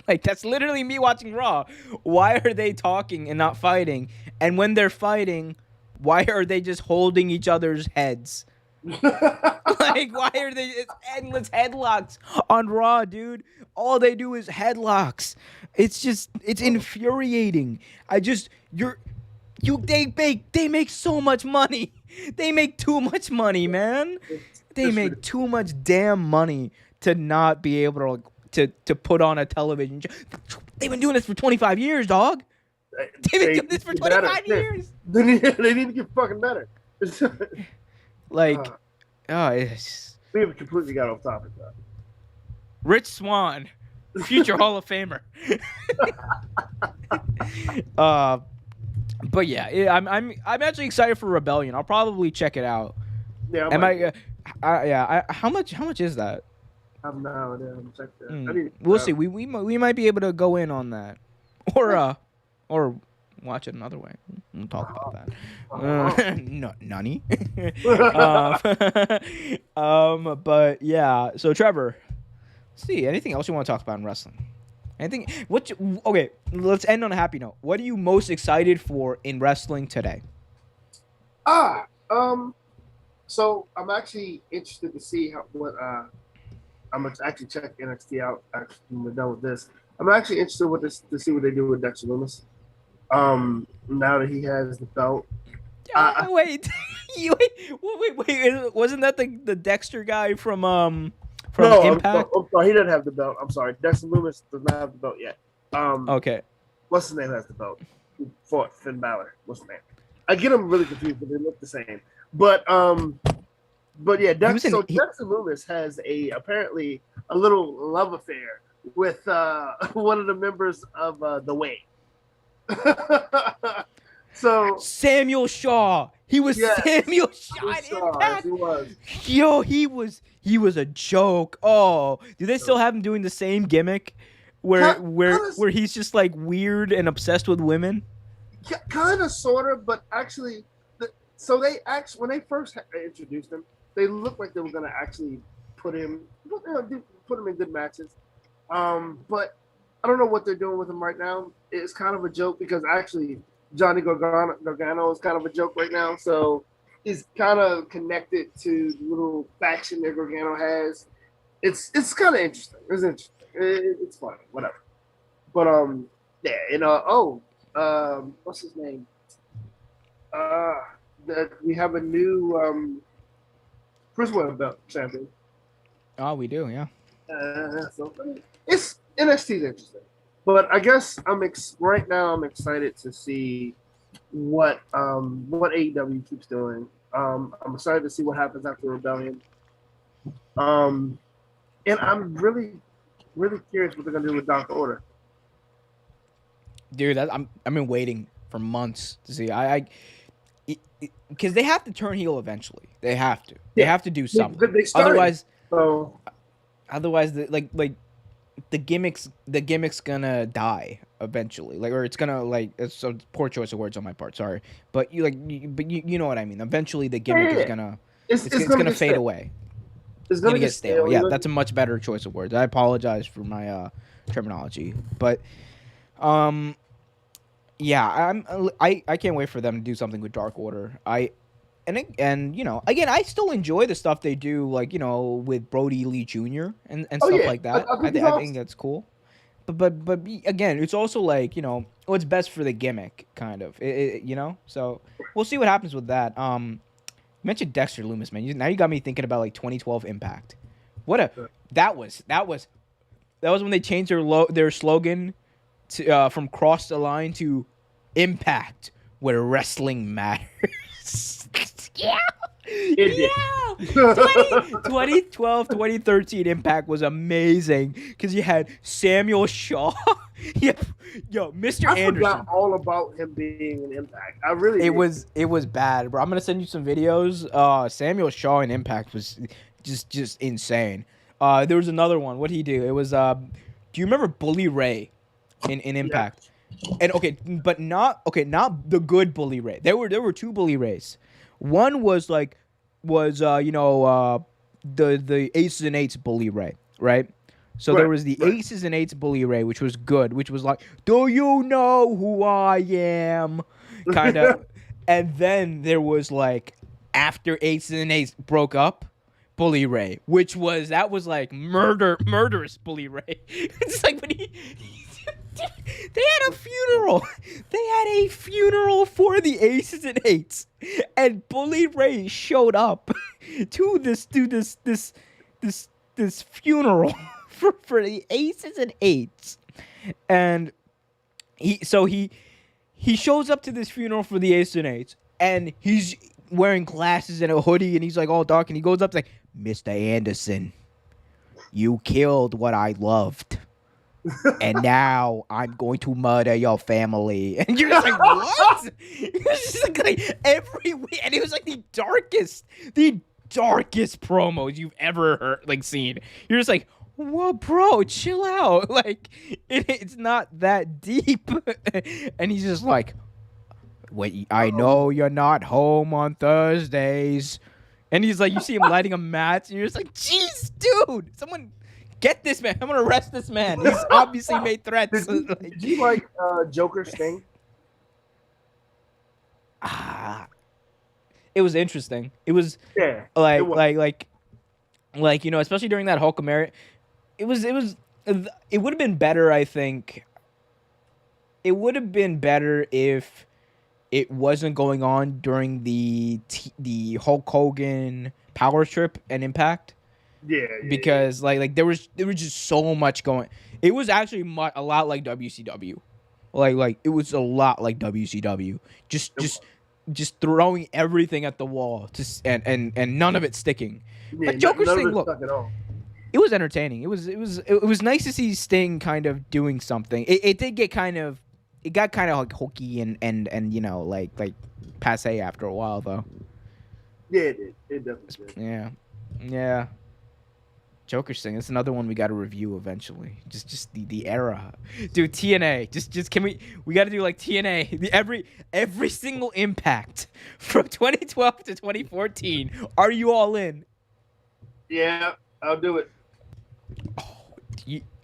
Like, that's literally me watching Raw. Why are they talking and not fighting? And when they're fighting, why are they just holding each other's heads? Like, why are they? It's endless headlocks on Raw, dude. All they do is headlocks. It's infuriating. They make so much money. They make too much money, man. They make too much damn money to not be able to put on a television show. They've been doing this for 25 years, dog. They've been doing this for 25 years. They need to get fucking better. Like, we have completely got off topic, though. Rich Swann, future Hall of Famer. But yeah, I'm actually excited for Rebellion. I'll probably check it out. Yeah. How much is that? I have no idea. I'm check that. We'll see. We might be able to go in on that, or watch it another way. We'll talk about that. Nani. But yeah. So Trevor, let's see. Anything else you want to talk about in wrestling? Anything? Okay, let's end on a happy note. What are you most excited for in wrestling today? So I'm actually interested to see I'm gonna actually check NXT out after we're done with this. I'm actually interested to see what they do with Dexter Lumis. Now that he has the belt. Wait, wasn't that the Dexter guy from Impact? I'm sorry, he doesn't have the belt. I'm sorry, Dexter Lumis does not have the belt yet. Okay. What's his name has the belt? Who fought Finn Balor? What's his name? I get them really confused, but they look the same. But yeah, Dexter Lumis has apparently a little love affair with one of the members of the Way. So Samuel Shaw. He was Samuel Shaw at Impact. He was. Yo, he was a joke. Oh, do they still have him doing the same gimmick where he's just like weird and obsessed with women? Kind of, sort of, but actually, when they first introduced him, they looked like they were going to actually put him in good matches. But I don't know what they're doing with him right now. It's kind of a joke because actually Johnny Gargano is kind of a joke right now. So he's kind of connected to the little faction that Gargano has. It's kind of interesting. It's interesting. It's funny. Whatever. But what's his name? We have a new Cruiserweight belt champion. Oh, we do, yeah. So it's NXT's interesting, but I guess right now I'm excited to see what AEW keeps doing. I'm excited to see what happens after Rebellion. And I'm really, really curious what they're gonna do with Dark Order. Dude, I've been waiting for months to see. Because they have to turn heel eventually. They have to. They have to do something. Otherwise, the gimmick's gonna die eventually. Or it's gonna it's a poor choice of words on my part. Sorry, but you know what I mean. Eventually, the gimmick is gonna it's gonna fade away. It's gonna get stale. Yeah, that's a much better choice of words. I apologize for my terminology, but yeah, I can't wait for them to do something with Dark Order. And again, I still enjoy the stuff they do, with Brody Lee Jr. and stuff like that. I think that's cool. But again, it's also what's best for the gimmick, kind of. So we'll see what happens with that. You mentioned Dexter Lumis, man. Now you got me thinking about 2012 Impact. That was when they changed their slogan to from Cross the Line to Impact, where wrestling matters. Yeah. It Yeah. did. 2012, 2013 Impact was amazing because you had Samuel Shaw. Yeah. Yo, Mr. I Anderson. forgot all about him being an Impact. I really It was bad, bro. I'm gonna send you some videos. Samuel Shaw in Impact was just insane. There was another one. What'd he do? It was do you remember Bully Ray in Impact? And not the good Bully Ray. There were two Bully Rays. One was the Aces and Eights Bully Ray, right? So there was the Aces and Eights Bully Ray, which was good, which was like, "Do you know who I am?" kind of. And then there was like after Aces and Eights broke up, Bully Ray, which was like murderous Bully Ray. It's like when they had a funeral. They had a funeral for the Aces and Eights, and Bully Ray showed up to this funeral for the Aces and Eights, and he shows up to this funeral for the Aces and Eights, and he's wearing glasses and a hoodie, and he's like all dark, and he goes up like, "Mr. Anderson, you killed what I loved. And now I'm going to murder your family." And you're just like, what? It was just like every week, and it was like the darkest promos you've ever heard, seen. You're just like, whoa, bro, chill out. Like, it's not that deep. And he's just like, wait, I know you're not home on Thursdays. And he's like, you see him lighting a match, and you're just like, jeez, dude, someone get this man. I'm gonna arrest this man. He's obviously made threats. Did you like Joker Sting? It was interesting. It was like especially during that Hulkamania. It would have been better, I think. It would have been better if it wasn't going on during the Hulk Hogan power trip and Impact. Yeah. Because like there was just so much going. It was actually a lot like WCW. Like it was a lot like WCW. Just throwing everything at the wall and none of it sticking. Yeah, but Joker Sting, look, stuck at all. It was entertaining. It was nice to see Sting kind of doing something. It did get kind of like hokey and like passe after a while though. Yeah, it did. It definitely did. Yeah. Joker Sting. That's another one we got to review eventually. Just the era, dude. TNA. Just can we got to do like TNA. Every single Impact from 2012 to 2014. Are you all in? Yeah, I'll do it.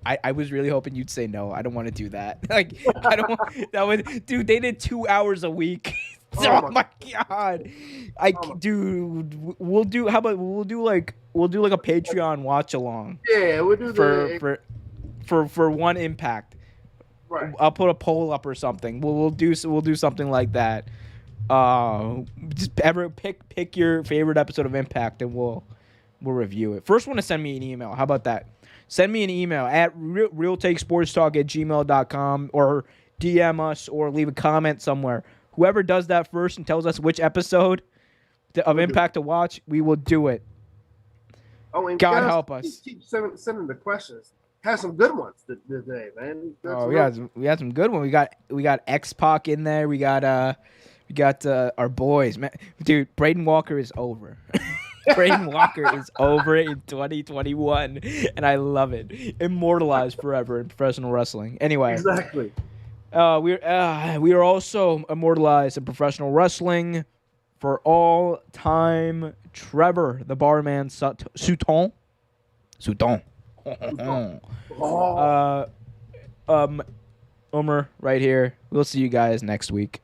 I was really hoping you'd say no. I don't want to do that. Like I don't want that would, dude. They did 2 hours a week. Oh my god. Dude, we'll do like a Patreon watch along. Yeah, we'll do for one Impact. Right. I'll put a poll up or something. We'll do something like that. Just pick your favorite episode of Impact and we'll review it. First one to send me an email. How about that? Send me an email at realtakesportstalk@gmail.com or DM us or leave a comment somewhere. Whoever does that first and tells us which episode of Impact to watch, we will do it. Oh, and God help us. Keep sending the questions. Have some good ones today, man. We had some good ones. We got X-Pac in there. We got our boys, man. Dude, Braden Walker is over. Braden Walker is over in 2021, and I love it. Immortalized forever in professional wrestling. Anyway, exactly. We are also immortalized in professional wrestling for all time. Trevor, the barman, Sutton. Omer, right here. We'll see you guys next week.